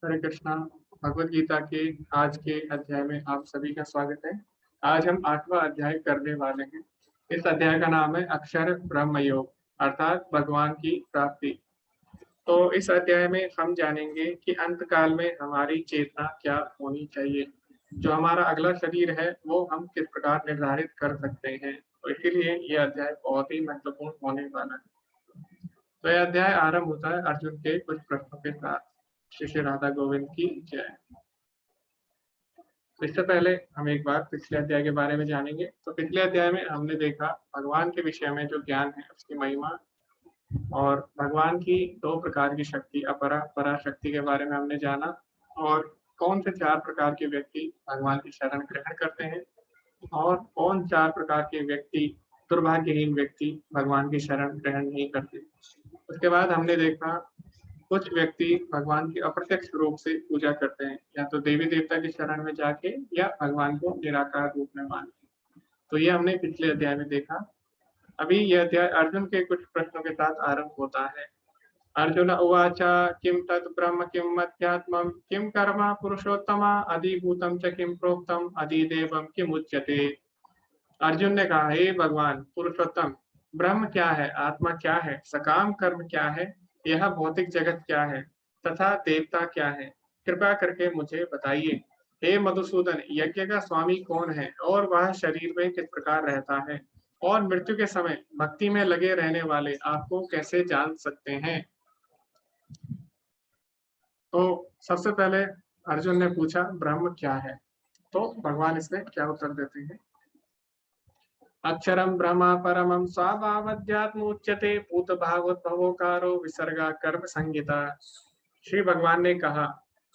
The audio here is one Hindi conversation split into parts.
हरे कृष्णा। भगवत गीता के आज के अध्याय में आप सभी का स्वागत है। आज हम 8वां अध्याय करने वाले हैं। इस अध्याय का नाम है अक्षर ब्रह्म योग अर्थात भगवान की प्राप्ति। तो इस अध्याय में हम जानेंगे कि अंत काल में हमारी चेतना क्या होनी चाहिए। जो हमारा अगला शरीर है वो हम किस प्रकार निर्धारित कर सकते हैं। तो इसीलिए यह अध्याय बहुत ही महत्वपूर्ण होने वाला है। तो यह अध्याय आरंभ होता है अर्जुन के कुछ प्रश्नों के साथ। श्री श्री राधा गोविंद की जय। तो इससे पहले हम एक बार पिछले अध्याय के बारे में जानेंगे। तो पिछले अध्याय में हमने देखा भगवान के विषय में जो ज्ञान है उसकी महिमा और भगवान की दो प्रकार की शक्ति अपरा परा शक्ति के बारे में हमने जाना और कौन से 4 प्रकार के व्यक्ति भगवान की शरण ग्रहण करते हैं और कौन 4 प्रकार के व्यक्ति दुर्भाग्यहीन व्यक्ति भगवान की शरण ग्रहण नहीं करते। उसके बाद हमने देखा कुछ व्यक्ति भगवान की अप्रत्यक्ष रूप से पूजा करते हैं, या तो देवी देवता की शरण में जाके या भगवान को निराकार रूप में मान के। तो ये हमने पिछले अध्याय में देखा। अभी यह अध्याय अर्जुन के कुछ प्रश्नों के साथ आरंभ होता है। अर्जुन उवाच किं तत् ब्रह्म किं मध्यात्मं किं कर्म पुरुषोत्तम अधिभूतं च किं प्रोक्तम अधिदेवं किम उच्यते। अर्जुन ने कहा, हे भगवान पुरुषोत्तम, ब्रह्म क्या है, आत्मा क्या है, सकाम कर्म क्या है, यह भौतिक जगत क्या है तथा देवता क्या है, कृपया करके मुझे बताइए। हे मधुसूदन, यज्ञ का स्वामी कौन है और वह शरीर में किस प्रकार रहता है और मृत्यु के समय भक्ति में लगे रहने वाले आपको कैसे जान सकते हैं। तो सबसे पहले अर्जुन ने पूछा ब्रह्म क्या है। तो भगवान इसमें क्या उत्तर देते हैं। अक्षरं ब्रह्म परमं स्वभावध्यात्म उच्यते भूत भावोत्भवोकारो विसर्गा कर्म संहिता। श्री भगवान ने कहा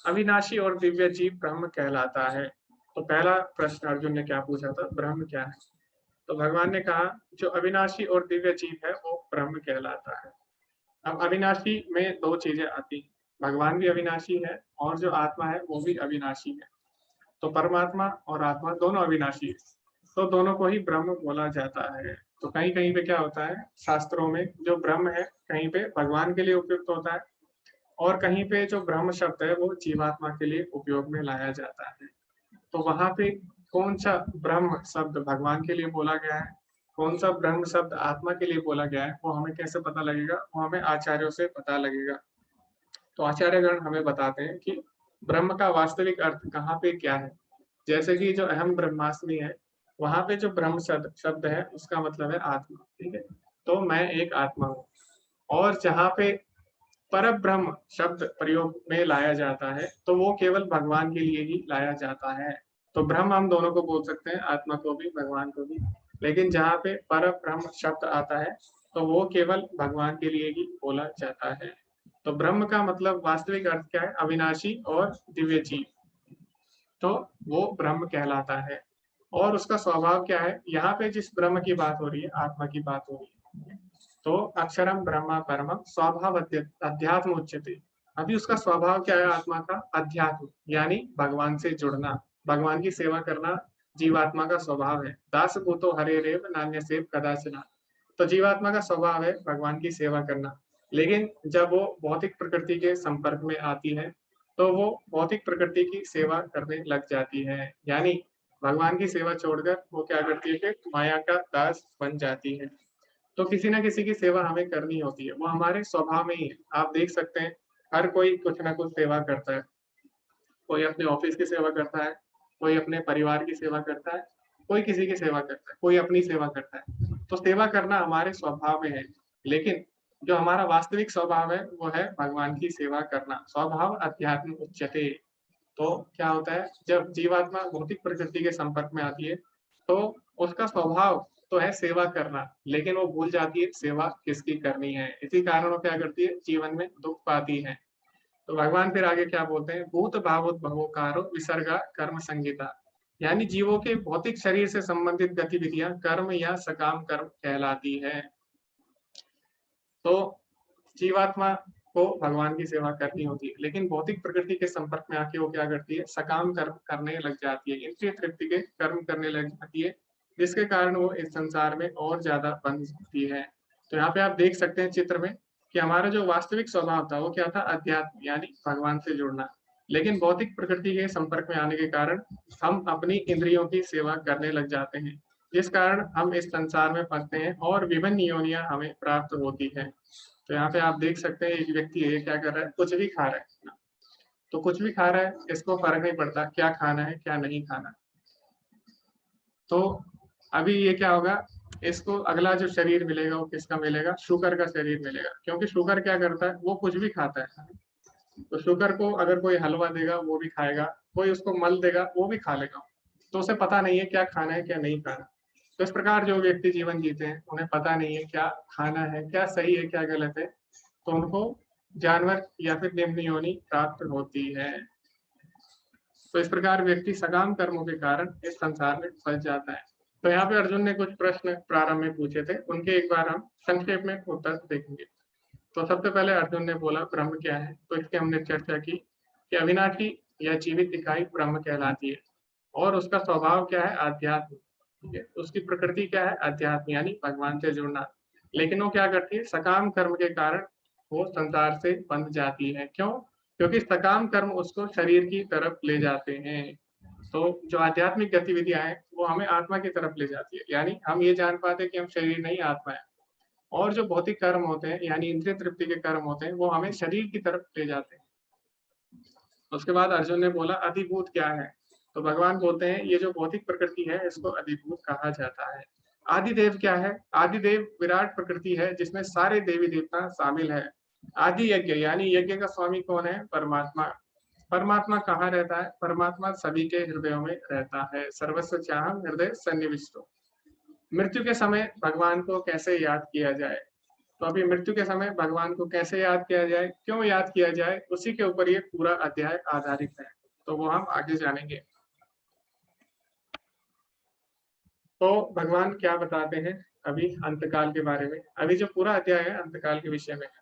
अविनाशी और दिव्य जीव ब्रह्म कहलाता है। तो पहला प्रश्न अर्जुन ने क्या पूछा था, ब्रह्म क्या है। तो भगवान ने कहा जो अविनाशी और दिव्य जीव है वो ब्रह्म कहलाता है। अब अविनाशी में दो चीजें आती हैं, भगवान भी अविनाशी है और जो आत्मा है वो भी अविनाशी है। तो परमात्मा और आत्मा दोनों अविनाशी है, तो दोनों को ही ब्रह्म बोला जाता है। तो कहीं कहीं पे क्या होता है, शास्त्रों में जो ब्रह्म है कहीं पे भगवान के लिए उपयुक्त होता है और कहीं पे जो ब्रह्म शब्द है वो जीवात्मा के लिए उपयोग में लाया जाता है। तो वहां पे कौन सा ब्रह्म शब्द भगवान के लिए बोला गया है, कौन सा ब्रह्म शब्द आत्मा के लिए बोला गया है, वो हमें कैसे पता लगेगा, वो हमें आचार्यों से पता लगेगा। तो आचार्यगण हमें बताते हैं कि ब्रह्म का वास्तविक अर्थ कहाँ पे क्या है। जैसे कि जो अहम ब्रह्मास्मि है वहां पे जो ब्रह्म शब्द है उसका मतलब है आत्मा, ठीक है। तो मैं एक आत्मा हूँ। और जहाँ पे पर ब्रह्म शब्द प्रयोग में लाया जाता है तो वो केवल भगवान के लिए ही लाया जाता है। तो ब्रह्म हम दोनों को बोल सकते हैं, आत्मा को भी भगवान को भी। लेकिन जहाँ पे पर ब्रह्म शब्द आता है तो वो केवल भगवान के लिए ही बोला जाता है। तो ब्रह्म का मतलब वास्तविक अर्थ क्या है, अविनाशी और दिव्य जीव। तो वो ब्रह्म कहलाता है। और उसका स्वभाव क्या है, यहाँ पे जिस ब्रह्म की बात हो रही है, आत्मा की बात हो रही है। तो अक्षरम ब्रह्म परमम स्वभाव अध्यात्म उच्यते। अभी उसका स्वभाव क्या है आत्मा का, अध्यात्म यानी भगवान से जुड़ना, भगवान की सेवा करना जीवात्मा का स्वभाव है। दास भूतो हरे रेव नान्य सेव कदाचना। तो जीवात्मा का स्वभाव है भगवान की सेवा करना। लेकिन जब वो भौतिक प्रकृति के संपर्क में आती है तो वो भौतिक प्रकृति की सेवा करने लग जाती है, यानी भगवान की सेवा छोड़कर वो क्या करती है कि माया का दास बन जाती है। तो किसी ना किसी की सेवा हमें करनी होती है, वो हमारे स्वभाव में ही है। आप देख सकते हैं हर कोई कुछ ना कुछ सेवा करता है। कोई अपने ऑफिस की सेवा करता है, कोई अपने परिवार की सेवा करता है, कोई किसी की सेवा करता है, कोई अपनी सेवा करता है। तो सेवा करना हमारे स्वभाव में है। लेकिन जो हमारा वास्तविक स्वभाव है वो है भगवान की सेवा करना। स्वभाव अध्यात्म उच्यते। तो क्या होता है, जब जीवात्मा भौतिक प्रकृति के संपर्क में आती है तो उसका स्वभाव तो है सेवा करना, लेकिन वो भूल जाती है सेवा किसकी करनी है। इसी कारण वो क्या करती है, जीवन में दुख पाती है। तो भगवान फिर आगे क्या बोलते हैं, भूत भावोद्भवोकारो विसर्गा कर्म संगीता। यानी जीवों के भौतिक शरीर से संबंधित गतिविधियां कर्म या सकाम कर्म कहलाती है। तो जीवात्मा को भगवान की सेवा करनी होती है, लेकिन भौतिक प्रकृति के संपर्क में आके वो क्या करती है, सकाम कर्म करने लग जाती है, इंद्रिय तृप्ति के कर्म करने लग जाती है, जिसके कारण वो इस संसार में और ज्यादा बंध सकती है। तो यहाँ पे आप देख सकते हैं चित्र में कि हमारा जो वास्तविक स्वभाव था वो क्या था, अध्यात्म यानी भगवान से जुड़ना। लेकिन भौतिक प्रकृति के संपर्क में आने के कारण हम अपनी इंद्रियों की सेवा करने लग जाते हैं, जिस कारण हम इस संसार में फंसते हैं और विभिन्न योनियां हमें प्राप्त होती है। तो यहाँ पे आप देख सकते हैं एक व्यक्ति है, क्या कर रहा है, कुछ भी खा रहा है। तो कुछ भी खा रहा है, इसको फर्क नहीं पड़ता क्या खाना है क्या नहीं खाना। तो अभी ये क्या होगा, इसको अगला जो शरीर मिलेगा वो किसका मिलेगा, शुकर का शरीर मिलेगा, क्योंकि शुकर क्या करता है, वो कुछ भी खाता है। तो शुगर को अगर कोई हलवा देगा वो भी खाएगा, कोई उसको मल देगा वो भी खा लेगा। तो उसे पता नहीं है क्या खाना है क्या नहीं खाना। तो इस प्रकार जो व्यक्ति जीवन जीते हैं उन्हें पता नहीं है क्या खाना है, क्या सही है क्या गलत है, तो उनको जानवर या फिर निम्न योनि प्राप्त होती है। तो इस प्रकार व्यक्ति सकाम कर्मों के कारण इस संसार में फंस जाता है। तो यहाँ पे अर्जुन ने कुछ प्रश्न प्रारंभ में पूछे थे, उनके एक बार हम संक्षेप में उत्तर देखेंगे। तो सबसे पहले अर्जुन ने बोला ब्रह्म क्या है, तो इसकी हमने चर्चा की कि अविनाशी या जीवित इकाई ब्रह्म कहलाती है और उसका स्वभाव क्या है, आध्यात्म। ठीक है, उसकी प्रकृति क्या है, अध्यात्म यानी भगवान से जुड़ना। लेकिन वो क्या करती है, सकाम कर्म के कारण वो संसार से बंध जाती है। क्यों? क्योंकि सकाम कर्म उसको शरीर की तरफ ले जाते हैं। तो जो आध्यात्मिक गतिविधियां हैं वो हमें आत्मा की तरफ ले जाती है, यानी हम ये जान पाते हैं कि हम शरीर नहीं आत्मा है। और जो भौतिक कर्म होते हैं यानी इंद्रिय तृप्ति के कर्म होते हैं वो हमें शरीर की तरफ ले जाते हैं। उसके बाद अर्जुन ने बोला अधिभूत क्या है, तो भगवान बोलते हैं ये जो भौतिक प्रकृति है इसको अधिभूत कहा जाता है। आदिदेव क्या है, आदिदेव विराट प्रकृति है जिसमें सारे देवी देवता शामिल है। आदि यज्ञ यानी यज्ञ का स्वामी कौन है, परमात्मा। परमात्मा कहाँ रहता है, परमात्मा सभी के हृदयों में रहता है। सर्वस्व चाहम हृदय सन्निविष्टो। मृत्यु के समय भगवान को कैसे याद किया जाए, तो अभी मृत्यु के समय भगवान को कैसे याद किया जाए, क्यों याद किया जाए, उसी के ऊपर ये पूरा अध्याय आधारित है। तो वो हम आगे जानेंगे। तो भगवान क्या बताते हैं अभी अंतकाल के बारे में। अभी जो पूरा अध्याय है अंतकाल के विषय में है।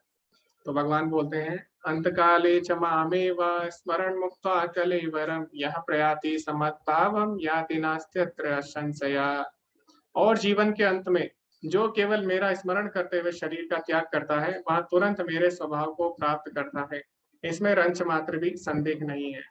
तो भगवान बोलते हैं अंतकाले च मामेव स्मरण मुक्त्वा कलेवरम यह प्रयाति समद्भावम याति नास्त्यत्र संशया। और जीवन के अंत में जो केवल मेरा स्मरण करते हुए शरीर का त्याग करता है वह तुरंत मेरे स्वभाव को प्राप्त करता है, इसमें रंच मात्र भी संदेह नहीं है।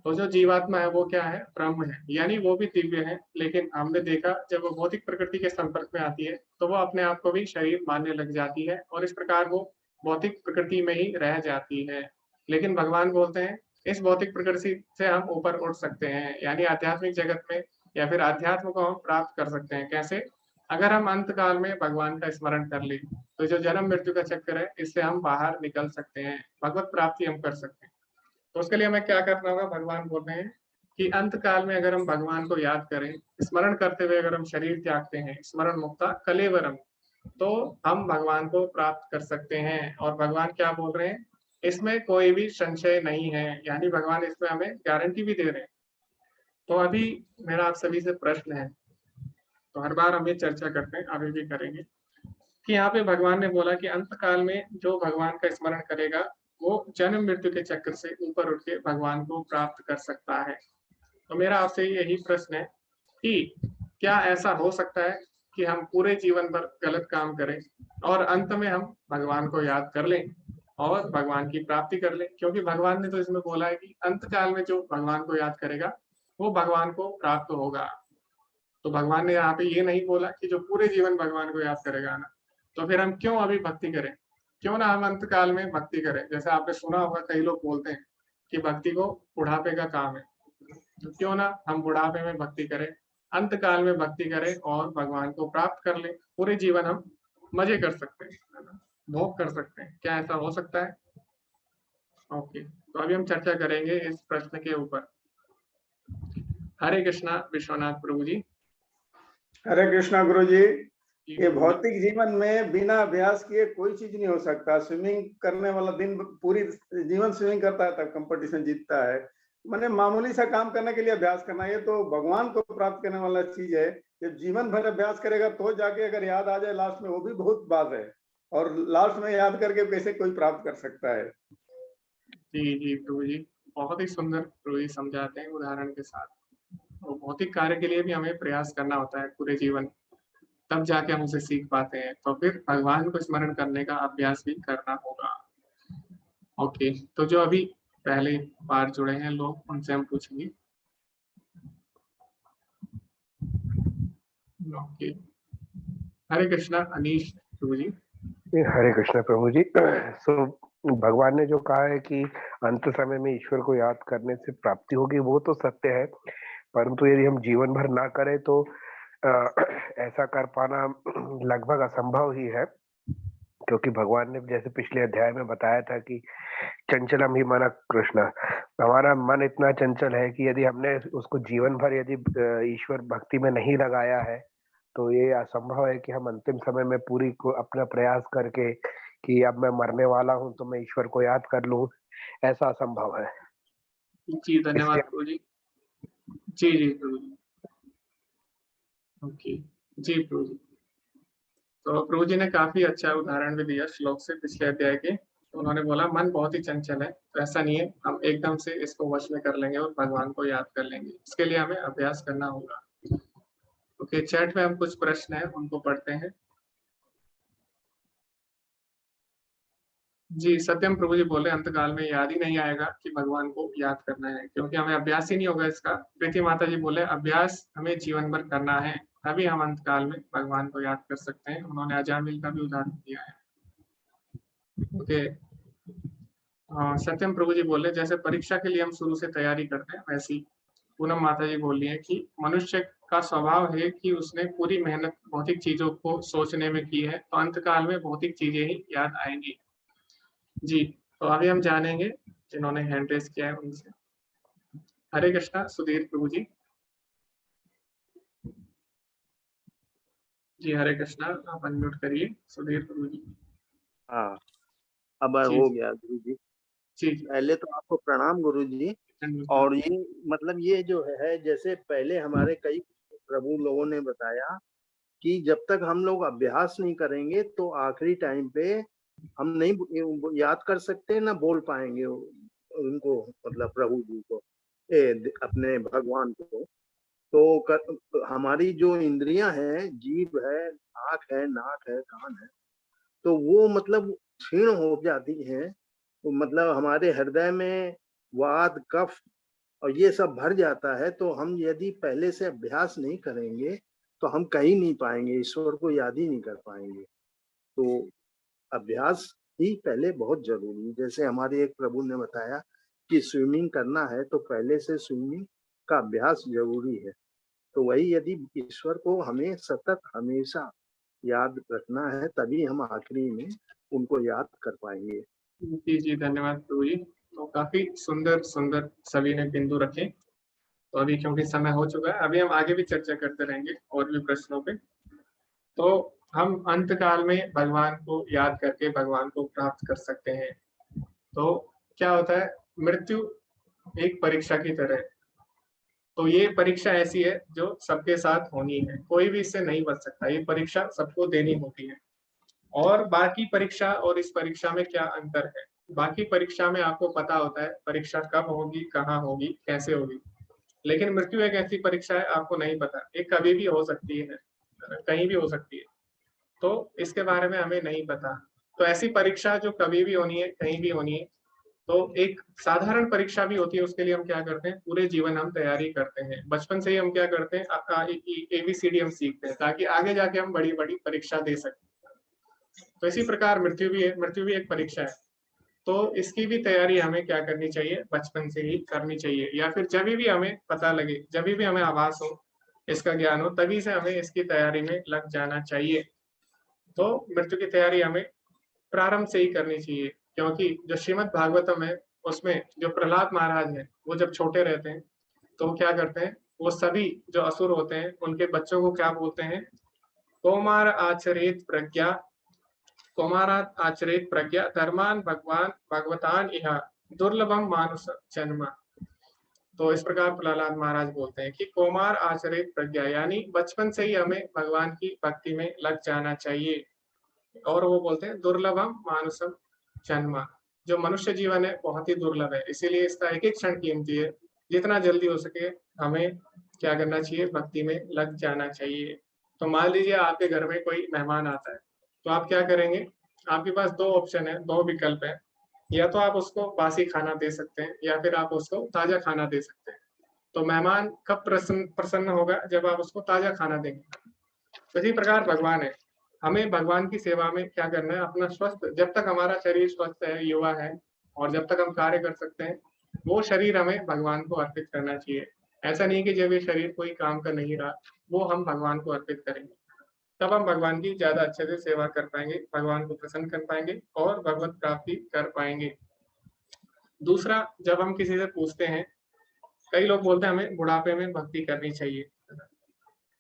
तो जो जीवात्मा है वो क्या है, ब्रह्म है, यानी वो भी दिव्य है। लेकिन हमने देखा जब वो भौतिक प्रकृति के संपर्क में आती है तो वो अपने आप को भी शरीर मानने लग जाती है और इस प्रकार वो भौतिक प्रकृति में ही रह जाती है। लेकिन भगवान बोलते हैं इस भौतिक प्रकृति से हम ऊपर उठ सकते हैं, यानी आध्यात्मिक जगत में या फिर अध्यात्म को हम प्राप्त कर सकते हैं। कैसे? अगर हम अंत काल में भगवान का स्मरण कर ले तो जो जन्म मृत्यु का चक्कर है इससे हम बाहर निकल सकते हैं, भगवत प्राप्ति हम कर सकते हैं। तो उसके लिए हमें क्या करना होगा, भगवान बोल रहे हैं कि अंत काल में अगर हम भगवान को याद करें, स्मरण करते हुए अगर हम शरीर त्यागते हैं, स्मरण मुक्ता कलेवरम, तो हम भगवान को प्राप्त कर सकते हैं। और भगवान क्या बोल रहे हैं, इसमें कोई भी संशय नहीं है, यानी भगवान इसमें हमें गारंटी भी दे रहे हैं। तो अभी मेरा आप सभी से प्रश्न है, तो हर बार हम ये चर्चा करते हैं, अभी भी करेंगे, कि यहाँ पे भगवान ने बोला कि अंत काल में जो भगवान का स्मरण करेगा वो जन्म मृत्यु के चक्र से ऊपर उठ के भगवान को प्राप्त कर सकता है। तो मेरा आपसे यही प्रश्न है कि क्या ऐसा हो सकता है कि हम पूरे जीवन भर गलत काम करें और अंत में हम भगवान को याद कर लें और भगवान की प्राप्ति कर लें? क्योंकि भगवान ने तो इसमें बोला है कि अंत काल में जो भगवान को याद करेगा वो भगवान को प्राप्त होगा। तो भगवान ने यहाँ पे ये नहीं बोला कि जो पूरे जीवन भगवान को याद करेगा ना, तो फिर हम क्यों अभी भक्ति करें, क्यों ना हम अंत काल में भक्ति करें। जैसे आपने सुना होगा कई लोग बोलते हैं कि भक्ति को बुढ़ापे का काम है, तो क्यों ना हम बुढ़ापे में भक्ति करें, अंत काल में भक्ति करें और भगवान को प्राप्त कर लें। पूरे जीवन हम मजे कर सकते हैं, भोग कर सकते हैं। क्या ऐसा हो सकता है? ओके, तो अभी हम चर्चा करेंगे इस प्रश्न के ऊपर। हरे कृष्णा विश्वनाथ प्रभु जी। हरे कृष्णा गुरु जी। ये भौतिक जीवन में बिना अभ्यास किए कोई चीज नहीं हो सकता। स्विमिंग करने वाला दिन पूरी जीवन स्विमिंग करता है तब कंपटीशन जीतता है। मैंने मामूली सा काम करने के लिए अभ्यास करना, ये तो भगवान को प्राप्त करने वाला चीज है। जब जीवन भर अभ्यास करेगा तो जाके अगर याद आ जाए लास्ट में, वो भी बहुत बात है। और लास्ट में याद करके कैसे कोई प्राप्त कर सकता है। जी जी प्रभु जी, बहुत ही सुंदर प्रभु जी समझाते हैं उदाहरण के साथ। तो भौतिक कार्य के लिए भी हमें प्रयास करना होता है पूरे जीवन, तब जाके हम उसे सीख पाते हैं। तो फिर भगवान को स्मरण करने का अभ्यास भी करना होगा। ओके, तो जो अभी पहले बार जुड़े हैं लोग, उनसे हम पूछेंगे। ओके, हरे कृष्णा अनीश प्रभु जी। हरे कृष्ण प्रभु जी। सो भगवान ने जो कहा है कि अंत समय में ईश्वर को याद करने से प्राप्ति होगी, वो तो सत्य है, परंतु यदि हम जीवन भर ना करें तो ऐसा कर पाना लगभग असंभव ही है, क्योंकि भगवान ने जैसे पिछले अध्याय में बताया था कि चंचलम ही मन कृष्ण, हमारा मन इतना चंचल है कि यदि हमने उसको जीवन भर यदि ईश्वर भक्ति में नहीं लगाया है तो ये असंभव है कि हम अंतिम समय में पूरी को अपना प्रयास करके कि अब मैं मरने वाला हूं तो मैं ईश्वर को याद कर लूं, ऐसा असंभव है। जी धन्यवाद इसलिए प्रभु जी। जी प्रभु जी। ओके, जी प्रभु जी। तो प्रभु जी ने काफी अच्छा उदाहरण भी दिया श्लोक से पिछले अध्याय के। तो उन्होंने बोला मन बहुत ही चंचल है, तो ऐसा नहीं है हम एकदम से इसको वश में कर लेंगे और भगवान को याद कर लेंगे, इसके लिए हमें अभ्यास करना होगा। ओके, चैट में हम कुछ प्रश्न है उनको पढ़ते हैं। जी सत्यम प्रभु जी बोले अंतकाल में याद ही नहीं आएगा कि भगवान को याद करना है, क्योंकि हमें अभ्यास ही नहीं होगा इसका। प्रीति माता जी बोले अभ्यास हमें जीवन भर करना है, तभी हम अंतकाल में भगवान को याद कर सकते हैं। उन्होंने अजामिल का भी उदाहरण दिया है। ओके, सत्यम प्रभु जी बोले जैसे परीक्षा के लिए हम शुरू से तैयारी करते हैं, वैसी पूनम माता जी बोल रही है कि मनुष्य का स्वभाव है कि उसने पूरी मेहनत भौतिक चीजों को सोचने में की है, तो अंतकाल में भौतिक चीजें ही याद आएंगी। जी, तो अभी हम जानेंगे जिन्होंने हैंड रेस किया है उनसे। हरे कृष्णा सुधीर प्रभु जी। जी हरे कृष्णा, आप अनम्यूट करिए सुधीर प्रभु जी। हाँ, अब जी हो गया गुरु जी। जी। पहले तो आपको प्रणाम गुरु जी। और ये मतलब ये जो है, जैसे पहले हमारे कई प्रभु लोगों ने बताया कि जब तक हम लोग अभ्यास नहीं करेंगे तो आखिरी टाइम पे हम नहीं याद कर सकते, ना बोल पाएंगे उनको, मतलब प्रभु जी को, अपने भगवान को। तो हमारी जो इंद्रियां हैं, जीभ है, आंख है, नाक है, कान है, तो वो मतलब क्षीण हो जाती हैं। तो मतलब हमारे हृदय में वात, कफ और ये सब भर जाता है। तो हम यदि पहले से अभ्यास नहीं करेंगे तो हम कहीं नहीं पाएंगे, ईश्वर को याद ही नहीं कर पाएंगे। तो अभ्यास ही पहले बहुत जरूरी है। जैसे हमारे एक प्रभु ने बताया कि स्विमिंग करना है तो पहले से स्विमिंग का अभ्यास जरूरी है। तो वही यदि ईश्वर को हमें सतत हमेशा याद रखना है, तभी हम आखिरी में उनको याद कर पाएंगे। जी जी धन्यवाद प्रभु जी। तो काफी सुंदर सुंदर सभी ने बिंदु रखे। तो अभी क्योंकि समय हो चुका है, अभी हम आगे भी चर्चा करते रहेंगे और भी प्रश्नों पे। तो हम अंतकाल में भगवान को याद करके भगवान को प्राप्त कर सकते हैं। तो क्या होता है, मृत्यु एक परीक्षा की तरह है। तो ये परीक्षा ऐसी है जो सबके साथ होनी है, कोई भी इससे नहीं बच सकता, ये परीक्षा सबको देनी होती है। और बाकी परीक्षा और इस परीक्षा में क्या अंतर है? बाकी परीक्षा में आपको पता होता है परीक्षा कब होगी, कहाँ होगी, कैसे होगी। लेकिन मृत्यु एक ऐसी परीक्षा है आपको नहीं पता, ये कभी भी हो सकती है, कहीं भी हो सकती है, तो इसके बारे में हमें नहीं पता। तो ऐसी परीक्षा जो कभी भी होनी है, कहीं भी होनी है, तो एक साधारण परीक्षा भी होती है, उसके लिए हम क्या करते हैं, पूरे जीवन हम तैयारी करते हैं। बचपन से ही हम क्या करते हैं, ABCD हम सीखते हैं ताकि आगे जाके हम बड़ी बड़ी परीक्षा दे सकें। तो इसी प्रकार मृत्यु भी है, मृत्यु भी एक परीक्षा है। तो इसकी भी तैयारी हमें क्या करनी चाहिए, बचपन से ही करनी चाहिए, या फिर जब भी हमें पता लगे, जब भी हमें आभास हो, इसका ज्ञान हो, तभी से हमें इसकी तैयारी में लग जाना चाहिए। तो मृत्यु की तैयारी हमें प्रारंभ से ही करनी चाहिए, क्योंकि जो श्रीमद् भागवतम है उसमें जो प्रहलाद महाराज है, वो जब छोटे रहते हैं तो क्या करते हैं, वो सभी जो असुर होते हैं उनके बच्चों को क्या बोलते हैं, कौमार आचरित प्रज्ञा, कौमारात आचरित प्रज्ञा धर्मान भगवान भगवतान इह दुर्लभम मानुष जन्म। तो इस प्रकार प्रहलाद महाराज बोलते हैं कि कौमार आचरित प्रज्ञा, यानी बचपन से ही हमें भगवान की भक्ति में लग जाना चाहिए। और वो बोलते हैं दुर्लभम मानुषम जन्म, जो मनुष्य जीवन है बहुत ही दुर्लभ है, इसीलिए इसका एक एक क्षण कीमती है। जितना जल्दी हो सके हमें क्या करना चाहिए, भक्ति में लग जाना चाहिए। तो मान लीजिए आपके घर में कोई मेहमान आता है, तो आप क्या करेंगे, आपके पास दो ऑप्शन है, दो विकल्प है। या तो आप उसको बासी खाना दे सकते हैं या फिर आप उसको ताजा खाना दे सकते हैं। तो मेहमान कब प्रसन्न होगा? जब आप उसको ताजा खाना देंगे। तो इसी प्रकार भगवान है, हमें भगवान की सेवा में क्या करना है, अपना स्वस्थ, जब तक हमारा शरीर स्वस्थ है, युवा है और जब तक हम कार्य कर सकते हैं, वो शरीर हमें भगवान को अर्पित करना चाहिए। ऐसा नहीं कि जब ये शरीर कोई काम का नहीं रहा, वो हम भगवान को अर्पित करेंगे, तब हम भगवान की ज्यादा अच्छे से सेवा कर पाएंगे, भगवान को प्रसन्न कर पाएंगे और भगवत प्राप्ति कर पाएंगे। दूसरा, जब हम किसी से पूछते हैं, कई लोग बोलते हैं हमें बुढ़ापे में भक्ति करनी चाहिए।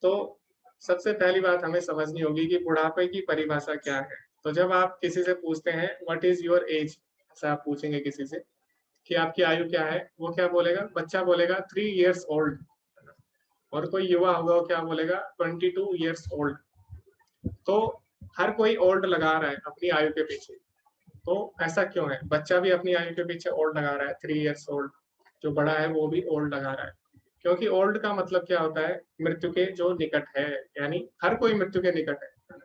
तो सबसे पहली बात हमें समझनी होगी कि बुढ़ापे की परिभाषा क्या है। तो जब आप किसी से पूछते हैं व्हाट इज योर एज, ऐसा आप पूछेंगे किसी से कि आपकी आयु क्या है, वो क्या बोलेगा? बच्चा बोलेगा 3 years old, और कोई युवा होगा वो क्या बोलेगा? 22 years old। तो हर कोई ओल्ड लगा रहा है अपनी आयु के पीछे। तो ऐसा क्यों है? बच्चा भी अपनी आयु के पीछे ओल्ड लगा रहा है, 3 years old। जो बड़ा है वो भी ओल्ड लगा रहा है, क्योंकि ओल्ड का मतलब क्या होता है? मृत्यु के जो निकट है, यानी हर कोई मृत्यु के निकट है।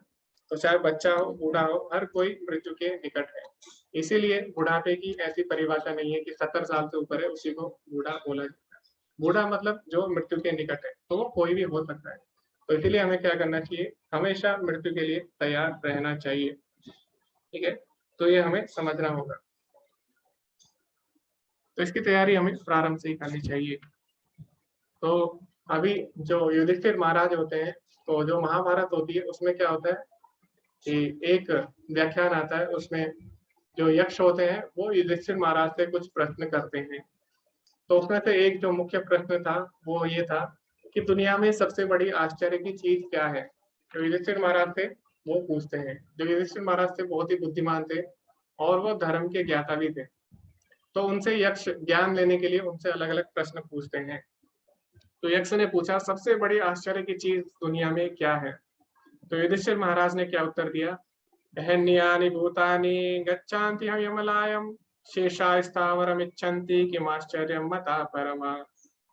तो चाहे बच्चा हो, बूढ़ा हो, हर कोई मृत्यु के निकट है। इसीलिए बुढ़ापे की ऐसी परिभाषा नहीं है कि 70 साल से ऊपर है उसी को बूढ़ा बोला जाता है। बूढ़ा मतलब जो मृत्यु के निकट है, तो वो कोई भी हो सकता है। तो इसीलिए हमें क्या करना चाहिए? हमेशा मृत्यु के लिए तैयार रहना चाहिए। ठीक है, तो ये हमें समझना होगा। तो इसकी तैयारी हमें प्रारंभ से ही करनी चाहिए। तो अभी जो युधिष्ठिर महाराज होते हैं, तो जो महाभारत होती है उसमें क्या होता है कि एक व्याख्यान आता है, उसमें जो यक्ष होते हैं वो युधिष्ठिर महाराज से कुछ प्रश्न करते हैं। तो उसमें से एक जो मुख्य प्रश्न था वो ये था कि दुनिया में सबसे बड़ी आश्चर्य की चीज क्या है? तो युधिष्ठिर महाराज से वो पूछते हैं। जो युधिष्ठिर महाराज थे बहुत ही बुद्धिमान थे और वो धर्म के ज्ञाता भी थे। तो उनसे यक्ष ज्ञान लेने के लिए उनसे अलग अलग प्रश्न पूछते हैं। तो यक्ष ने पूछा सबसे बड़ी आश्चर्य की चीज दुनिया में क्या है? तो युधिष्ठिर महाराज ने क्या उत्तर दिया? अहन्यानि भूतानि गच्छन्ति यमलायम शेषा स्थावरमिच्छन्ति किमाश्चर्यं मता परमा।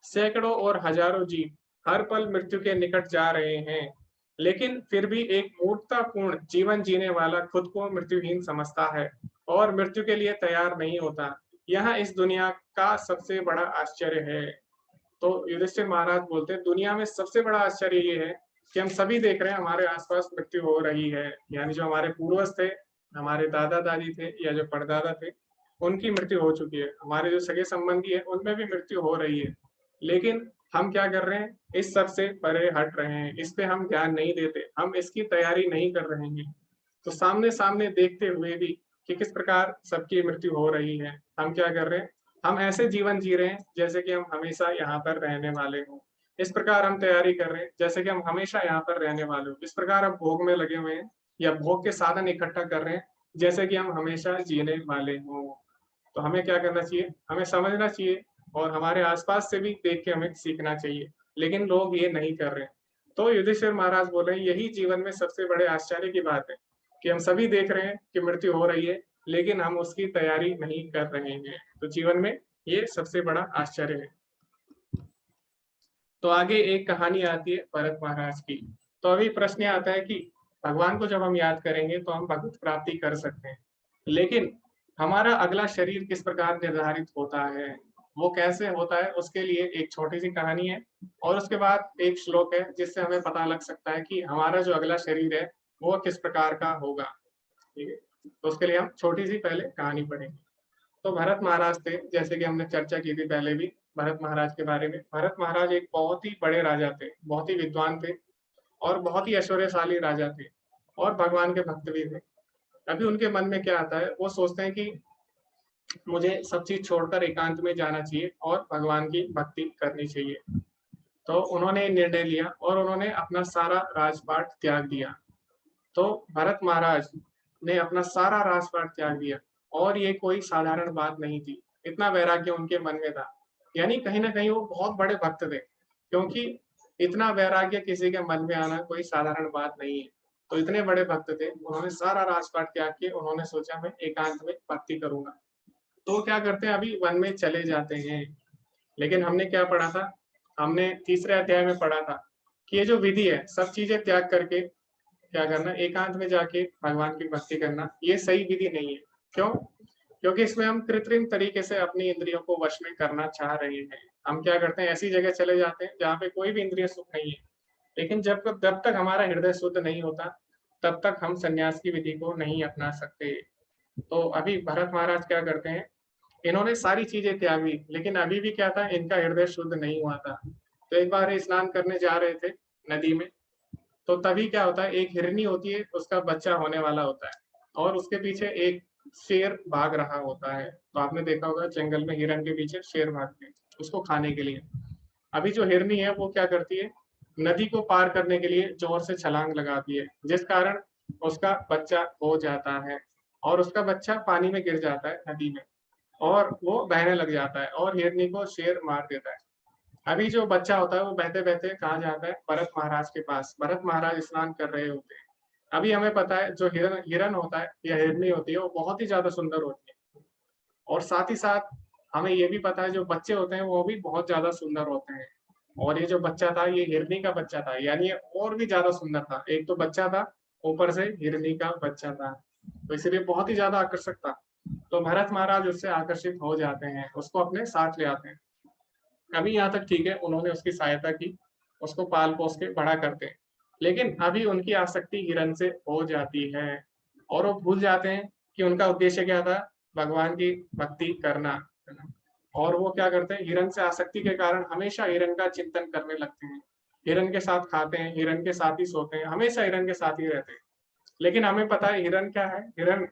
सैकड़ों और हजारों जीव हर पल मृत्यु के निकट जा रहे हैं, लेकिन फिर भी एक मूर्खतापूर्ण जीवन जीने वाला खुद को मृत्युहीन समझता है और मृत्यु के लिए तैयार नहीं होता। यह इस दुनिया का सबसे बड़ा आश्चर्य है। तो युधिष्ठिर महाराज बोलते हैं दुनिया में सबसे बड़ा आश्चर्य ये है कि हम सभी देख रहे हैं हमारे आसपास मृत्यु हो रही है, यानी जो हमारे पूर्वज थे, हमारे दादा दादी थे या जो परदादा थे, उनकी मृत्यु हो चुकी है। हमारे जो सगे संबंधी है उनमें भी मृत्यु हो रही है, लेकिन हम क्या कर रहे हैं? इस सब से परे हट रहे हैं, इस पे हम ध्यान नहीं देते, हम इसकी तैयारी नहीं कर रहे हैं। तो सामने सामने देखते हुए भी कि किस प्रकार सबकी मृत्यु हो रही है, हम क्या कर रहे हैं? हम ऐसे जीवन जी रहे हैं जैसे कि हम हमेशा यहाँ पर रहने वाले हों। इस प्रकार हम तैयारी कर रहे हैं जैसे कि हम हमेशा यहाँ पर रहने वाले हो। इस प्रकार हम भोग में लगे हुए हैं या भोग के साधन इकट्ठा कर रहे हैं जैसे कि हम हमेशा जीने वाले हों। तो हमें क्या करना चाहिए? हमें समझना चाहिए और हमारे आसपास से भी देख के हमें सीखना चाहिए, लेकिन लोग ये नहीं कर रहे हैं। तो युधिष्ठिर महाराज बोल रहे हैं यही जीवन में सबसे बड़े आश्चर्य की बात है कि हम सभी देख रहे हैं कि मृत्यु हो रही है, लेकिन हम उसकी तैयारी नहीं कर रहे हैं। तो जीवन में ये सबसे बड़ा आश्चर्य है। तो आगे एक कहानी आती है भरत महाराज की। तो अभी प्रश्न आता है कि भगवान को जब हम याद करेंगे तो हम भगवत प्राप्ति कर सकते हैं, लेकिन हमारा अगला शरीर किस प्रकार निर्धारित होता है, वो कैसे होता है, उसके लिए एक छोटी सी कहानी है और उसके बाद एक श्लोक है जिससे हमें पता लग सकता है कि हमारा जो अगला शरीर है वो किस प्रकार का होगा। ठीक है, तो उसके लिए हम छोटी सी पहले कहानी पढ़ेंगे। तो भरत महाराज थे, जैसे कि हमने चर्चा की थी पहले भी भरत महाराज के बारे में। भरत महाराज एक बहुत ही बड़े राजा थे, बहुत ही विद्वान थे और बहुत ही ऐश्वर्यशाली राजा थे और भगवान के भक्त भी थे। अभी उनके मन में क्या आता है? वो सोचते हैं कि मुझे सब चीज छोड़कर एकांत में जाना चाहिए और भगवान की भक्ति करनी चाहिए। तो उन्होंने निर्णय लिया और उन्होंने अपना सारा राजपाट त्याग दिया। तो भरत महाराज ने अपना सारा राजपाट त्याग दिया और ये कोई साधारण बात नहीं थी, इतना वैराग्य उनके मन में था। यानी कहीं ना कहीं वो बहुत बड़े भक्त थे, क्योंकि इतना वैराग्य किसी के मन में आना कोई साधारण बात नहीं है। तो इतने बड़े भक्त थे, उन्होंने सारा राजपाट त्याग के उन्होंने सोचा मैं एकांत में भक्ति करूंगा। तो क्या करते हैं? अभी वन में चले जाते हैं। लेकिन हमने क्या पढ़ा था? हमने तीसरे अध्याय में पढ़ा था कि ये जो विधि है सब चीजें त्याग करके क्या करना, एकांत में जाके भगवान की भक्ति करना, ये सही विधि नहीं है। क्यों? क्योंकि इसमें हम कृत्रिम तरीके से अपनी इंद्रियों को वश में करना चाह रहे हैं। हम क्या करते हैं, ऐसी जगह चले जाते हैं जहाँ पे कोई भी इंद्रिय सुख नहीं है। लेकिन जब तक हमारा हृदय शुद्ध नहीं होता, तब तक हम संन्यास की विधि को नहीं अपना सकते। तो अभी भरत महाराज क्या करते हैं, इन्होंने सारी चीजें त्यागी, लेकिन अभी भी क्या था, इनका हृदय शुद्ध नहीं हुआ था। तो एक बार स्नान करने जा रहे थे नदी में, तो तभी क्या होता है, एक हिरनी होती है, उसका बच्चा होने वाला होता है, और उसके पीछे एक शेर भाग रहा होता है। तो आपने देखा होगा जंगल में हिरन के पीछे शेर भागते हैं उसको खाने के लिए। अभी जो हिरनी है वो क्या करती है, नदी को पार करने के लिए जोर से छलांग लगाती है, जिस कारण उसका बच्चा हो जाता है, और उसका बच्चा पानी में गिर जाता है नदी में, और वो बहने लग जाता है, और हिरनी को शेर मार देता है। अभी जो बच्चा होता है वो बहते बहते कहाँ जाता है, भरत महाराज के पास। भरत महाराज स्नान कर रहे होते हैं। अभी हमें पता है जो हिरन हिरन होता है या हिरनी होती है वो बहुत ही ज्यादा सुंदर होती है, और साथ ही साथ हमें ये भी पता है जो बच्चे होते हैं वो भी बहुत ज्यादा सुंदर होते हैं। और ये जो बच्चा था ये हिरनी का बच्चा था, यानी ये और भी ज्यादा सुंदर था। एक तो बच्चा था, ऊपर से हिरनी का बच्चा था, तो इसलिए बहुत ही ज्यादा आकर्षक था। तो भरत महाराज उससे आकर्षित हो जाते हैं, उसको अपने साथ ले आते हैं। अभी यहाँ तक ठीक है, उन्होंने उसकी सहायता की, उसको पाल पोस के बड़ा करते हैं। लेकिन अभी उनकी आसक्ति हिरन से हो जाती है, और वो भूल जाते हैं कि उनका उद्देश्य क्या था, भगवान की भक्ति करना। और वो क्या करते हैं, हिरन से आसक्ति के कारण हमेशा हिरन का चिंतन करने लगते हैं, हिरन के साथ खाते हैं, हिरन के साथ ही सोते हैं, हमेशा हिरन के साथ ही रहते हैं। लेकिन हमें पता है हिरन क्या है, हिरन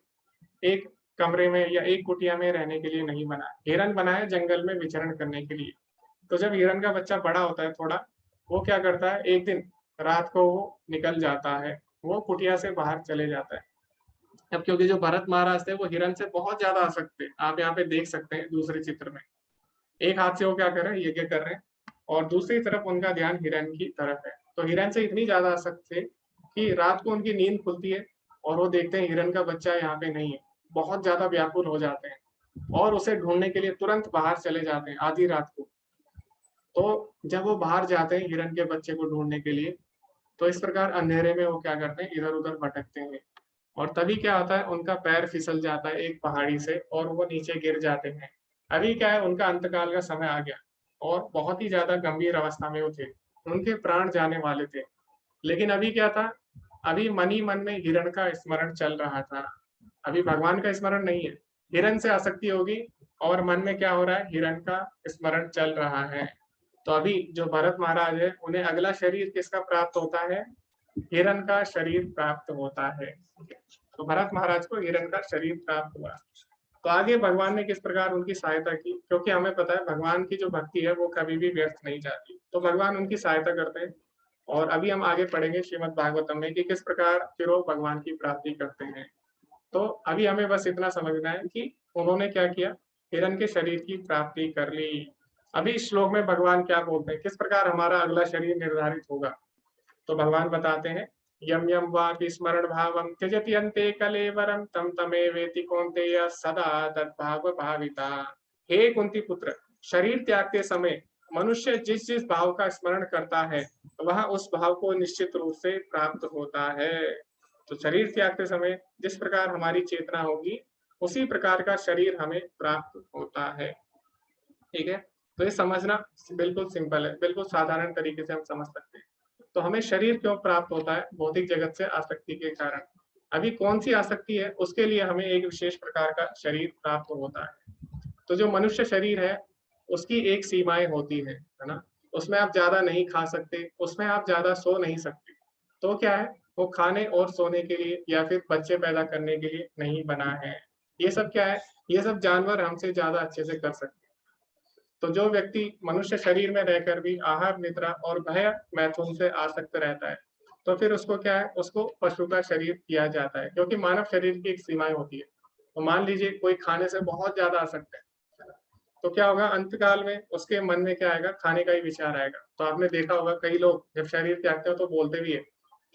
एक कमरे में या एक कुटिया में रहने के लिए नहीं बना, हिरन बना है जंगल में विचरण करने के लिए। तो जब हिरन का बच्चा बड़ा होता है थोड़ा, वो क्या करता है, एक दिन रात को वो निकल जाता है, वो कुटिया से बाहर चले जाता है। अब क्योंकि जो भरत महाराज थे वो हिरन से बहुत ज्यादा आसक्त थे, आप यहाँ पे देख सकते हैं दूसरे चित्र में। एक हाथ से वो क्या कर रहे हैं, यज्ञ कर रहे हैं, और दूसरी तरफ उनका ध्यान हिरन की तरफ है। तो हिरन से इतनी ज्यादा आसक्त थे कि रात को उनकी नींद खुलती है और वो देखते हैं हिरन का बच्चा यहाँ पे नहीं है, बहुत ज्यादा व्याकुल हो जाते हैं और उसे ढूंढने के लिए तुरंत बाहर चले जाते हैं आधी रात को। तो जब वो बाहर जाते हैं हिरन के बच्चे को ढूंढने के लिए, तो इस प्रकार अंधेरे में वो क्या करते हैं, इधर उधर भटकते हैं, और तभी क्या होता है, उनका पैर फिसल जाता है एक पहाड़ी से और वो नीचे गिर जाते हैं। अभी क्या है, उनका अंतकाल का समय आ गया और बहुत ही ज्यादा गंभीर अवस्था में वो थे, उनके प्राण जाने वाले थे। लेकिन अभी क्या था, अभी मन ही मन में हिरण का स्मरण चल रहा था, अभी भगवान का स्मरण नहीं है। हिरण से आसक्ति होगी और मन में क्या हो रहा है, हिरण का स्मरण चल रहा है। तो अभी जो भरत महाराज है उन्हें अगला शरीर किसका प्राप्त होता है, हिरण का शरीर प्राप्त होता है। तो भरत महाराज को हिरण का शरीर प्राप्त हुआ। तो आगे भगवान ने किस प्रकार उनकी सहायता की, क्योंकि हमें पता है भगवान की जो भक्ति है वो कभी भी व्यर्थ नहीं जाती, तो भगवान उनकी सहायता करते हैं। और अभी हम आगे पढ़ेंगे श्रीमद् भागवतम में कि किस प्रकार फिर वो भगवान की प्राप्ति करते हैं। तो अभी हमें बस इतना समझना है कि उन्होंने क्या किया, हिरण के शरीर की प्राप्ति कर ली। अभी इस श्लोक में भगवान क्या बोलते हैं, किस प्रकार हमारा अगला शरीर निर्धारित होगा। तो भगवान बताते हैं, यम यम वापि स्मरण भावम त्यजति अन्ते कलेवरम तम तमेवेति कौन्तेय सदा तद्भाव भाविता। हे कुंती पुत्र, शरीर त्यागते समय मनुष्य जिस जिस भाव का स्मरण करता है वह उस भाव को निश्चित रूप से प्राप्त होता है। तो शरीर त्यागते समय जिस प्रकार हमारी चेतना होगी उसी प्रकार का शरीर हमें प्राप्त होता है। ठीक है, तो ये समझना बिल्कुल सिंपल है, बिल्कुल साधारण तरीके से हम समझ सकते हैं। तो हमें शरीर क्यों प्राप्त होता है, भौतिक जगत से आसक्ति के कारण। अभी कौन सी आसक्ति है, उसके लिए हमें एक विशेष प्रकार का शरीर प्राप्त होता है। तो जो मनुष्य शरीर है उसकी एक सीमाएं होती है ना, उसमें आप ज्यादा नहीं खा सकते, उसमें आप ज्यादा सो नहीं सकते। तो क्या है, वो खाने और सोने के लिए या फिर बच्चे पैदा करने के लिए नहीं बना है। ये सब क्या है, ये सब जानवर हमसे ज्यादा अच्छे से कर सकते हैं। तो जो व्यक्ति मनुष्य शरीर में रहकर भी आहार निद्रा और भय मैथुन से आसक्त रहता है, तो फिर उसको क्या है, उसको पशु का शरीर किया जाता है, क्योंकि मानव शरीर की एक सीमाएं होती है। तो मान लीजिए कोई खाने से बहुत ज्यादा आसक्त है, तो क्या होगा, अंतकाल में उसके मन में क्या आएगा, खाने का ही विचार आएगा। तो आपने देखा होगा कई लोग जब शरीर त्यागते हो तो बोलते भी है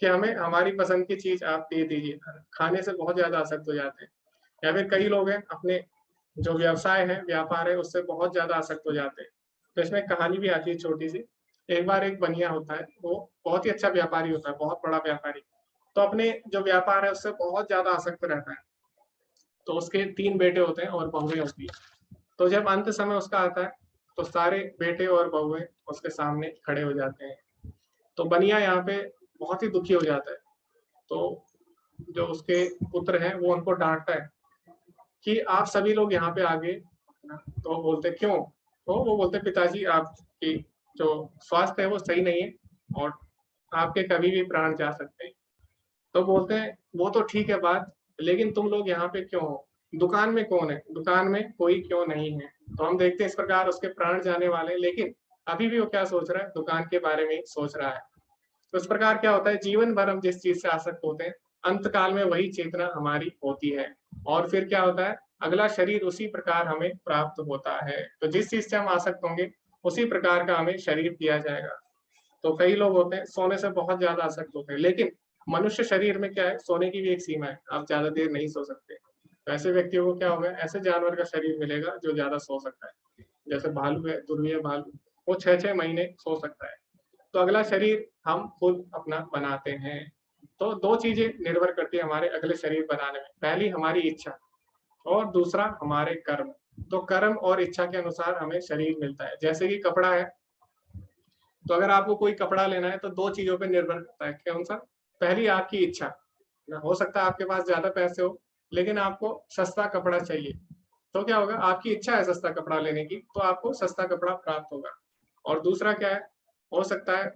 कि हमें हमारी पसंद की चीज आप दे दीजिए, खाने से बहुत ज्यादा आसक्त हो जाते हैं। या फिर कई लोग हैं अपने जो व्यवसाय है, व्यापार है, उससे बहुत ज्यादा आसक्त हो जाते हैं। तो इसमें कहानी भी आती है छोटी सी। एक बार एक बनिया होता है, वो बहुत ही अच्छा व्यापारी होता है, बहुत बड़ा व्यापारी। तो अपने जो व्यापार है उससे बहुत ज्यादा आसक्त रहता है। तो उसके 3 बेटे होते हैं और बहुएं होती है। तो जब अंत समय उसका आता है तो सारे बेटे और बहुएं उसके सामने खड़े हो जाते हैं। तो बनिया यहाँ पे बहुत ही दुखी हो जाता है। तो जो उसके पुत्र हैं वो उनको डांटता है कि आप सभी लोग यहाँ पे आगे। तो बोलते क्यों? तो वो बोलते पिताजी आपकी जो स्वास्थ्य है वो सही नहीं है और आपके कभी भी प्राण जा सकते हैं। तो बोलते हैं वो तो ठीक है बात, लेकिन तुम लोग यहाँ पे क्यों हो? दुकान में कौन है? दुकान में कोई क्यों नहीं है? तो हम देखते हैं इस प्रकार उसके प्राण जाने वाले, लेकिन अभी भी वो क्या सोच रहा है? दुकान के बारे में सोच रहा है। तो इस प्रकार क्या होता है, जीवन भर हम जिस चीज से आसक्त होते हैं, अंत काल में वही चेतना हमारी होती है और फिर क्या होता है, अगला शरीर उसी प्रकार हमें प्राप्त होता है। तो जिस चीज से हम आसक्त होंगे उसी प्रकार का हमें शरीर दिया जाएगा। तो कई लोग होते हैं सोने से बहुत ज्यादा आसक्त होते हैं, लेकिन मनुष्य शरीर में क्या है, सोने की भी एक सीमा है, आप ज्यादा देर नहीं सो सकते। तो ऐसे व्यक्तियों को क्या होगा, ऐसे जानवर का शरीर मिलेगा जो ज्यादा सो सकता है। जैसे भालू है, ध्रुवीय भालू, वो 6-6 महीने सो सकता है। तो अगला शरीर हम खुद अपना बनाते हैं। तो 2 चीजें निर्भर करती है हमारे अगले शरीर बनाने में, पहली हमारी इच्छा और दूसरा हमारे कर्म। तो कर्म और इच्छा के अनुसार हमें शरीर मिलता है। जैसे कि कपड़ा है, तो अगर आपको कोई कपड़ा लेना है तो 2 चीजों पर निर्भर करता है। कौन सा? पहली आपकी इच्छा, हो सकता है आपके पास ज्यादा पैसे हो लेकिन आपको सस्ता कपड़ा चाहिए, तो क्या होगा, आपकी इच्छा है सस्ता कपड़ा लेने की, तो आपको सस्ता कपड़ा प्राप्त होगा। और दूसरा क्या है, हो सकता है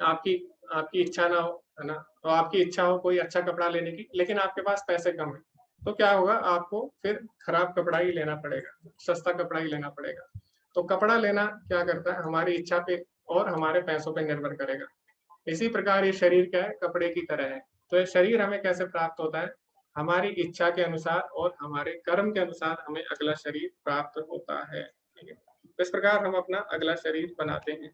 आपकी आपकी इच्छा ना हो, है ना, तो आपकी इच्छा हो कोई अच्छा कपड़ा लेने की, लेकिन आपके पास पैसे कम है, तो क्या होगा, आपको फिर खराब कपड़ा ही लेना पड़ेगा, सस्ता कपड़ा ही लेना पड़ेगा। तो कपड़ा लेना क्या करता है, हमारी इच्छा पे और हमारे पैसों पे निर्भर करेगा। इसी प्रकार ये शरीर क्या है, कपड़े की तरह है। तो ये शरीर हमें कैसे प्राप्त होता है, हमारी इच्छा के अनुसार और हमारे कर्म के अनुसार हमें अगला शरीर प्राप्त होता है। ठीक है, इस प्रकार हम अपना अगला शरीर बनाते हैं।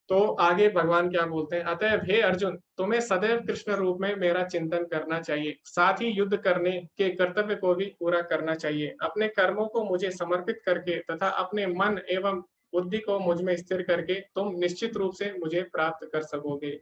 तो आगे भगवान क्या बोलते हैं, अतएव हे अर्जुन, तुम्हें सदैव कृष्ण रूप में मेरा चिंतन करना चाहिए, साथ ही युद्ध करने के कर्तव्य को भी पूरा करना चाहिए। अपने कर्मों को मुझे समर्पित करके तथा अपने मन एवं बुद्धि को मुझ में स्थिर करके तुम निश्चित रूप से मुझे प्राप्त कर सकोगे।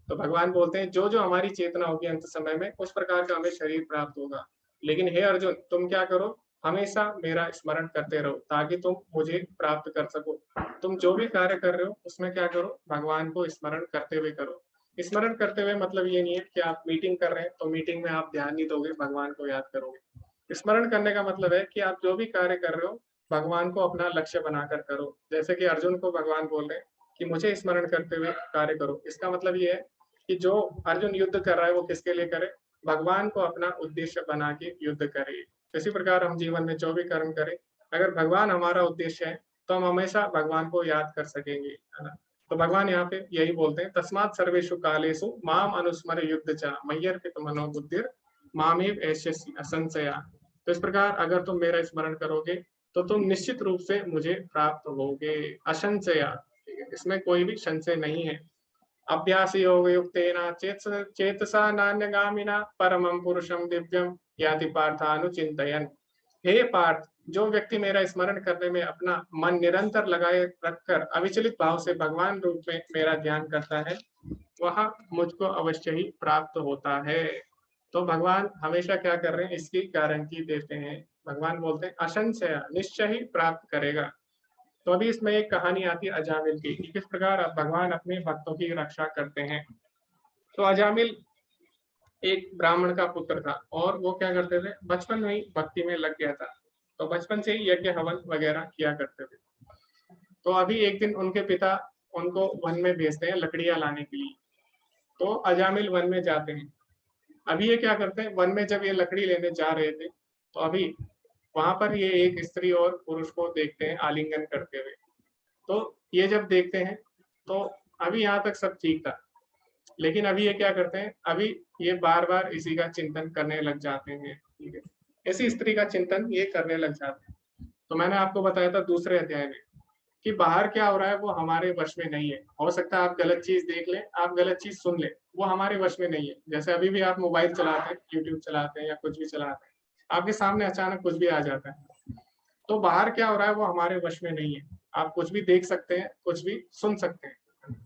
तो भगवान बोलते हैं जो जो हमारी चेतना होगी अंत समय में, उस प्रकार का हमें शरीर प्राप्त होगा। लेकिन हे अर्जुन, तुम क्या करो, हमेशा मेरा स्मरण करते रहो ताकि तुम मुझे प्राप्त कर सको। तुम जो भी कार्य कर रहे हो उसमें क्या करो, भगवान को स्मरण करते हुए करो। स्मरण करते हुए मतलब ये नहीं है कि आप मीटिंग कर रहे हैं तो मीटिंग में आप ध्यान नहीं दोगे, भगवान को याद करोगे। स्मरण करने का मतलब है कि आप जो भी कार्य कर रहे हो भगवान को अपना लक्ष्य बनाकर करो। जैसे कि अर्जुन को भगवान बोल रहे हैं कि मुझे स्मरण करते हुए कार्य करो। इसका मतलब ये है कि जो अर्जुन युद्ध कर रहा है वो किसके लिए करे, भगवान को अपना उद्देश्य बना के युद्ध करे। इसी प्रकार हम जीवन में जो भी कर्म करें, अगर भगवान हमारा उद्देश्य है तो हम हमेशा भगवान को याद कर सकेंगे, है ना। तो भगवान यहाँ पे यही बोलते हैं, तस्मात् सर्वेषु कालेषु माम अनुस्मर युद्ध च मय्यर्पित मनो बुद्धिर मामेव एष्यसि असंशया। तो इस प्रकार अगर तुम मेरा स्मरण करोगे तो तुम निश्चित रूप से मुझे प्राप्त होगे, असंशया। इसमें कोई भी संशय नहीं है। अभ्यास योग युक्तेन चेतसा नान्यगामिना परमं पुरुषं दिव्यं याति पार्थानुचिंतयन्। हे पार्थ, जो व्यक्ति मेरा स्मरण करने में अपना मन निरंतर लगाए रखकर अविचलित भाव से भगवान रूप में मेरा ध्यान करता है, वह मुझको अवश्य ही प्राप्त होता है। तो भगवान हमेशा क्या कर रहे हैं, इसकी गारंटी देते हैं। भगवान बोलते हैं असंशय, निश्चय ही प्राप्त करेगा। तो अभी इसमें एक कहानी आती है अजामिल की, किस प्रकार भगवान अपने भक्तों की रक्षा करते हैं। तो अजामिल एक ब्राह्मण का पुत्र था और वो क्या करते थे, बचपन में ही भक्ति में लग गया था। तो बचपन से ही यज्ञ हवन वगैरह किया करते थे। तो अभी एक दिन उनके पिता उनको वन में भेजते हैं लकड़ियां लाने के लिए। तो अजामिल वन में जाते हैं। अभी ये क्या करते हैं, वन में जब ये लकड़ी लेने जा रहे थे तो अभी वहां पर ये एक स्त्री और पुरुष को देखते हैं आलिंगन करते हुए। तो ये जब देखते हैं तो अभी यहाँ तक सब ठीक था, लेकिन अभी ये क्या करते हैं, अभी ये बार बार इसी का चिंतन करने लग जाते हैं। ठीक है, ऐसी स्त्री का चिंतन ये करने लग जाते हैं। तो मैंने आपको बताया था दूसरे अध्याय में कि बाहर क्या हो रहा है वो हमारे वश में नहीं है। हो सकता है आप गलत चीज देख लें, आप गलत चीज सुन लें, वो हमारे वश में नहीं है। जैसे अभी भी आप मोबाइल चलाते हैं, यूट्यूब चलाते हैं या कुछ भी चलाते हैं, आपके सामने अचानक कुछ भी आ जाता है। तो बाहर क्या हो रहा है वो हमारे वश में नहीं है। आप कुछ भी देख सकते हैं, कुछ भी सुन सकते हैं,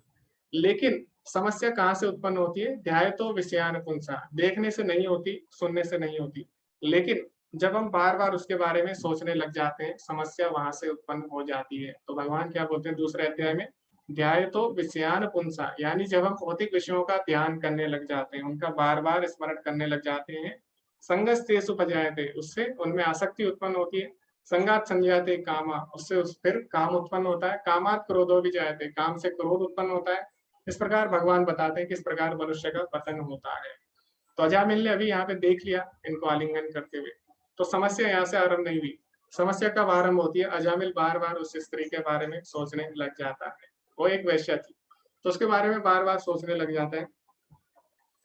लेकिन समस्या कहाँ से उत्पन्न होती है? ध्याय तो विषयानुपुंसा, देखने से नहीं होती, सुनने से नहीं होती, लेकिन जब हम बार बार उसके बारे में सोचने लग जाते हैं, समस्या वहां से उत्पन्न हो जाती है। तो भगवान क्या बोलते हैं दूसरे अध्याय में, ध्याय तो विषयानुपुंसा, यानी जब हम भौतिक विषयों का ध्यान करने लग जाते हैं, उनका बार बार स्मरण करने लग जाते हैं, संगस्तेषु उपजायते, उससे उनमें आसक्ति उत्पन्न होती है, संगात संजाते कामा, उससे उस फिर काम उत्पन्न होता है, कामात क्रोधो भी जायते, काम से क्रोध उत्पन्न होता है। इस प्रकार भगवान बताते हैं किस प्रकार मनुष्य का पतन होता है। तो अजामिल ने अभी यहाँ पे देख लिया इनको आलिंगन करते हुए, तो समस्या यहाँ से आरंभ नहीं हुई। समस्या कब आरंभ होती है? अजामिल बार बार उस स्त्री के बारे में सोचने लग जाता है। वो एक वैश्या थी, तो उसके बारे में बार बार सोचने लग जाता है।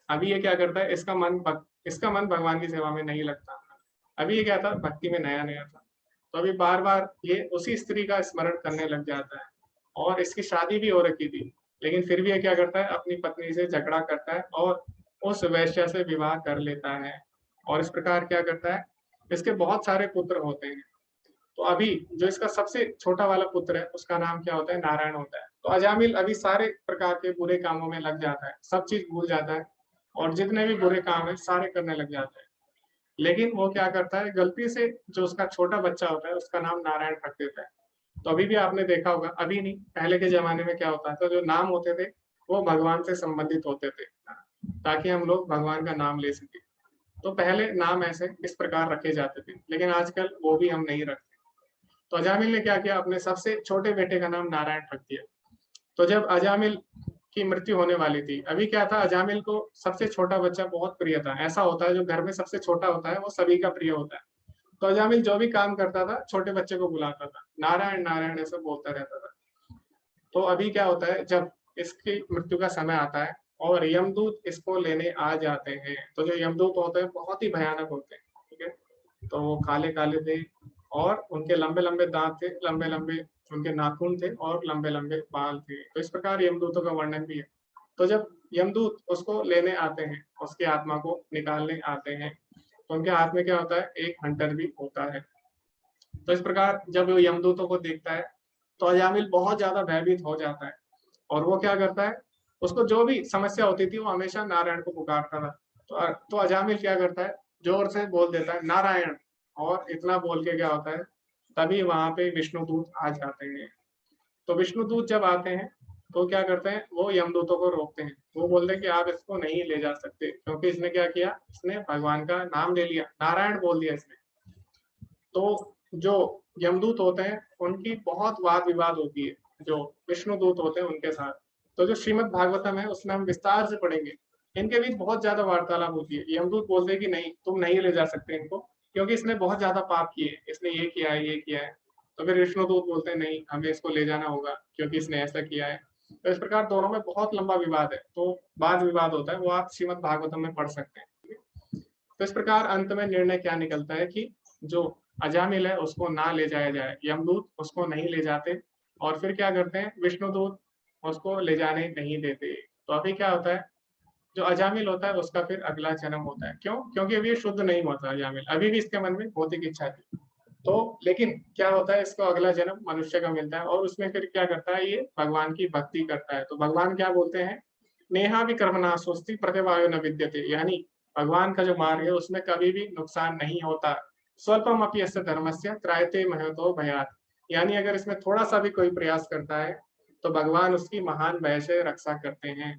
अभी ये क्या करता है, इसका मन भगवान की सेवा में नहीं लगता। अभी ये क्या था, भक्ति में नया नया था, तो अभी बार बार ये उसी स्त्री का स्मरण करने लग जाता है, और इसकी शादी भी हो रखी थी, लेकिन फिर भी ये क्या करता है, अपनी पत्नी से झगड़ा करता है और उस वैश्या से विवाह कर लेता है। और इस प्रकार क्या करता है, इसके बहुत सारे पुत्र होते हैं। तो अभी जो इसका सबसे छोटा वाला पुत्र है, उसका नाम क्या होता है, नारायण होता है। तो अजामिल अभी सारे प्रकार के बुरे कामों में लग जाता है, सब चीज भूल जाता है, और जितने भी बुरे काम है सारे करने लग जाता है। लेकिन वो क्या करता है, गलती से जो उसका छोटा बच्चा होता है उसका नाम नारायण रख देता है। तो अभी भी आपने देखा होगा, अभी नहीं, पहले के जमाने में क्या होता था, जो नाम होते थे वो भगवान से संबंधित होते थे, ताकि हम लोग भगवान का नाम ले सके। तो पहले नाम ऐसे इस प्रकार रखे जाते थे, लेकिन आजकल वो भी हम नहीं रखते। तो अजामिल ने क्या किया, अपने सबसे छोटे बेटे का नाम नारायण रख दिया। तो जब अजामिल की मृत्यु होने वाली थी, अभी क्या था, अजामिल को सबसे छोटा बच्चा बहुत प्रिय था। ऐसा होता है जो घर में सबसे छोटा होता है वो सभी का प्रिय होता है। तो अजामिल जो भी काम करता था छोटे बच्चे को बुलाता था, नारायण नारायण ऐसा बोलता रहता था। तो अभी क्या होता है, जब इसकी मृत्यु का समय आता है और यमदूत इसको लेने आ जाते हैं, तो जो यमदूत होते हैं बहुत ही भयानक होते हैं, ठीक है। तो वो काले काले थे, और उनके लंबे लंबे दांत थे, लंबे लंबे उनके नाखून थे, और लंबे लंबे बाल थे। तो इस प्रकार यमदूतों का वर्णन भी है। तो जब यमदूत उसको लेने आते हैं, उसकी आत्मा को निकालने आते हैं, तो उनके हाथ में क्या होता है, एक हंटर भी होता है। तो इस प्रकार जब वो यमदूतों को देखता है, तो अजामिल बहुत ज्यादा भयभीत हो जाता है, और वो क्या करता है, उसको जो भी समस्या होती थी वो हमेशा नारायण को पुकारता था। तो अजामिल क्या करता है, जोर से बोल देता है नारायण, और इतना बोल के क्या होता है, तभी वहां पे विष्णुदूत आ जाते हैं। तो विष्णुदूत जब आते हैं तो क्या करते हैं, वो यमदूतों को रोकते हैं। वो बोलते हैं कि आप इसको नहीं ले जा सकते, क्योंकि इसने क्या किया, इसने भगवान का नाम ले लिया, नारायण बोल दिया इसने। तो जो यमदूत होते हैं उनकी बहुत वाद विवाद होती है जो विष्णुदूत होते हैं उनके साथ। तो जो श्रीमद् भागवतम है उसमें हम विस्तार से पढ़ेंगे, इनके बीच बहुत ज्यादा वार्तालाप होती है। यमदूत बोलते हैं कि नहीं, तुम नहीं ले जा सकते इनको, क्योंकि इसने बहुत ज्यादा पाप किए, इसने ये किया है ये किया है। तो फिर विष्णुदूत बोलते हैं नहीं, हमें इसको ले जाना होगा क्योंकि इसने ऐसा किया है। तो इस प्रकार दोनों में बहुत लंबा विवाद है, तो वाद विवाद होता है, वो आप श्रीमद् भागवतम में पढ़ सकते हैं। तो इस प्रकार अंत में निर्णय क्या निकलता है कि जो अजामिल है उसको ना ले जाया जाए, यमदूत उसको नहीं ले जाते, और फिर क्या करते हैं, विष्णुदूत उसको ले जाने नहीं देते। तो अभी क्या होता है, जो अजामिल होता है उसका फिर अगला जन्म होता है। क्यों? क्योंकि अभी शुद्ध नहीं होता अजामिल, अभी भी इसके मन में भौतिक इच्छा थी। तो लेकिन क्या होता है, इसको अगला जन्म मनुष्य का मिलता है, और उसमें फिर क्या करता है, ये भगवान की भक्ति करता है। तो भगवान क्या बोलते हैं, नेहा विकर्मणा स्वस्ति प्रतिवायो न विद्यते, यानी भगवान का जो मार्ग है उसमें कभी भी नुकसान नहीं होता। स्वल्पम अपि यस्य धर्मस्य त्रायते महतो भयात्, यानी अगर इसमें थोड़ा सा भी कोई प्रयास करता है तो भगवान उसकी महान भय से रक्षा करते हैं।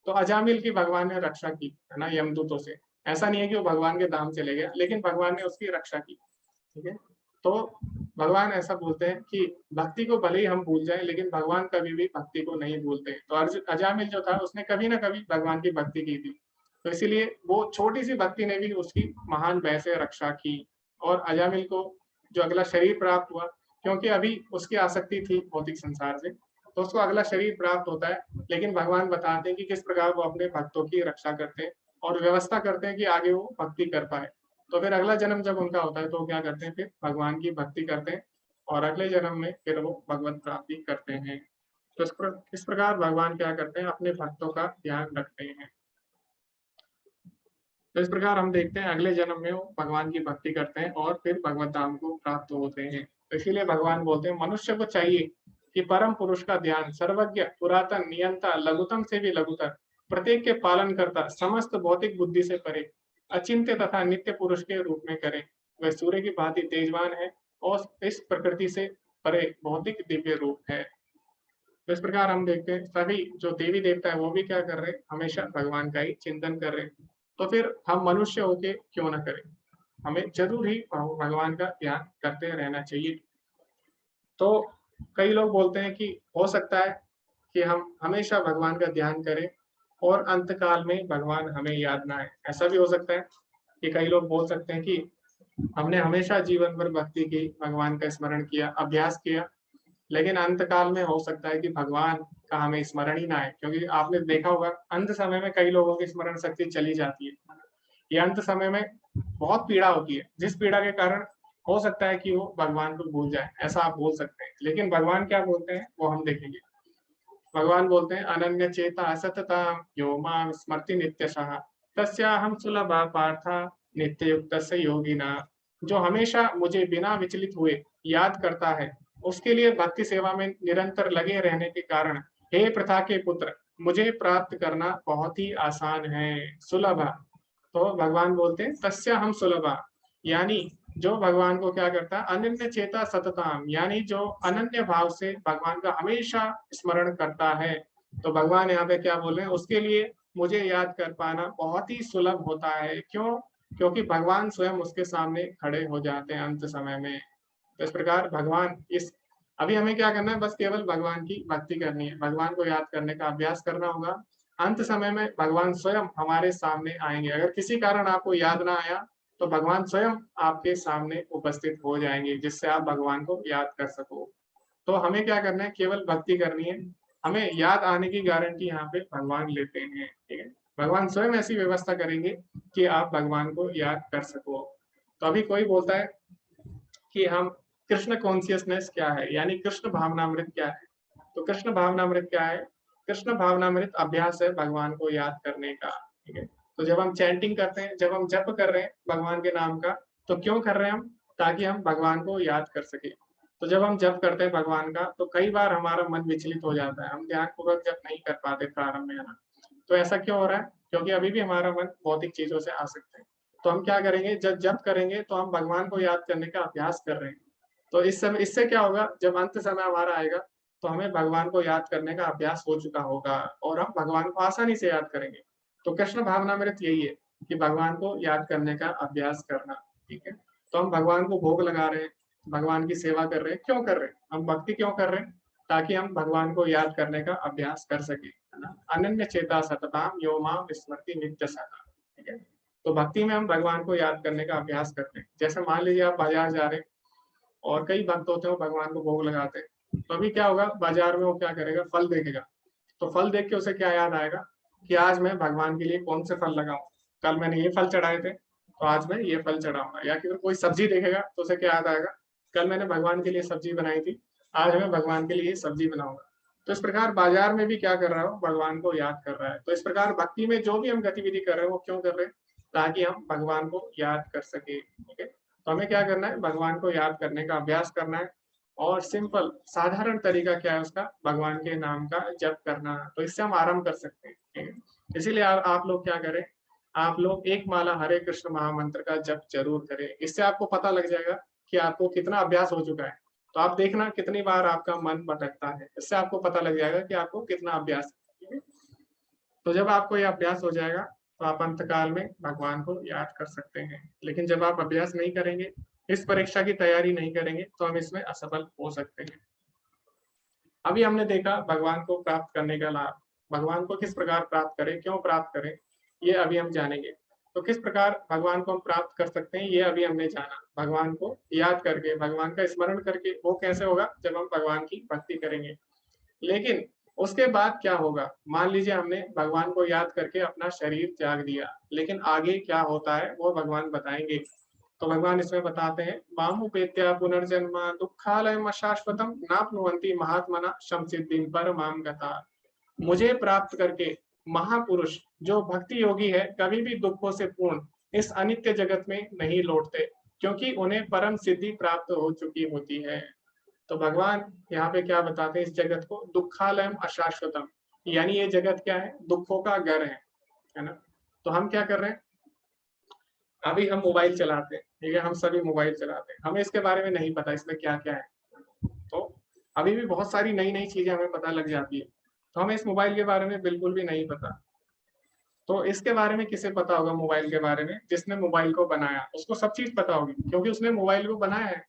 तो अजामिल की भगवान ने रक्षा की है ना यमदूतों से। ऐसा नहीं है कि वो भगवान के धाम चले गया, लेकिन भगवान ने उसकी रक्षा की, ठीक है। तो भगवान ऐसा बोलते हैं कि भक्ति को भले ही हम भूल जाएं, लेकिन भगवान कभी भी भक्ति को नहीं भूलते। तो अजामिल जो था उसने कभी ना कभी भगवान की भक्ति की थी, तो इसीलिए वो छोटी सी भक्ति ने भी उसकी महान भय से रक्षा की। और अजामिल को जो अगला शरीर प्राप्त हुआ, क्योंकि अभी उसकी आसक्ति थी भौतिक संसार से, तो उसको अगला शरीर प्राप्त होता है। लेकिन भगवान बताते हैं कि किस प्रकार वो अपने भक्तों की रक्षा करते हैं और व्यवस्था करते हैं कि आगे वो भक्ति कर पाए। तो फिर अगला जन्म जब उनका होता है तो क्या करते हैं, फिर भगवान की भक्ति करते हैं, और अगले जन्म में फिर वो भगवत प्राप्ति करते हैं। तो इस प्रकार भगवान क्या करते हैं, अपने भक्तों का ध्यान रखते हैं। तो इस प्रकार हम देखते हैं अगले जन्म में वो भगवान की भक्ति करते हैं और फिर भगवत धाम को प्राप्त होते हैं। तो इसीलिए भगवान बोलते हैं मनुष्य को चाहिए कि परम पुरुष का ध्यान सर्वज्ञ, पुरातन, नियंता, लघुतम से भी लघुतर, प्रत्येक के पालन करता, समस्त भौतिक बुद्धि से परे, अचिंत्य तथा नित्य पुरुष के रूप में करे। वह सूर्य की भांति तेजवान है और इस प्रकृति से परे भौतिक दिव्य रूप है। तो इस प्रकार हम देखते हैं सभी जो देवी देवता है वो भी क्या कर रहे हैं, हमेशा भगवान का ही चिंतन कर रहे हैं। तो फिर हम मनुष्य होके क्यों ना करें, हमें जरूर ही भगवान का ध्यान करते रहना चाहिए। तो कई लोग बोलते हैं कि हो सकता है कि हम हमेशा भगवान का ध्यान करें और अंतकाल में भगवान हमें याद ना आए। ऐसा भी हो सकता है कि कई लोग बोल सकते हैं कि हमने हमेशा जीवन भर भक्ति की, भगवान का स्मरण किया, अभ्यास किया, लेकिन अंतकाल में हो सकता है कि भगवान का हमें स्मरण ही ना आए। क्योंकि आपने देखा होगा अंत समय में कई लोगों की स्मरण शक्ति चली जाती है। ये अंत समय में बहुत पीड़ा होती है, जिस पीड़ा के कारण हो सकता है कि वो भगवान को भूल जाए, ऐसा आप बोल सकते हैं। लेकिन भगवान क्या बोलते हैं वो हम देखेंगे। भगवान बोलते हैं अनन्य चेता सतता यो मां स्मृति नित्यशः तस्याहं सुलभा पार्था नित्य युक्त योगिना। जो हमेशा मुझे बिना विचलित हुए याद करता है, उसके लिए भक्ति सेवा में निरंतर लगे रहने के कारण हे प्रथा के पुत्र, मुझे प्राप्त करना बहुत ही आसान है, सुलभ। तो भगवान बोलते हैं तस्य हम सुलभा, यानी जो भगवान को क्या करता है, अनन्य चेता सतताम, यानी जो अनन्य भाव से भगवान का हमेशा स्मरण करता है। तो भगवान यहाँ पे क्या बोल रहे हैं, उसके लिए मुझे याद कर पाना बहुत ही सुलभ होता है। क्यों? क्योंकि भगवान स्वयं उसके सामने खड़े हो जाते हैं अंत समय में। तो इस प्रकार भगवान इस अभी हमें क्या करना है, बस केवल भगवान की भक्ति करनी है, भगवान को याद करने का अभ्यास करना होगा। अंत समय में भगवान स्वयं हमारे सामने आएंगे। अगर किसी कारण आपको याद ना आया तो भगवान स्वयं आपके सामने उपस्थित हो जाएंगे, जिससे आप भगवान को याद कर सको। तो हमें क्या करना है, केवल भक्ति करनी है। हमें याद आने की गारंटी यहाँ पे भगवान लेते हैं, ठीक है। भगवान स्वयं ऐसी व्यवस्था करेंगे कि आप भगवान को याद कर सको। तो अभी कोई बोलता है कि हम कृष्ण कॉन्शियसनेस क्या है, यानी कृष्ण भावनामृत क्या है। तो कृष्ण भावनामृत क्या है? कृष्ण भावनामृत अभ्यास है भगवान को याद करने का, ठीक है। तो जब हम चैंटिंग करते हैं, जब हम जप कर रहे हैं भगवान के नाम का, तो क्यों कर रहे हैं हम? ताकि हम भगवान को याद कर सके। तो जब हम जप करते हैं भगवान का, तो कई बार हमारा मन विचलित हो जाता है, हम ध्यानपूर्वक जप नहीं कर पाते प्रारंभ में, है ना। तो ऐसा क्यों हो रहा है? क्योंकि अभी भी हमारा मन भौतिक चीजों से आ सकते हैं। तो हम क्या करेंगे, जब जप करेंगे तो हम भगवान को याद करने का अभ्यास कर रहे हैं। तो इस समय इससे क्या होगा, जब अंत समय हमारा आएगा तो हमें भगवान को याद करने का अभ्यास हो चुका होगा और हम भगवान को आसानी से याद करेंगे। तो कृष्ण भावनामृत यही है कि भगवान को याद करने का अभ्यास करना, ठीक है। तो हम भगवान को भोग लगा रहे हैं, भगवान की सेवा कर रहे हैं, क्यों कर रहे हैं? हम भक्ति क्यों कर रहे हैं? ताकि हम भगवान को याद करने का अभ्यास कर सके, है ना। अनन्य चेता सतताम यो मां स्मृति नित्य सदा, ठीक है। तो भक्ति में हम भगवान को याद करने का अभ्यास करते हैं। जैसे मान लीजिए आप बाजार जा रहे हैं और कई भक्त होते हैं वो भगवान को भोग लगाते हैं, तो अभी क्या होगा, बाजार में वो क्या करेगा, फल देखेगा। तो फल देख के उसे क्या याद आएगा कि आज मैं भगवान के लिए कौन से फल लगाऊं, कल मैंने ये फल चढ़ाए थे तो आज मैं ये फल चढ़ाऊंगा। या फिर कोई सब्जी देखेगा तो उसे क्या याद आएगा, कल मैंने भगवान के लिए सब्जी बनाई थी, आज मैं भगवान के लिए सब्जी बनाऊंगा। तो इस प्रकार बाजार में भी क्या कर रहा हो, भगवान को याद कर रहा है। तो इस प्रकार भक्ति में जो भी हम गतिविधि कर रहे हैं वो क्यों कर रहे हैं, ताकि हम भगवान को याद कर सके, ठीक है। तो हमें क्या करना है, भगवान को याद करने का अभ्यास करना है। और सिंपल साधारण तरीका क्या है उसका, भगवान के नाम का जप करना। तो इससे हम आराम कर सकते हैं, ठीक है। इसीलिए आप लोग क्या करें, आप लोग एक माला हरे कृष्ण महामंत्र का जप जरूर करें। इससे आपको पता लग जाएगा कि आपको कितना अभ्यास हो चुका है। तो आप देखना कितनी बार आपका मन भटकता है, इससे आपको पता लग जाएगा कि आपको कितना अभ्यास है। तो जब आपको यह अभ्यास हो जाएगा तो आप अंतकाल में भगवान को याद कर सकते हैं। लेकिन जब आप अभ्यास नहीं करेंगे, इस परीक्षा की तैयारी नहीं करेंगे, तो हम इसमें असफल हो सकते हैं। अभी हमने देखा भगवान को प्राप्त करने का लाभ, भगवान को किस प्रकार प्राप्त करें, क्यों प्राप्त करें, ये अभी हम जानेंगे। तो किस प्रकार भगवान को हम प्राप्त कर सकते हैं, ये अभी हमने जाना। भगवान को याद करके, भगवान का स्मरण करके। वो कैसे होगा, जब हम भगवान की भक्ति करेंगे। लेकिन उसके बाद क्या होगा, मान लीजिए हमने भगवान को याद करके अपना शरीर त्याग दिया, लेकिन आगे क्या होता है वो भगवान बताएंगे। तो भगवान इसमें बताते हैं, मामुपेत्या पुनर्जन्म दुःखालयम अशाश्वतम नाप्नुवन्ति महात्मना शमसिद्धिं परमां गता। मुझे प्राप्त करके महापुरुष जो भक्ति योगी है कभी भी दुखों से पूर्ण इस अनित्य जगत में नहीं लौटते, क्योंकि उन्हें परम सिद्धि प्राप्त हो चुकी होती है। तो भगवान यहाँ पे क्या बताते हैं इस जगत को, दुखालयम अशाश्वतम, यानी ये जगत क्या है, दुखों का घर है ना। तो हम क्या कर रहे हैं, अभी हम मोबाइल चलाते हैं, ठीक है, हम सभी मोबाइल चलाते हैं, हमें इसके बारे में नहीं पता इसमें क्या क्या है। तो अभी भी बहुत सारी नई नई चीजें हमें पता लग जाती है, तो हमें इस मोबाइल के बारे में बिल्कुल भी नहीं पता। तो इसके बारे में किसे पता होगा, मोबाइल के बारे में, जिसने मोबाइल को बनाया उसको सब चीज पता होगी, क्योंकि उसने मोबाइल को बनाया है।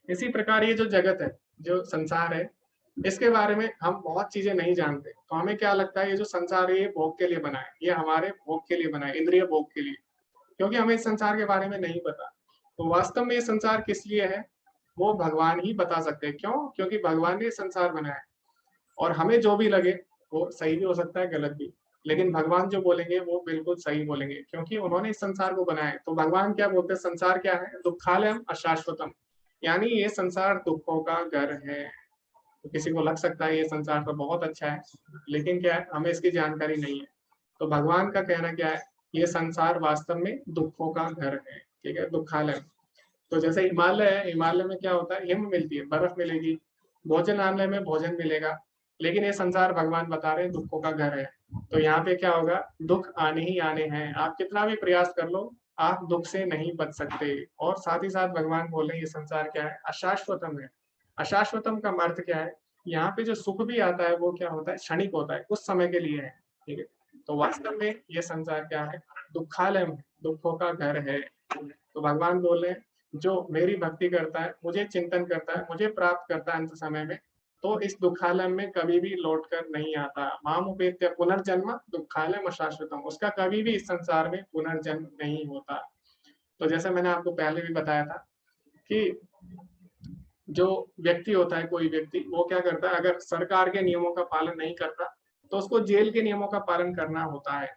इसी प्रकार ये जो जगत है, जो संसार है, इसके बारे में हम बहुत चीजें नहीं जानते, तो हमें क्या लगता है ये जो संसार है ये भोग के लिए बना है, ये हमारे भोग के लिए बना है, इंद्रिय भोग के लिए, क्योंकि हमें इस संसार के बारे में नहीं पता। तो वास्तव में ये संसार किस लिए है, वो भगवान ही बता सकते हैं। क्यों? क्योंकि भगवान ने संसार बनाया है, और हमें जो भी लगे वो सही भी हो सकता है, गलत भी, लेकिन भगवान जो बोलेंगे वो बिल्कुल सही बोलेंगे, क्योंकि उन्होंने इस संसार को बनाया है। तो भगवान क्या बोलते हैं, संसार क्या है, दुखालयम अशाश्वतम, यानी ये संसार दुखों का घर है। तो किसी को लग सकता है ये संसार तो बहुत अच्छा है, लेकिन क्या है, हमें इसकी जानकारी नहीं है। तो भगवान का कहना क्या है, ये संसार वास्तव में दुखों का घर है, ठीक है, दुखालय। तो जैसे हिमालय है, हिमालय में क्या होता है, हिम मिलती है, बर्फ मिलेगी, भोजनालय में भोजन मिलेगा, लेकिन ये संसार भगवान बता रहे हैं दुखों का घर है। तो यहाँ पे क्या होगा, दुख आने ही आने हैं, आप कितना भी प्रयास कर लो आप दुख से नहीं बच सकते। और साथ ही साथ भगवान बोल रहे हैं ये संसार क्या है, अशाश्वतम है। अशाश्वतम का अर्थ क्या है, यहाँ पे जो सुख भी आता है वो क्या होता है, क्षणिक होता है, कुछ समय के लिए है, ठीक है। तो वास्तव में ये संसार क्या है, दुखालय, दुखों का घर है। तो भगवान बोल रहे हैं जो मेरी भक्ति करता है, मुझे चिंतन करता है, मुझे प्राप्त करता है अंत समय में, तो इस दुखालय में कभी भी लौट कर नहीं आता। माम उपेत्य पुनर्जन्म दुखालय शाश्वतम, उसका कभी भी इस संसार में पुनर्जन्म नहीं होता। तो जैसे मैंने आपको पहले भी बताया था कि जो व्यक्ति होता है, कोई व्यक्ति, वो क्या करता है, अगर सरकार के नियमों का पालन नहीं करता तो उसको जेल के नियमों का पालन करना होता है।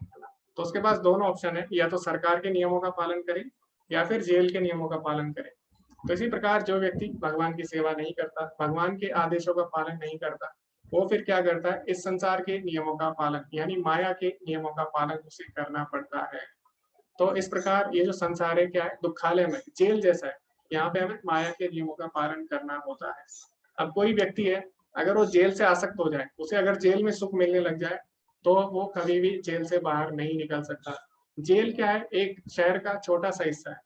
तो उसके पास दोनों ऑप्शन है, या तो सरकार के नियमों का पालन करे या फिर जेल के नियमों का पालन करे। तो इसी प्रकार जो व्यक्ति भगवान की सेवा नहीं करता, भगवान के आदेशों का पालन नहीं करता, वो फिर क्या करता है, इस संसार के नियमों का पालन, यानी माया के नियमों का पालन उसे करना पड़ता है। तो इस प्रकार ये जो संसार है क्या है, दुखालय में, जेल जैसा है, यहाँ पे हमें माया के नियमों का पालन करना होता है। अब कोई व्यक्ति है, अगर वो जेल से आसक्त हो जाए, उसे अगर जेल में सुख मिलने लग जाए, तो वो कभी भी जेल से बाहर नहीं निकल सकता। जेल क्या है, एक शहर का छोटा सा हिस्सा है,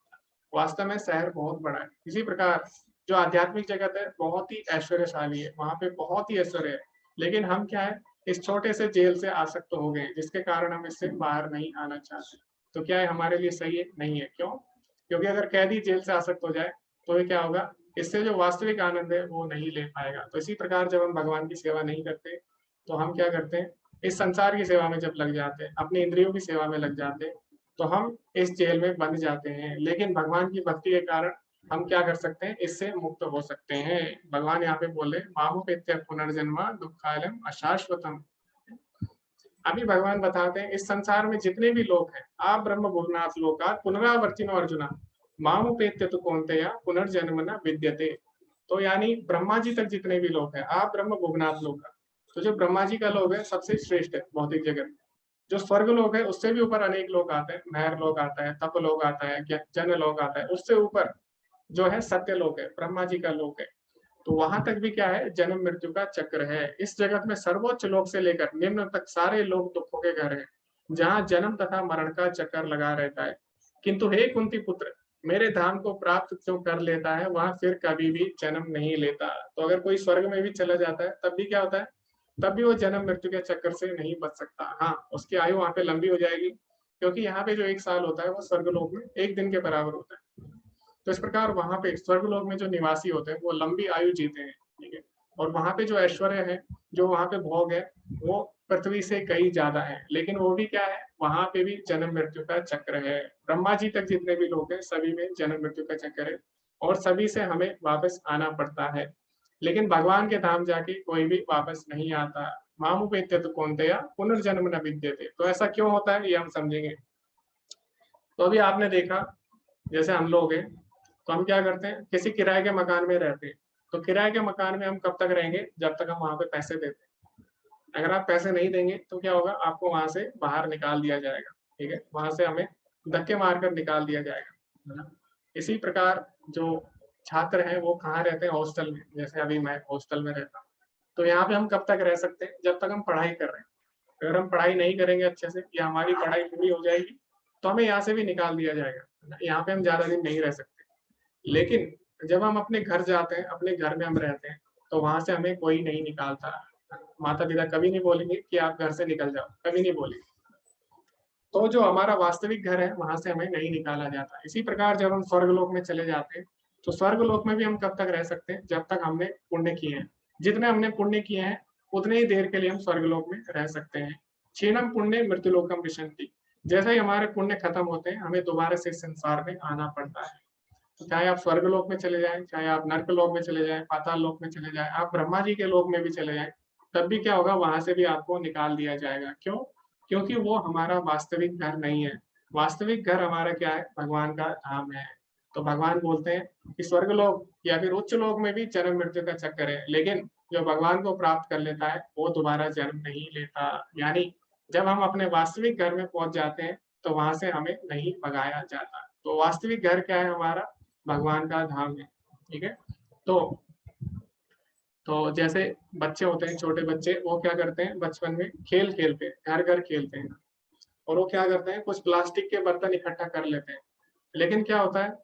वास्तव में शहर बहुत बड़ा है। इसी प्रकार जो आध्यात्मिक जगत है बहुत ही ऐश्वर्यशाली है, वहां पे बहुत ही ऐश्वर्य है, लेकिन हम क्या है, इस छोटे से जेल से आसक्त हो गए, जिसके कारण हम इससे बाहर नहीं आना चाहते। तो क्या है, हमारे लिए सही है नहीं है। क्यों? क्योंकि अगर कैदी जेल से आसक्त हो जाए तो ये क्या होगा, इससे जो वास्तविक आनंद है वो नहीं ले पाएगा। तो इसी प्रकार जब हम भगवान की सेवा नहीं करते तो हम क्या करते हैं, इस संसार की सेवा में जब लग जाते हैं, अपनी इंद्रियों की सेवा में लग जाते हैं, तो हम इस जेल में बंद जाते हैं। लेकिन भगवान की भक्ति के कारण हम क्या कर सकते हैं, इससे मुक्त हो सकते हैं। भगवान यहाँ पे बोले मामुपेत्य पुनर्जन्म दुखालयम अशाश्वतम। अभी भगवान बताते हैं इस संसार में जितने भी लोग हैं, आप ब्रह्म भुवनाथ लोका पुनरावर्तिनो अर्जुना मामुपेत्य तो कौन्तेय पुनर्जन्म न विद्यते। तो यानी ब्रह्मा जी तक जितने भी लोग हैं, आप ब्रह्म भुवनाथ लोका, तो जो ब्रह्मा जी का लोग है सबसे श्रेष्ठ है भौतिक जगत। जो स्वर्ग लोग है उससे भी ऊपर अनेक लोग आते हैं, महर लोग आता है, तप लोग आता है, जन लोग आता है, उससे ऊपर जो है सत्य लोग है, ब्रह्मा जी का लोग है। तो वहां तक भी क्या है, जन्म मृत्यु का चक्र है। इस जगत में सर्वोच्च लोक से लेकर निम्न तक सारे लोग दुखों के घर हैं, जहाँ जन्म तथा मरण का चक्कर लगा रहता है। किंतु हे कुंती पुत्र, मेरे धाम को प्राप्त जो कर लेता है वहां फिर कभी भी जन्म नहीं लेता। तो अगर कोई स्वर्ग में भी चला जाता है तब भी क्या होता है, तब भी वो जन्म मृत्यु के चक्कर से नहीं बच सकता। हाँ, उसकी आयु वहां पे लंबी हो जाएगी, क्योंकि यहाँ पे जो एक साल होता है वो स्वर्ग लोक में एक दिन के बराबर होता है। तो इस प्रकार वहां पे स्वर्ग लोक में जो निवासी होते हैं वो लंबी आयु जीते हैं, ठीक है। और वहां पे जो ऐश्वर्य है, जो वहां पे भोग है, वो पृथ्वी से कई ज्यादा है, लेकिन वो भी क्या है, वहां पे भी जन्म मृत्यु का चक्र है। ब्रह्मा जी तक जितने भी लोग हैं सभी में जन्म मृत्यु का चक्र है, और सभी से हमें वापस आना पड़ता है। लेकिन भगवान के धाम जाके कोई भी वापस नहीं आता। मामुपेत्य तो कौन्तेय पुनर्जन्म न विद्यते। तो ऐसा क्यों होता है ये हम समझेंगे। तो अभी आपने देखा, जैसे हम लोग हैं, तो हम क्या करते हैं, किसी किराए के मकान में रहते हैं, तो किराए के मकान में हम कब तक रहेंगे, जब तक हम वहां पे पैसे देते हैं। अगर आप पैसे नहीं देंगे तो क्या होगा, आपको वहां से बाहर निकाल दिया जाएगा, ठीक है, वहां से हमें धक्के मारकर निकाल दिया जाएगा, है ना। इसी प्रकार जो छात्र हैं वो कहाँ रहते हैं, हॉस्टल में, जैसे अभी मैं हॉस्टल में रहता हूँ। तो यहाँ पे हम कब तक रह सकते हैं, जब तक हम पढ़ाई कर रहे हैं। अगर हम पढ़ाई नहीं करेंगे अच्छे से या हमारी पढ़ाई पूरी हो जाएगी तो हमें यहाँ से भी निकाल दिया जाएगा, यहाँ पे हम ज्यादा दिन नहीं रह सकते। लेकिन जब हम अपने घर जाते हैं, अपने घर में हम रहते हैं, तो वहां से हमें कोई नहीं निकालता। माता पिता कभी नहीं बोलेंगे कि आप घर से निकल जाओ, कभी नहीं बोलेंगे। तो जो हमारा वास्तविक घर है वहां से हमें नहीं निकाला जाता। इसी प्रकार जब हम स्वर्गलोक में चले जाते हैं तो स्वर्गलोक में भी हम कब तक रह सकते हैं, जब तक हमने पुण्य किए हैं। जितने हमने पुण्य किए हैं उतने ही देर के लिए हम स्वर्गलोक में रह सकते हैं। क्षीणम पुण्य मृत्युलोकम विशंति। जैसे ही हमारे पुण्य खत्म होते हैं हमें दोबारा से संसार में आना पड़ता है। तो चाहे आप स्वर्गलोक में चले जाएं, चाहे आप नर्क लोक में चले जाएं, पाताल लोक में चले जाएं, आप ब्रह्मा जी के लोक में भी चले जाएं, तब भी क्या होगा, वहां से भी आपको निकाल दिया जाएगा। क्यों? क्योंकि वो हमारा वास्तविक घर नहीं है। वास्तविक घर हमारा क्या है, भगवान का धाम है। तो भगवान बोलते हैं कि स्वर्गलोक या फिर उच्च लोक में भी जन्म मृत्यु का चक्कर है, लेकिन जो भगवान को प्राप्त कर लेता है वो दोबारा जन्म नहीं लेता। यानी जब हम अपने वास्तविक घर में पहुंच जाते हैं तो वहां से हमें नहीं भगाया जाता। तो वास्तविक घर क्या है हमारा, भगवान का धाम है। ठीक है। तो जैसे बच्चे होते हैं, छोटे बच्चे, वो क्या करते हैं बचपन में खेल खेलते हैं, घर घर खेलते हैं, और वो क्या करते हैं कुछ प्लास्टिक के बर्तन इकट्ठा कर लेते हैं। लेकिन क्या होता है,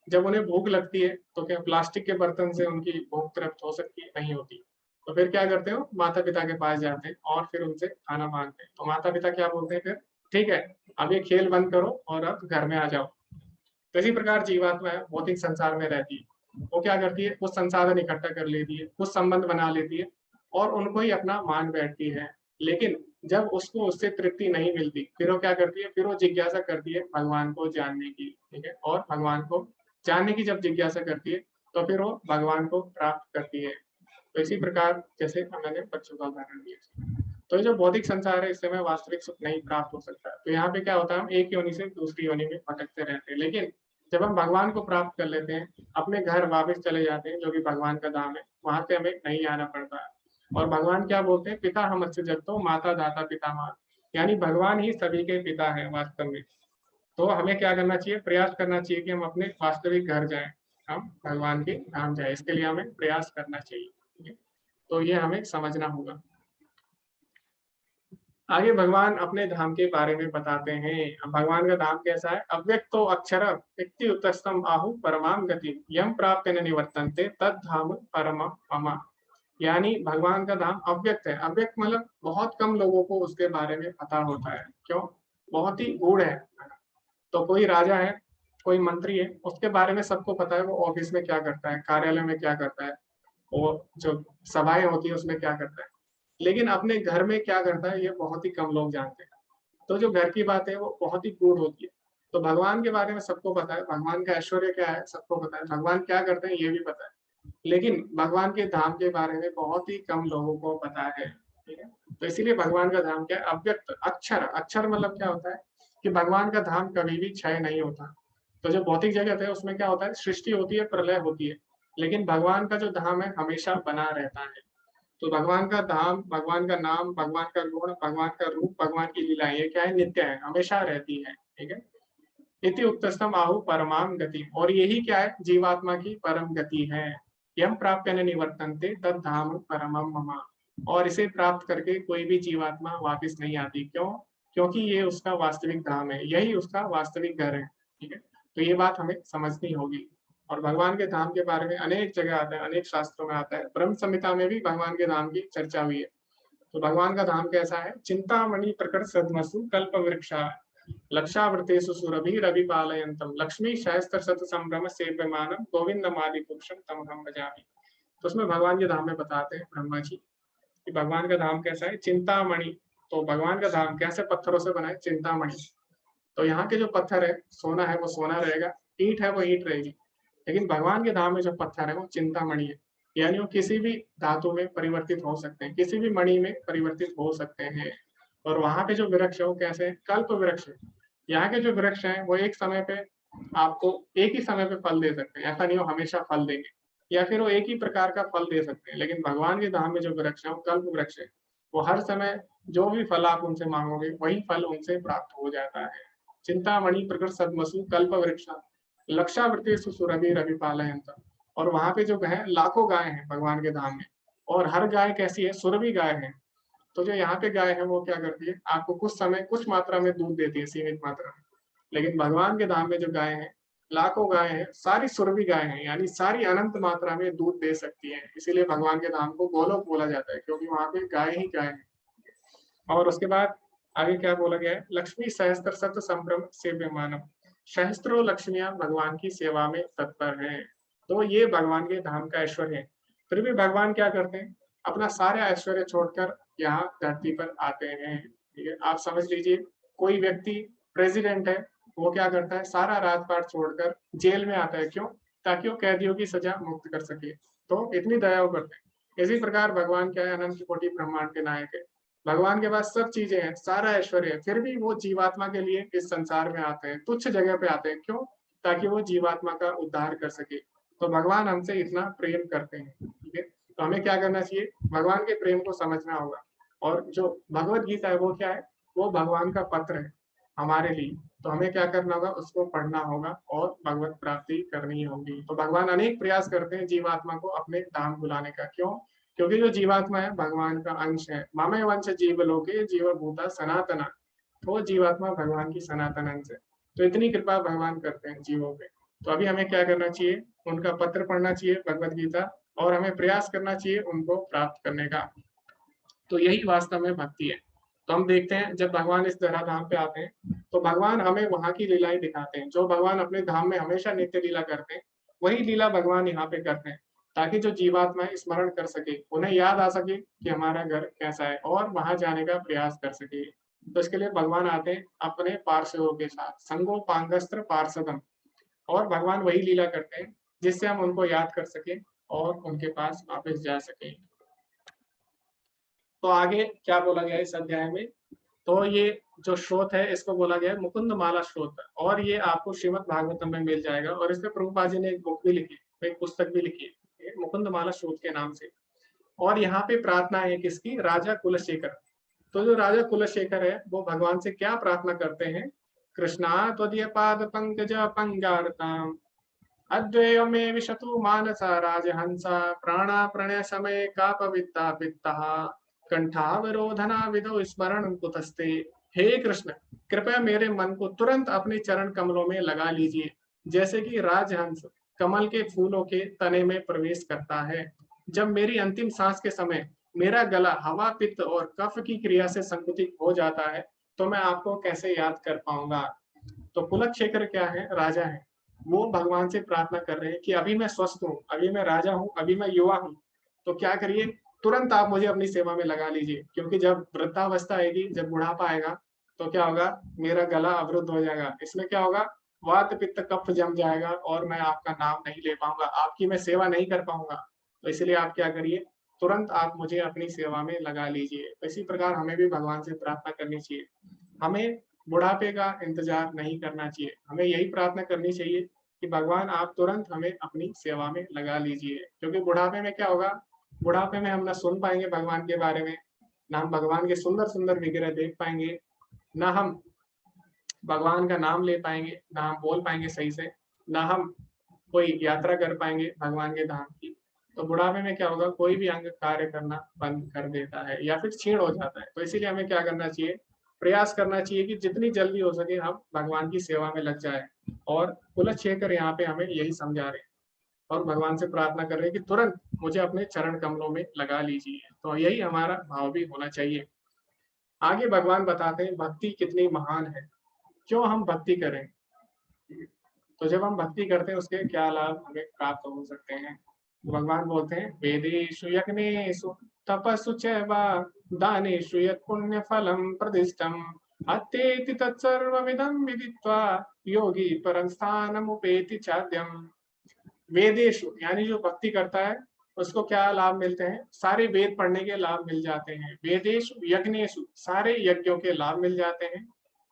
जब उन्हें भूख लगती है तो क्या प्लास्टिक के बर्तन से उनकी भूख तृप्त हो सकती है? नहीं होती। तो फिर क्या करते हो, माता पिता के पास जाते हैं और फिर उनसे खाना मांगते हैं। तो माता पिता क्या बोलते हैं फिर, ठीक है अब ये खेल बंद करो और अब घर में आ जाओ। तो इसी प्रकार जीवात्मा भौतिक संसार में रहती है। वो क्या करती है, कुछ संसाधन इकट्ठा कर लेती है, कुछ संबंध बना लेती है और उनको ही अपना मान बैठती है। लेकिन जब उसको उससे तृप्ति नहीं मिलती फिर वो क्या करती है, फिर वो जिज्ञासा करती है भगवान को जानने की। ठीक है। और भगवान को जानने की जब जिज्ञासा करती है तो फिर वो भगवान को प्राप्त करती है। तो इसी प्रकार जैसे मैंने बच्चों का उदाहरण दिया, तो जो भौतिक संसार है इससे हमें वास्तविक सुख नहीं प्राप्त हो सकता। तो यहाँ पे क्या होता है, हम एक योनि से दूसरी योनि में भटकते रहते हैं। लेकिन जब हम भगवान को प्राप्त कर लेते हैं, अपने घर वापस चले जाते हैं जो कि भगवान का धाम है, वहां से हमें नहीं आना पड़ता है। और भगवान क्या बोलते हैं, पिता हम अच्छे जगतो माता दाता पिता माँ, यानी भगवान ही सभी के पिता है वास्तव में। तो हमें क्या करना चाहिए, प्रयास करना चाहिए कि हम अपने वास्तविक घर जाएं, हम भगवान के धाम जाए, इसके लिए हमें प्रयास करना चाहिए। तो ये हमें समझना होगा। आगे भगवान अपने धाम के बारे में बताते हैं। भगवान का धाम कैसा है, अव्यक्तो अक्षर इति उत्तस्तम आहु परमाम गति यम प्राप्त न निवर्तन्ते तद धाम परम मम। यानी भगवान का धाम अव्यक्त है। अव्यक्त मतलब बहुत कम लोगों को उसके बारे में पता होता है। क्यों? बहुत ही गूढ़ है। तो कोई राजा है, कोई मंत्री है, उसके बारे में सबको पता है वो ऑफिस में क्या करता है, कार्यालय में क्या करता है, और जो सभाएं होती है उसमें क्या करता है। लेकिन अपने घर में क्या करता है ये बहुत ही कम लोग जानते हैं। तो जो घर की बात है वो बहुत ही गूढ़ होती है। तो भगवान के बारे में सबको पता है, भगवान का ऐश्वर्य क्या है सबको पता है, भगवान क्या करते हैं ये भी पता है। लेकिन भगवान के धाम के बारे में बहुत ही कम लोगों को पता है। ठीक है। तो इसीलिए भगवान का धाम क्या है, अव्यक्त अक्षर। अक्षर मतलब क्या होता है कि भगवान का धाम कभी भी क्षय नहीं होता। तो जो भौतिक जगत है उसमें क्या होता है, सृष्टि होती है, प्रलय होती है, लेकिन भगवान का जो धाम है हमेशा बना रहता है। तो भगवान का धाम, भगवान का नाम, भगवान का गुण, भगवान का रूप, भगवान की लीलाएं, ये क्या है, नित्य है, हमेशा रहती है। ठीक है। इति उत्तस्तम आहु परमाम गति, और यही क्या है, जीवात्मा की परम गति है। यम प्राप्त न निवर्तन्ते तद धाम परमम मम। और इसे प्राप्त करके कोई भी जीवात्मा वापस नहीं आती। क्यों? क्योंकि ये उसका वास्तविक धाम है, यही उसका वास्तविक घर है। ठीक है। तो ये बात हमें समझनी होगी। और भगवान के धाम के बारे में अनेक जगह आता है, अनेक शास्त्रों में आता है। ब्रह्म संहिता में भी भगवान के धाम की चर्चा हुई है। तो भगवान का धाम कैसा है, चिंतामणि प्रकट सदमसु कल्प वृक्षा लक्षावृतेषु सुरभि रवि पालयंतम लक्ष्मी शास्त्र शत संभ्रम सेव्यमानम गोविंद मादि पुरुषम तमहम भजामि। तो उसमें भगवान के धाम में बताते हैं ब्रह्मा जी कि भगवान का धाम कैसा है, चिंतामणि। तो भगवान का धाम कैसे पत्थरों से बना है, चिंतामणि। तो यहाँ के जो पत्थर है, सोना है वो सोना रहेगा, ईंट है वो ईंट रहेगी। लेकिन भगवान के धाम में जो पत्थर है वो चिंतामणि है, यानी वो किसी भी धातु में परिवर्तित हो सकते हैं, किसी भी मणि में परिवर्तित हो सकते हैं। और वहां पे जो वृक्ष है वो कैसे, कल्प वृक्ष है। यहाँ के जो वृक्ष हैं वो एक समय पे आपको एक ही समय पे फल दे सकते हैं, ऐसा नहीं हो हमेशा फल देंगे, या फिर वो एक ही प्रकार का फल दे सकते हैं। लेकिन भगवान के धाम में जो वृक्ष है वो कल्प वृक्ष है, वो हर समय जो भी फल आप उनसे मांगोगे वही फल उनसे प्राप्त हो जाता है। चिंतामणि प्रकट सदमसु कल्प वृक्ष लक्षावृतेषु सुरभि रवि पालयंतम। और वहां पे जो है लाखों गाय हैं भगवान के धाम में, और हर गाय कैसी है, सुरभि गाय है। तो जो यहाँ पे गाय है वो क्या करती है, आपको कुछ समय कुछ मात्रा में दूध देती है, सीमित मात्रा में। लेकिन भगवान के धाम में जो गाय है, लाखों गाय हैं, सारी सुरभि गाय हैं, यानी सारी अनंत मात्रा में दूध दे सकती हैं। इसीलिए भगवान के धाम को गोलोक बोला जाता है, क्योंकि वहां पे गाय ही गाय है। और उसके बाद आगे क्या बोला गया है, लक्ष्मी सहस्त्र सत संभ्रम सेव्य मानव, सहस्त्रों लक्ष्मियां भगवान की सेवा में तत्पर हैं। तो ये भगवान के धाम का ऐश्वर्य है। फिर भी भगवान क्या करते हैं, अपना सारा ऐश्वर्य छोड़कर यहाँ धरती पर आते हैं। ठीक है, आप समझ लीजिए कोई व्यक्ति प्रेसिडेंट है, वो क्या करता है, सारा राजपाट छोड़कर जेल में आता है, क्यों, ताकि वो कैदियों की सजा मुक्त कर सके। तो इतनी दया वो करते हैं। इसी प्रकार भगवान क्या है, अनंत कोटि ब्रह्मांड के नायक है। भगवान के पास सब चीजें हैं, सारा ऐश्वर्य है, फिर भी वो जीवात्मा के लिए इस संसार में आते हैं, तुच्छ जगह पे आते हैं, क्यों, ताकि वो जीवात्मा का उद्धार कर सके। तो भगवान हमसे इतना प्रेम करते हैं। ठीक है, तो हमें क्या करना चाहिए, भगवान के प्रेम को समझना होगा। और जो भगवत गीता है वो क्या है, वो भगवान का पत्र है हमारे लिए। तो हमें क्या करना होगा, उसको पढ़ना होगा और भगवत प्राप्ति करनी होगी। तो भगवान अनेक प्रयास करते हैं जीवात्मा को अपने धाम बुलाने का, क्यों, क्योंकि जो जीवात्मा है भगवान का अंश है। मामे वंश जीव लोके जीव भूता सनातना, तो जीवात्मा भगवान की सनातन अंश है। तो इतनी कृपा भगवान करते हैं जीवों पे। तो अभी हमें क्या करना चाहिए, उनका पत्र पढ़ना चाहिए भगवत गीता, और हमें प्रयास करना चाहिए उनको प्राप्त करने का। तो यही वास्तव में भक्ति है। तो हम देखते हैं जब भगवान इस धराधाम पे आते हैं तो भगवान हमें वहां की लीलाएं दिखाते हैं। जो भगवान अपने धाम में हमेशा नित्य लीला करते हैं, वही लीला भगवान यहाँ पे करते हैं, ताकि जो जीवात्मा स्मरण कर सके, उन्हें याद आ सके कि हमारा घर कैसा है, और वहां जाने का प्रयास कर सके। तो इसके लिए भगवान आते हैं अपने पार्षदों के साथ, संगो पांगस्त्र पार्षदम, और भगवान वही लीला करते हैं जिससे हम उनको याद कर सके और उनके पास वापस जा सके। तो आगे क्या बोला गया इस अध्याय में, तो ये जो श्रोत है इसको बोला गया है मुकुंद माला श्रोत, और ये आपको श्रीमद् भागवतम में मिल जाएगा। और इसमें प्रभुपाद जी ने एक बुक भी लिखी, एक पुस्तक भी लिखी है मुकुंद माला श्रोत के नाम से। और यहाँ पे प्रार्थना है किसकी, राजा कुलशेखर। तो जो राजा कुलशेखर है वो भगवान से क्या प्रार्थना करते हैं, कृष्णा त्वदीय पाद पंकज पंगारताम अद्वैय में विशतु मानसा राजहंसा प्राणा प्रणय समय का पवित्ता पित्ता कंठावरोधना विदो स्मरण कुतस्ते। हे कृष्ण, कृपया मेरे मन को तुरंत अपने चरण कमलों में लगा लीजिए, जैसे कि राजहंस कमल के फूलों के तने में प्रवेश करता है। जब मेरी अंतिम सांस के समय मेरा गला हवा पित्त और कफ की क्रिया से संकुचित हो जाता है, तो मैं आपको कैसे याद कर पाऊंगा। तो कुलशेखर क्या है, राजा है। वो भगवान से प्रार्थना कर रहे हैं कि अभी मैं स्वस्थ हूँ, अभी मैं राजा हूँ, अभी मैं युवा हूँ, तो क्या करिए, तुरंत आप मुझे अपनी सेवा में लगा लीजिए, क्योंकि जब वृद्धावस्था आएगी, जब बुढ़ापा आएगा, तो क्या होगा, मेरा गला अवरुद्ध हो जाएगा। इसमें क्या होगा, वात पित्त कफ जम जाएगा और मैं आपका नाम नहीं ले पाऊंगा, आपकी मैं सेवा नहीं कर पाऊंगा। तो इसलिए आप क्या करिए, तुरंत आप मुझे अपनी सेवा में लगा लीजिए। तो इसी प्रकार हमें भी भगवान से प्रार्थना करनी चाहिए। हमें बुढ़ापे का इंतजार नहीं करना चाहिए, हमें यही प्रार्थना करनी चाहिए कि भगवान आप तुरंत हमें अपनी सेवा में लगा लीजिए। क्योंकि बुढ़ापे में क्या होगा, बुढ़ापे में हम ना सुन पाएंगे भगवान के बारे में, ना हम भगवान के सुंदर सुंदर विग्रह देख पाएंगे, ना हम भगवान का नाम ले पाएंगे, ना हम बोल पाएंगे सही से, ना हम कोई यात्रा कर पाएंगे भगवान के धाम की। तो बुढ़ापे में क्या होगा, कोई भी अंग कार्य करना बंद कर देता है या फिर क्षीण हो जाता है। तो इसीलिए हमें क्या करना चाहिए, प्रयास करना चाहिए कि जितनी जल्दी हो सके हम भगवान की सेवा में लग जाए। और कुलशेखर यहाँ पे हमें यही समझा रहे हैं और भगवान से प्रार्थना कर रहे हैं कि तुरंत मुझे अपने चरण कमलों में लगा लीजिए। तो यही हमारा भाव भी होना चाहिए। आगे भगवान बताते हैं भक्ति कितनी महान है, क्यों हम भक्ति करें। तो जब हम भक्ति करते हैं उसके क्या लाभ हमें प्राप्त हो सकते हैं। भगवान बोलते हैं वेदेषु यज्ञेषु तपस्सु चैव दानेषु यत् पुण्य फलम प्रतिष्ठम अत्येति तत्सर्वविदं विदित्वा योगी परं स्थानमुपेति चाद्यम। वेदेषु यानी जो भक्ति करता है उसको क्या लाभ मिलते हैं, सारे वेद पढ़ने के लाभ मिल जाते हैं। वेदेषु यज्ञेषु सारे यज्ञों के लाभ मिल जाते हैं।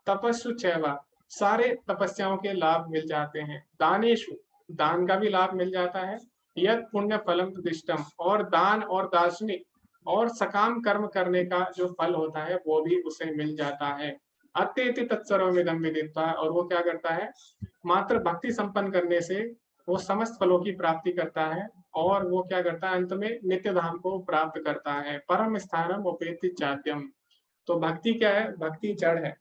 तपस्सु चैव सारे तपस्याओं के लाभ मिल जाते हैं। दानेषु दान का भी लाभ मिल जाता है। यत् पुण्य फलम प्रतिष्ठम और दान और दार्शनिक और सकाम कर्म करने का जो फल होता है वो भी उसे मिल जाता है। अत्येति तत्सर्वमिदं विदित्वा और वो क्या करता है, मात्र भक्ति संपन्न करने से वो समस्त फलों की प्राप्ति करता है और वो क्या करता है, अंत में नित्य धाम को प्राप्त करता है। परम स्थानम उपेति चाद्यम। तो भक्ति क्या है? भक्ति जड़ है।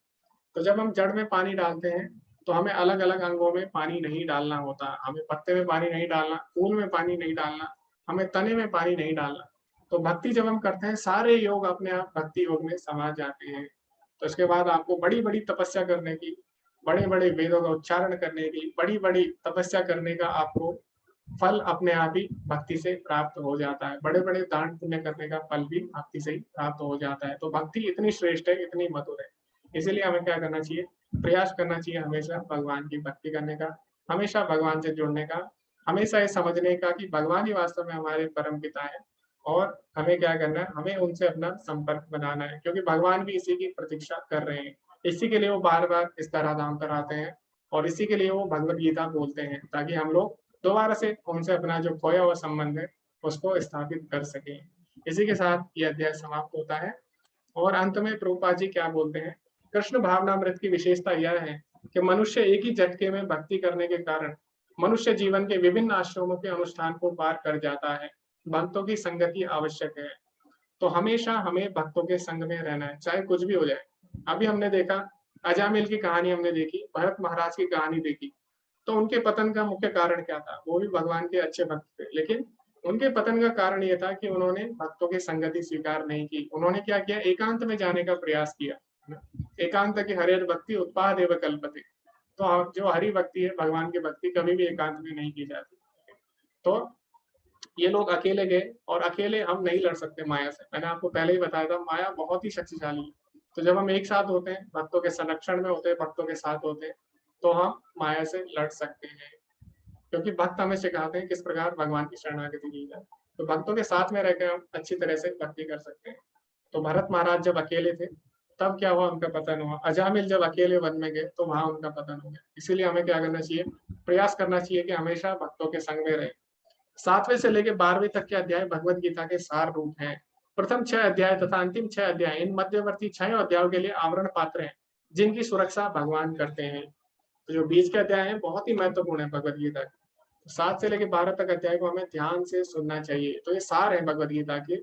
तो जब हम जड़ में पानी डालते हैं तो हमें अलग अलग अंगों में पानी नहीं डालना होता। हमें पत्ते में पानी नहीं डालना, फूल में पानी नहीं डालना, हमें तने में पानी नहीं डालना। तो भक्ति जब हम करते हैं, सारे योग अपने आप भक्ति योग में समा जाते हैं। तो इसके बाद आपको बड़ी बड़ी तपस्या करने की, बड़े बड़े वेदों का उच्चारण करने की, बड़ी बड़ी तपस्या करने का आपको फल अपने आप ही भक्ति से प्राप्त हो जाता है। बड़े बड़े दान पुण्य करने का फल भी भक्ति से ही प्राप्त हो जाता है। तो भक्ति इतनी श्रेष्ठ है, इतनी मधुर है, इसीलिए हमें क्या करना चाहिए? प्रयास करना चाहिए हमेशा भगवान की भक्ति करने का, हमेशा भगवान से जुड़ने का, हमेशा ये समझने का कि भगवान ही वास्तव में हमारे परम पिता है और हमें क्या करना है? हमें उनसे अपना संपर्क बनाना है, क्योंकि भगवान भी इसी की प्रतीक्षा कर रहे हैं। इसी के लिए वो बार बार इस धराधाम पर आते हैं और इसी के लिए वो भगवत गीता बोलते हैं, ताकि हम लोग दोबारा से उनसे अपना जो खोया हुआ संबंध है उसको स्थापित कर सकें। इसी के साथ ये अध्याय समाप्त होता है और अंत में प्रभुपाद जी क्या बोलते हैं? कृष्ण भावनामृत की विशेषता यह है कि मनुष्य एक ही झटके में भक्ति करने के कारण मनुष्य जीवन के विभिन्न आश्रमों के अनुष्ठान को पार कर जाता है। भक्तों की संगति आवश्यक है, तो हमेशा हमें भक्तों के संग में रहना है, चाहे कुछ भी हो जाए। अभी हमने देखा, अजामिल की कहानी हमने देखी, भरत महाराज की कहानी देखी, तो उनके पतन का मुख्य कारण क्या था? वो भी भगवान के अच्छे भक्त थे, लेकिन उनके पतन का कारण ये था कि उन्होंने भक्तों की संगति स्वीकार नहीं की। उन्होंने क्या किया? एकांत में जाने का प्रयास किया। एकांत की हरिहर भक्ति उत्पाद एवं कल्पते। तो जो हरि भक्ति है, भगवान की भक्ति कभी भी एकांत में नहीं की जाती। तो ये लोग अकेले गए और अकेले हम नहीं लड़ सकते माया से। मैंने आपको पहले ही बताया था, माया बहुत ही शक्तिशाली है। तो जब हम एक साथ होते हैं, भक्तों के संरक्षण में होते हैं, भक्तों के साथ होते हैं, तो हम माया से लड़ सकते हैं, क्योंकि भक्त हमें सिखाते हैं किस प्रकार भगवान की शरणागति की जाए। तो भक्तों के साथ में रहकर हम अच्छी तरह से भक्ति कर सकते हैं। तो भरत महाराज जब अकेले थे तब क्या हुआ? उनका पतन हुआ। अजामिल जब अकेले वन में गए तो वहां उनका पतन हो गया। इसीलिए हमें क्या करना चाहिए? प्रयास करना चाहिए कि हमेशा भक्तों के संग में रहे। 7वें से लेकर 12वीं तक के अध्याय भगवत गीता के सार रूप हैं। प्रथम 6 अध्याय तथा अंतिम 6 अध्याय इन मध्यवर्ती 6 अध्यायों के लिए आवरण पात्र हैं, जिनकी सुरक्षा भगवान करते हैं। तो जो बीच के अध्याय हैं बहुत ही महत्वपूर्ण है भगवत गीता के। 7 से लेकर 12 तक अध्याय को हमें ध्यान से सुनना चाहिए। तो ये सार है भगवत गीता के,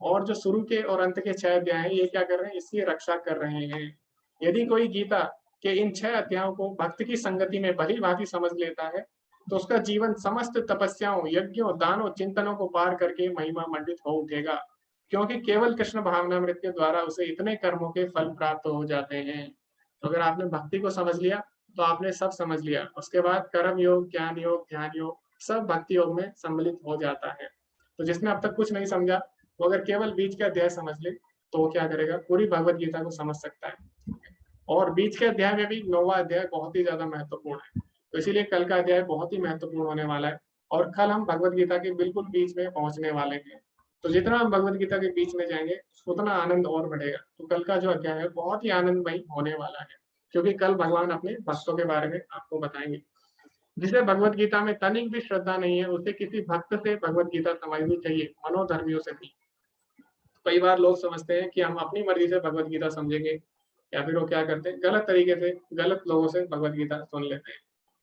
और जो शुरू के और अंत के 6 अध्याय हैं, ये क्या कर रहे हैं? इसकी रक्षा कर रहे हैं। यदि कोई गीता के इन 6 अध्यायों को भक्त की संगति में भली भांति समझ लेता है, तो उसका जीवन समस्त तपस्याओं, यज्ञों, दानों, चिंतनों को पार करके महिमा मंडित हो उठेगा, क्योंकि केवल कृष्ण भावनामृत के द्वारा उसे इतने कर्मों के फल प्राप्त हो जाते हैं। तो अगर आपने भक्ति को समझ लिया तो आपने सब समझ लिया। उसके बाद कर्म योग, ज्ञान योग, ध्यान योग सब भक्ति योग में सम्मिलित हो जाता है। तो जिसने अब तक कुछ नहीं समझा, वो अगर केवल बीच के अध्याय समझ ले तो वो क्या करेगा? पूरी भगवत गीता को समझ सकता है। और बीच के अध्याय में भी 9वां अध्याय बहुत ही ज्यादा महत्वपूर्ण है। तो इसीलिए कल का अध्याय बहुत ही महत्वपूर्ण होने वाला है और कल हम भगवत गीता के बिल्कुल बीच में पहुंचने वाले हैं। तो जितना हम भगवत गीता के बीच में जाएंगे उतना आनंद और बढ़ेगा। तो कल का जो अध्याय है बहुत ही आनंदमयी होने वाला है, क्योंकि कल भगवान अपने भक्तों के बारे में आपको बताएंगे। जिसे भगवत गीता में तनिक भी श्रद्धा नहीं है, उसे किसी भक्त से भगवत गीता समझनी चाहिए, मनोधर्मियों से भी। कई बार लोग समझते हैं कि हम अपनी मर्जी से भगवत गीता समझेंगे, या फिर वो क्या करते हैं? गलत तरीके से गलत लोगों से भगवत गीता सुन लेते हैं।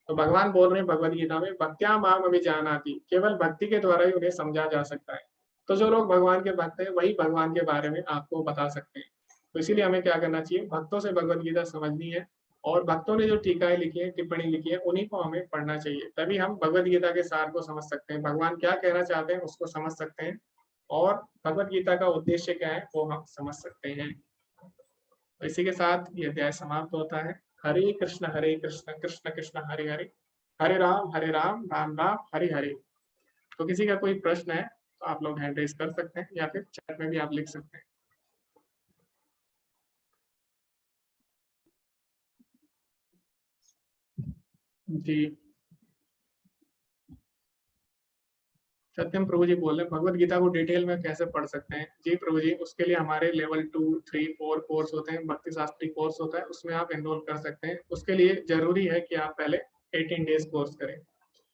तो भगवान बोल रहे हैं भगवत गीता में, भक्त्या माम अभिजानाति, केवल भक्ति के द्वारा ही उन्हें समझा जा सकता है। तो जो लोग भगवान के भक्त हैं वही भगवान के बारे में आपको बता सकते हैं। तो इसीलिए हमें क्या करना चाहिए? भक्तों से भगवत गीता समझनी है, और भक्तों ने जो टीकाएं लिखी है, टिप्पणी लिखी है, उन्हीं को हमें पढ़ना चाहिए। तभी हम भगवत गीता के सार को समझ सकते हैं, भगवान क्या कहना चाहते हैं उसको समझ सकते हैं, और भगवत गीता का उद्देश्य क्या है वो हम समझ सकते हैं। तो इसी के साथ ये अध्याय समाप्त होता है। हरे कृष्ण कृष्ण कृष्ण हरे हरे, हरे राम राम राम हरे हरे। तो किसी का कोई प्रश्न है तो आप लोग हैंड रेज कर सकते हैं, या फिर चैट में भी आप लिख सकते हैं। जी सत्यम प्रभु जी बोल रहे हैं भगवत गीता को डिटेल में कैसे पढ़ सकते हैं? जी प्रभु जी, उसके लिए हमारे लेवल 2, 3, 4 कोर्स होते हैं, भक्ति शास्त्री कोर्स होता है, उसमें आप एनरोल कर सकते हैं। उसके लिए जरूरी है कि आप पहले 18 डेज कोर्स करें।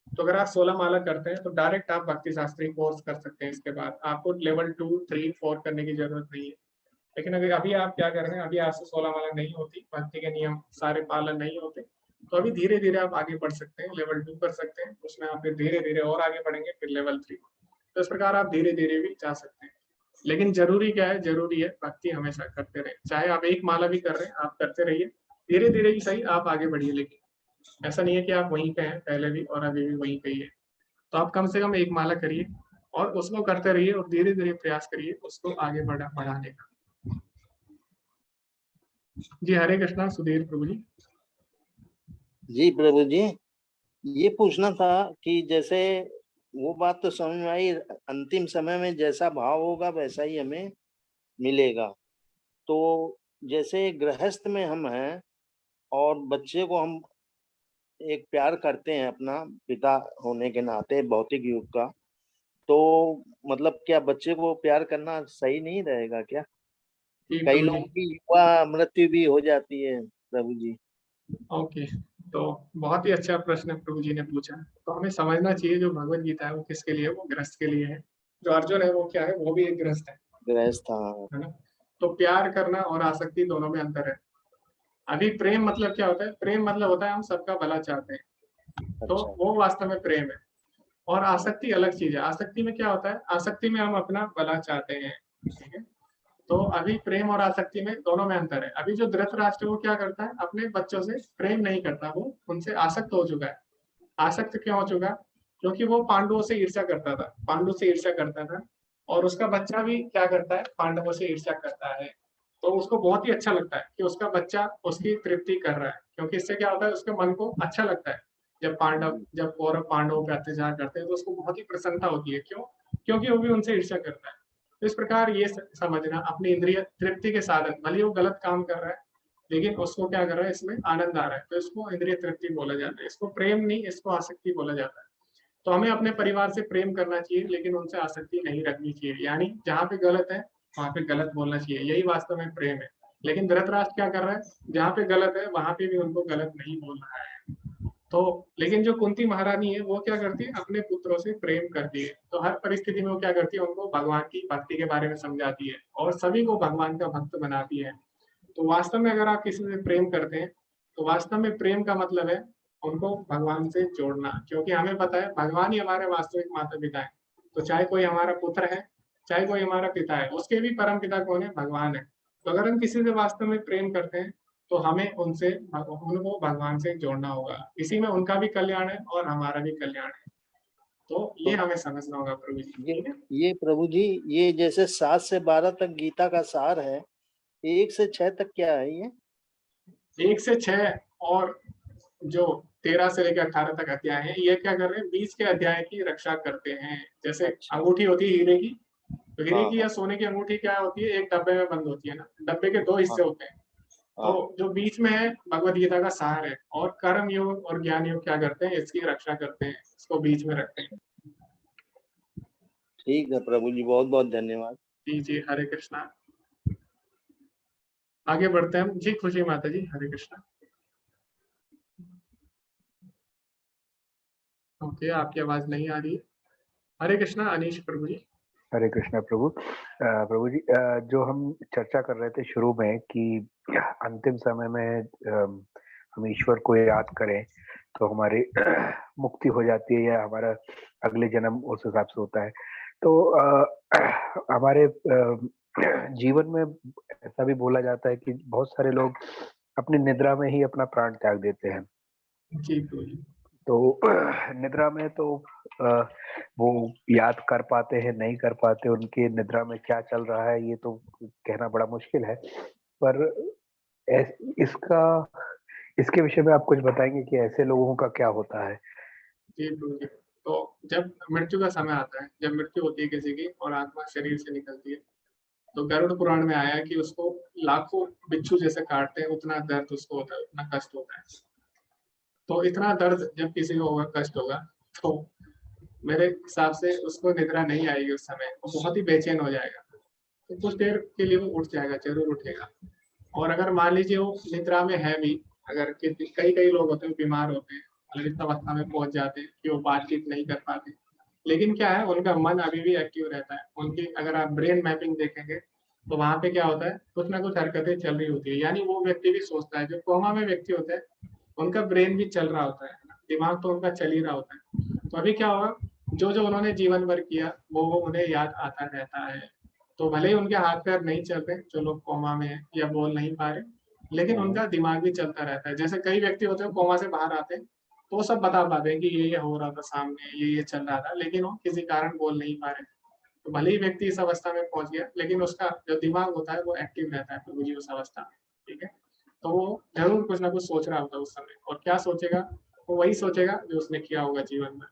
तो अगर आप 16 माला करते हैं तो डायरेक्ट आप भक्ति शास्त्री कोर्स कर सकते हैं। इसके बाद आपको लेवल 2, 3, 4 करने की जरूरत नहीं है। लेकिन अगर अभी आप क्या कर रहे हैं, अभी आपसे 16 माला नहीं होती, भक्ति के नियम सारे पालन नहीं होते, तो अभी धीरे धीरे आप आगे बढ़ सकते हैं, लेवल 2 कर सकते हैं, उसमें आप फिर धीरे धीरे और आगे बढ़ेंगे, फिर लेवल 3। तो इस प्रकार आप धीरे धीरे भी जा सकते हैं। लेकिन जरूरी क्या है, जरूरी है भक्ति हमेशा करते रहे, चाहे आप एक माला भी कर रहे हैं आप करते रहिए, धीरे धीरे ही सही आप आगे बढ़िए। लेकिन ऐसा नहीं है कि आप वहीं पे हैं पहले भी और अभी भी वहीं पे ही है। तो आप कम से कम एक माला करिए और उसको करते रहिए और धीरे धीरे प्रयास करिए उसको आगे बढ़ाने का। जी हरे कृष्णा सुधीर प्रभु जी। जी प्रभु जी, ये पूछना था कि जैसे वो बात तो समझ में आई, अंतिम समय में जैसा भाव होगा वैसा ही हमें मिलेगा। तो जैसे गृहस्थ में हम हैं और बच्चे को हम एक प्यार करते हैं अपना पिता होने के नाते भौतिक युग का, तो मतलब क्या बच्चे को प्यार करना सही नहीं रहेगा क्या? जी कई प्रभु लोगों जी। की युवा मृत्यु भी हो जाती है प्रभु जी। ओके, तो बहुत ही अच्छा प्रश्न प्रभु जी ने पूछा। तो हमें समझना चाहिए जो भगवत गीता है वो किसके लिए है, वो गृहस्थ के लिए है। जो अर्जुन है वो क्या है, वो भी एक गृहस्थ गृहस्थ, हाँ। है ना। तो प्यार करना और आसक्ति दोनों में अंतर है। अभी प्रेम मतलब क्या होता है, प्रेम मतलब होता है हम सबका भला चाहते हैं, तो अच्छा। वो वास्तव में प्रेम है। और आसक्ति अलग चीज है। आसक्ति में क्या होता है, आसक्ति में हम अपना भला चाहते हैं, ठीक है। तो अभी प्रेम और आसक्ति में दोनों में अंतर है। अभी जो धृतराष्ट्र वो क्या करता है, अपने बच्चों से प्रेम नहीं करता, वो उनसे आसक्त हो चुका है। आसक्त क्यों हो चुका, क्योंकि वो पांडवों से ईर्ष्या करता था, पांडु से ईर्ष्या करता था, और उसका बच्चा भी क्या करता है, पांडवों से ईर्ष्या करता है। तो उसको बहुत ही अच्छा लगता है कि उसका बच्चा उसकी तृप्ति कर रहा है, क्योंकि इससे क्या होता है, उसके मन को अच्छा लगता है। जब कौरव पांडवों पे अत्याचार करते हैं तो उसको बहुत ही प्रसन्नता होती है। क्यों, क्योंकि वो भी उनसे ईर्ष्या करता है। तो इस प्रकार ये समझना, अपनी इंद्रिय तृप्ति के साधन, भले वो गलत काम कर रहा है लेकिन उसको क्या कर रहा है, इसमें आनंद आ रहा है, तो इसको इंद्रिय तृप्ति बोला जाता है। इसको प्रेम नहीं, इसको आसक्ति बोला जाता है। तो हमें अपने परिवार से प्रेम करना चाहिए लेकिन उनसे आसक्ति नहीं रखनी चाहिए। यानी जहाँ पे गलत है वहां पे गलत बोलना चाहिए, यही वास्तव में प्रेम है। लेकिन धृतराष्ट्र क्या कर रहा है, जहाँ पे गलत है वहां पे भी उनको गलत नहीं बोल रहा है। तो लेकिन जो कुंती महारानी है वो क्या करती है, अपने पुत्रों से प्रेम करती है। तो हर परिस्थिति में वो क्या करती है, उनको भगवान की भक्ति के बारे में समझाती है और सभी को भगवान का भक्त बनाती है। तो वास्तव में अगर आप किसी से प्रेम करते हैं तो वास्तव में प्रेम का मतलब है उनको भगवान से जोड़ना, क्योंकि हमें पता है भगवान ही हमारे वास्तविक माता पिता है। तो चाहे कोई हमारा पुत्र है, चाहे कोई हमारा पिता है, उसके भी परम पिता कौन है, भगवान है। तो अगर हम किसी से वास्तव में प्रेम करते हैं तो हमें उनको भगवान से जोड़ना होगा। इसी में उनका भी कल्याण है और हमारा भी कल्याण है। तो ये तो हमें समझना होगा प्रभु जी, ये ठीक है। ये प्रभु जी, ये जैसे 7 से 12 तक गीता का सार है, 1 से 6 तक क्या है ये? 1 से 6 और जो 13 से लेकर 18 तक अध्याय है, ये क्या कर रहे हैं, 20 के अध्याय की रक्षा करते हैं। जैसे अच्छा। अंगूठी होती है हीरे की, तो हीरे हाँ, की हाँ, या सोने की अंगूठी क्या होती है, एक डब्बे में बंद होती है ना, डब्बे के 2 हाँ, हिस्से होते हैं। हाँ। तो जो बीच में है भगवत गीता का सार है, और कर्म योग और ज्ञान योग क्या करते हैं, इसकी रक्षा करते हैं, इसको बीच में रखते हैं। ठीक है प्रभु जी, बहुत-बहुत धन्यवाद। जी जी हरे कृष्णा। आगे बढ़ते हैं हम जी। खुशी माता जी हरे कृष्णा। ओके, आपकी आवाज नहीं आ रही है। हरे कृष्णा अनीश प्रभु जी। हरे कृष्णा प्रभु। प्रभु जी, जो हम चर्चा कर रहे थे शुरू में कि अंतिम समय में हम ईश्वर को याद करें तो हमारी मुक्ति हो जाती है या हमारा अगले जन्म उस हिसाब से होता है। तो हमारे जीवन में ऐसा भी बोला जाता है कि बहुत सारे लोग अपनी निद्रा में ही अपना प्राण त्याग देते हैं। जी प्रभु जी। तो निद्रा में तो वो याद कर पाते हैं, नहीं कर पाते, उनके निद्रा में क्या चल रहा है ये तो कहना बड़ा मुश्किल है। पर इसका इसके विषय में आप कुछ बताएंगे कि ऐसे लोगों का क्या होता है? जी प्रभु जी। तो जब मृत्यु का समय आता है, जब मृत्यु होती है किसी की और आत्मा शरीर से निकलती है, तो गरुड़ पुराण में आया है कि उसको लाखों बिच्छू जैसे काटते हैं, उतना दर्द उसको होता है, उतना कष्ट होता है। तो इतना दर्द जब किसी को होगा, कष्ट होगा, तो मेरे हिसाब से उसको निद्रा नहीं आएगी उस समय, वो बहुत ही बेचैन हो जाएगा। तो कुछ देर के लिए वो उठ जाएगा, जरूर उठेगा। और अगर मान लीजिए वो निद्रा में है भी, अगर कई कई लोग होते हैं बीमार होते हैं, मतलब इस अवस्था में पहुंच जाते हैं कि वो बातचीत नहीं कर पाते, लेकिन क्या है, उनका मन अभी भी एक्टिव रहता है। उनकी अगर आप ब्रेन मैपिंग देखेंगे तो वहां पे क्या होता है, कुछ ना कुछ हरकतें चल रही होती है। यानी वो व्यक्ति भी सोचता है, जो कोमा में व्यक्ति होता है उनका ब्रेन भी चल रहा होता है, दिमाग तो उनका चल ही रहा होता है। तो अभी क्या होगा, जो जो उन्होंने जीवन भर किया वो उन्हें याद आता रहता है। तो भले ही उनके हाथ पैर नहीं चल रहे, जो लोग कोमा में हैं या बोल नहीं पा रहे, लेकिन उनका दिमाग भी चलता रहता है। जैसे कई व्यक्ति होते हैं कोमा से बाहर आते हैं तो वो सब बता पाते हैं कि ये हो रहा था सामने, ये चल रहा था, लेकिन वो किसी कारण बोल नहीं पा रहे। तो भले ही व्यक्ति इस अवस्था में पहुंच गया, लेकिन उसका जो दिमाग होता है वो एक्टिव रहता है प्रभु जी उस अवस्था में। ठीक है, तो वो जरूर कुछ ना कुछ सोच रहा होता है उस समय, और क्या सोचेगा, वो वही सोचेगा जो उसने किया होगा जीवन में।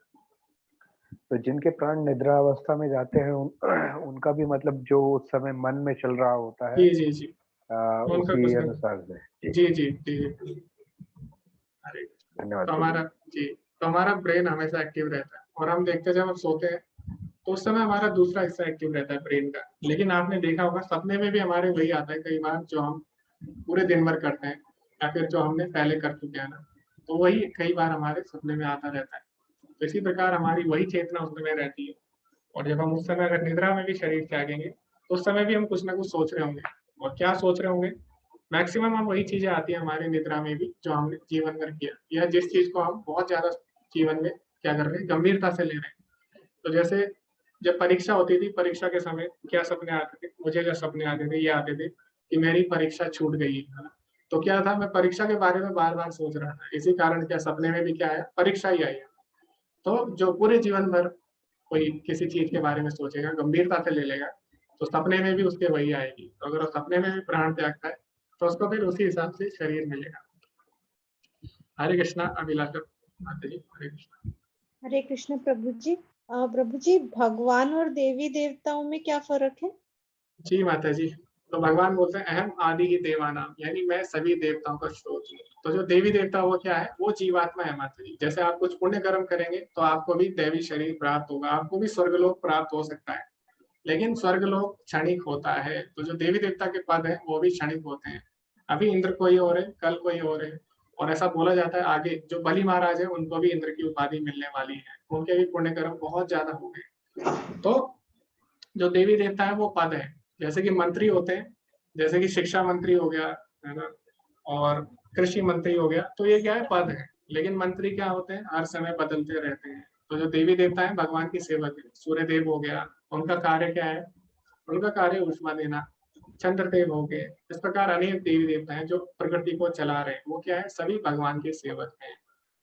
तो जिनके प्राण निद्रा अवस्था में जाते हैं उनका भी मतलब जो उस समय मन में चल रहा होता है जी जी जी, उनका उसी कुछ नहीं। अनुसार से। जी जी जी जी। अरे धन्यवाद तो प्रभु हमारा, जी, तो हमारा ब्रेन हमेशा एक्टिव रहता है, और हम देखते हैं जब हम सोते हैं तो उस समय हमारा दूसरा हिस्सा एक्टिव रहता है ब्रेन का। लेकिन आपने देखा होगा सपने में भी हमारे वही आता है कई बार जो हम पूरे दिन भर करते हैं, या फिर जो हमने पहले कर चुके हैं ना, तो वही कई बार हमारे सपने में आता रहता है। तो इसी प्रकार हमारी वही चेतना उस समय रहती है, और जब हम उस समय अगर निद्रा में भी शरीर त्यागेंगे तो उस समय भी हम कुछ ना कुछ सोच रहे होंगे। और क्या सोच रहे होंगे, मैक्सिमम हम वही चीजें आती है हमारे निद्रा में भी जो हमने जीवन भर किया, या जिस चीज को हम बहुत ज्यादा जीवन में क्या कर रहे हैं, गंभीरता से ले रहे हैं। तो जैसे जब परीक्षा होती थी, परीक्षा के समय क्या सपने आते थे, मुझे जो सपने आते थे ये आते थे कि मेरी परीक्षा छूट गई है ना। तो क्या था, मैं परीक्षा के बारे में बार बार सोच रहा था, इसी कारण क्या सपने में भी क्या आया, परीक्षा ही आई है। तो जो पूरे जीवन भर कोई किसी चीज के बारे में सोचेगा, गंभीरता से ले लेगा, तो सपने में भी उसके वही आएगी। तो अगर वो सपने में भी प्राण त्यागता है तो उसको फिर उसी हिसाब से शरीर मिलेगा। हरे कृष्णा। अभिलाषा माता जी, हरे कृष्णा। हरे कृष्ण प्रभु जी। प्रभु जी, भगवान और देवी देवताओं में क्या फर्क है? जी माता जी, तो भगवान बोलते हैं अहम आदि ही देवानाम, यानी मैं सभी देवताओं का स्रोत हूँ। तो जो देवी देवता वो क्या है, वो जीवात्मा है माता जी। जैसे आप कुछ पुण्य कर्म करेंगे तो आपको भी दैवी शरीर प्राप्त होगा, आपको भी स्वर्गलोक प्राप्त हो सकता है, लेकिन स्वर्गलोक क्षणिक होता है। तो जो देवी देवता के पद है वो भी क्षणिक होते हैं। अभी इंद्र कोई और है, कल कोई और है, और ऐसा बोला जाता है आगे जो बलि महाराज है उनको भी इंद्र की उपाधि मिलने वाली है, उनके भी पुण्य कर्म बहुत ज्यादा हो गए। तो जो देवी देवता है वो पद है। जैसे कि मंत्री होते हैं, जैसे कि शिक्षा मंत्री हो गया, है ना, और कृषि मंत्री हो गया, तो ये क्या है, पद है। लेकिन मंत्री क्या होते हैं, हर समय बदलते रहते हैं। तो जो देवी देवता है भगवान की सेवक है, सूर्य देव हो गया, उनका कार्य क्या है, उनका कार्य ऊष्मा देना। चंद्रदेव हो गए, इस प्रकार अनेक देवी देवता हैं जो प्रकृति को चला रहे हैं, वो क्या है, सभी भगवान के सेवक हैं।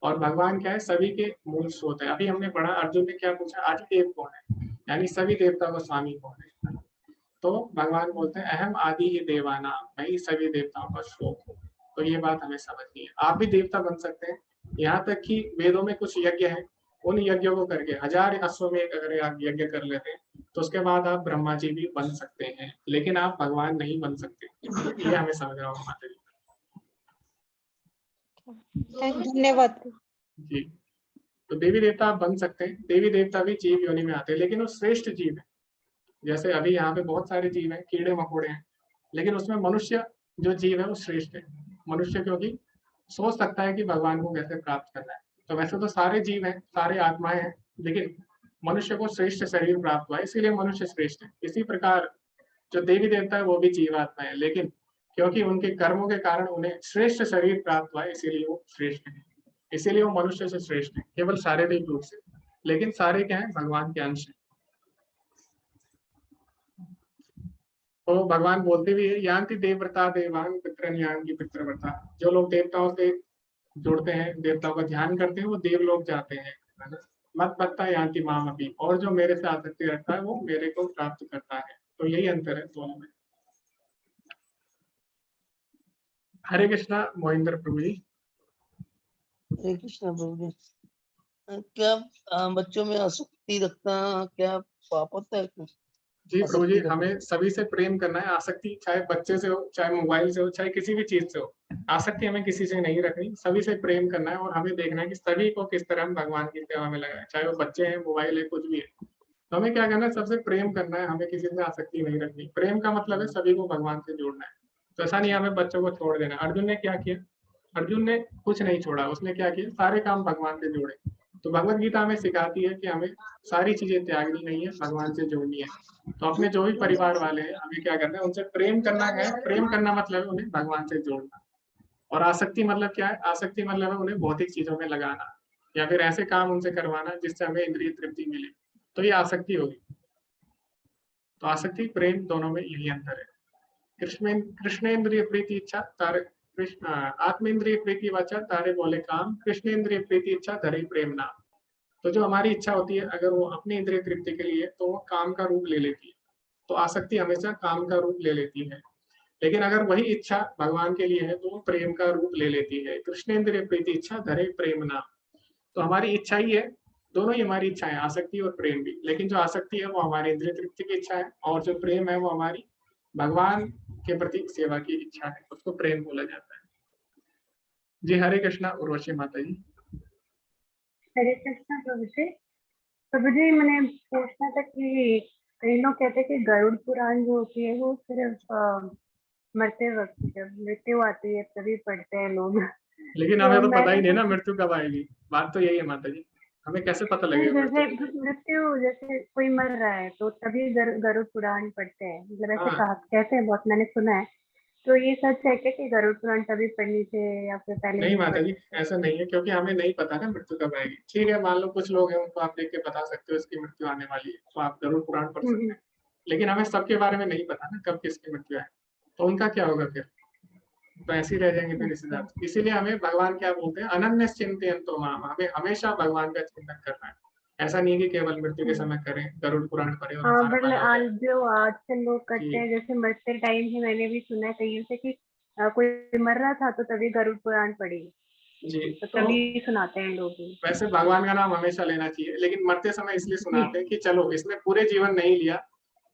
और भगवान क्या है, सभी के मूल स्रोत है। अभी हमने पढ़ा, अर्जुन ने क्या पूछा, आदिदेव कौन है, यानी सभी देवता का स्वामी कौन है। तो भगवान बोलते हैं अहम आदि ही देवाना, मैं ही सभी देवताओं का स्रोत हूँ। तो ये बात हमें समझनी है, आप भी देवता बन सकते हैं। यहाँ तक कि वेदों में कुछ यज्ञ है, उन यज्ञों को करके 1000 अश्वमेध अगर आप यज्ञ कर लेते हैं तो उसके बाद आप ब्रह्मा जी भी बन सकते हैं, लेकिन आप भगवान नहीं बन सकते। ये हमें समझना होगा माता जी। धन्यवाद। जी, तो देवी देवता आप बन सकते हैं, देवी देवता भी जीव योनि में आते हैं, लेकिन वो श्रेष्ठ जीव है। जैसे अभी यहाँ पे बहुत सारे जीव हैं, कीड़े मकोड़े हैं, लेकिन उसमें मनुष्य जो जीव है वो श्रेष्ठ है। मनुष्य क्योंकि सोच सकता है कि भगवान को कैसे प्राप्त करना है। तो वैसे तो सारे जीव हैं, सारे आत्माएं हैं, लेकिन मनुष्य को श्रेष्ठ शरीर प्राप्त हुआ, इसीलिए मनुष्य श्रेष्ठ है। इसी प्रकार जो देवी देवता है वो भी जीवात्मा है, लेकिन क्योंकि उनके कर्मों के कारण उन्हें श्रेष्ठ शरीर प्राप्त हुआ है, इसीलिए वो श्रेष्ठ है। इसीलिए वो मनुष्य से श्रेष्ठ है, केवल शारीरिक रूप से, लेकिन सारे क्या है, भगवान के अंश है। तो भगवान बोलते भी है, यान्ति देवव्रता देवान पितरन यान्ति पितृव्रता। जो लोग देवताओं से जुड़ते हैं, देवताओं का ध्यान करते हैं, वो देवलोक जाते हैं। मत भक्ता यान्ति माम अपि, और जो मेरे से आसक्ति रखता है वो मेरे को प्राप्त करता है। तो यही अंतर है दोनों में। हरे कृष्णा मोहिंद्र प्रभु जी। हरे कृष्ण प्रभु जी। क्या बच्चों में आसक्ति रखना क्या पाप होता है? जी प्रभु जी, आसक्ति रखना। हमें सभी से प्रेम करना है। आसक्ति चाहे बच्चे से हो, चाहे मोबाइल से हो, चाहे किसी भी चीज से हो, आसक्ति हमें किसी से नहीं रखनी, सभी से प्रेम करना है। और हमें देखना है कि सभी को किस तरह हम भगवान की सेवा में लगाए, चाहे वो बच्चे हैं, मोबाइल है, कुछ भी है। तो हमें क्या करना है, सबसे प्रेम करना है, हमें किसी से आसक्ति नहीं रखनी। प्रेम का मतलब है सभी को भगवान से जोड़ना है। तो ऐसा नहीं हमें बच्चों को छोड़ देना। अर्जुन ने क्या किया, अर्जुन ने कुछ नहीं छोड़ा, उसने क्या किया, सारे काम भगवान से जोड़े। तो भगवत गीता हमें सिखाती है कि हमें सारी चीजें त्यागनी नहीं है, भगवान से जोड़नी है। तो अपने जो भी परिवार वाले हैं हमें क्या करना है, उनसे प्रेम करना है। प्रेम करना मतलब है उन्हें भगवान से जोड़ना। और आसक्ति मतलब क्या है? आसक्ति मतलब है उन्हें भौतिक चीजों में लगाना या फिर ऐसे काम उनसे करवाना जिससे हमें इंद्रिय तृप्ति मिले, तो ये आसक्ति होगी। तो आसक्ति प्रेम दोनों में यही अंतर है। कृष्णेन्द्रिय प्रीति इच्छा तारे कृष्ण आत्मेन्द्रिय प्रीति वाचा तारे बोले काम, कृष्णेन्द्रिय प्रीति इच्छा धरे प्रेम नाम। तो जो हमारी इच्छा होती है अगर वो अपनी इंद्रिय तृप्ति के लिए, तो वो काम का रूप ले लेती है। तो आसक्ति हमेशा काम का रूप ले लेती है, लेकिन अगर वही इच्छा भगवान के लिए है तो वो प्रेम का रूप ले लेती है। कृष्णेन्द्रिय प्रीति इच्छा धरे प्रेम नाम। तो हमारी इच्छा ही है, दोनों ही हमारी इच्छा है, आसक्ति और प्रेम भी। लेकिन जो आसक्ति है वो हमारी इंद्रिय तृप्ति की इच्छा है, और जो प्रेम है वो हमारी भगवान के प्रति सेवा की इच्छा है, उसको प्रेम बोला जाता है। जी हरे कृष्णा। उर्वशी माता जी। हरे कृष्णा प्रभु जी। प्रभु जी मैंने पूछना था कि कई लोग कहते हैं कि गरुड़ पुराण जो होती है वो सिर्फ मरते वक्त जब मृत्यु आती है तभी पढ़ते हैं लोग। लेकिन हमें तो पता ही नहीं ना मृत्यु कब आएगी, बात तो यही है माता जी, हमें कैसे पता लगेगा? जैसे मृत्यु जैसे कोई मर रहा है तो तभी गरुड़ पुराण पढ़ते हैं, मतलब ऐसे कहा कहते हैं, बहुत मैंने सुना है। तो ये सच है क्या कि गरुड़ पुराण तभी पढ़नी चाहिए या फिर पहले? नहीं माता जी, ऐसा नहीं है, क्योंकि हमें नहीं पता ना मृत्यु कब आएगी। ठीक है, मान लो कुछ लोग हैं उनको आप देख के बता सकते हो इसकी मृत्यु आने वाली है, तो आप गरुड़ पुराण पढ़ सकते हैं। लेकिन हमें सबके बारे में नहीं पता ना कब किसकी मृत्यु है, तो उनका क्या होगा फिर? तो ऐसे ही रह जाएंगे फिर इस हिसाब से। इसीलिए हमें भगवान क्या बोलते हैं, अनन्य चिंतयन्तो माम, हमें हमेशा भगवान का चिंतन करना है। ऐसा नहीं है कि केवल मृत्यु के समय करें, गरुड़ पुराण पढ़े और हमारा भला हो जाए। जो आजकल लोग करते हैं जैसे मरते टाइम ही मैंने भी सुना है कहीं से कि कोई मर रहा था तो तभी गरुड़ पुराण पढ़ी जी, तो तभी सुनाते हैं लोग। वैसे भगवान का नाम हमेशा लेना चाहिए, लेकिन मरते समय इसलिए सुनाते हैं कि चलो इसने पूरे जीवन नहीं लिया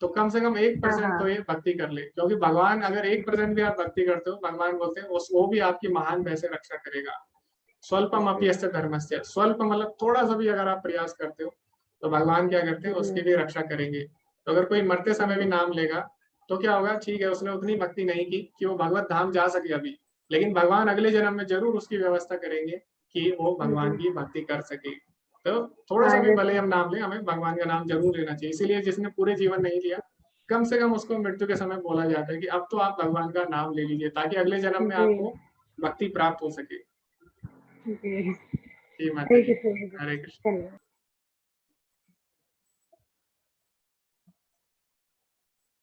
तो कम से कम 1% तो ये भक्ति कर ले, क्योंकि भगवान अगर 1% भी आप भक्ति करते हो, भगवान बोलते हैं वो भी आपकी महान वैसे रक्षा करेगा। स्वल्पम अपयस्य धर्मस्य, स्वल्प मतलब थोड़ा सा भी अगर आप प्रयास करते हो तो भगवान क्या करते हैं, उसकी भी रक्षा करेंगे। तो अगर कोई मरते समय भी नाम लेगा तो क्या होगा, ठीक है उसने उतनी भक्ति नहीं की कि वो भगवत धाम जा सके अभी, लेकिन भगवान अगले जन्म में जरूर उसकी व्यवस्था करेंगे कि वो भगवान की भक्ति कर सके। तो थोड़ा सा भी भले हम नाम लें, हमें भगवान का नाम जरूर लेना चाहिए। इसीलिए जिसने पूरे जीवन नहीं लिया, कम से कम उसको मृत्यु के समय बोला जाता है कि अब तो आप भगवान का नाम ले लीजिए, ताकि अगले जन्म में आपको भक्ति प्राप्त हो सके। जी माता जी, हरे कृष्ण।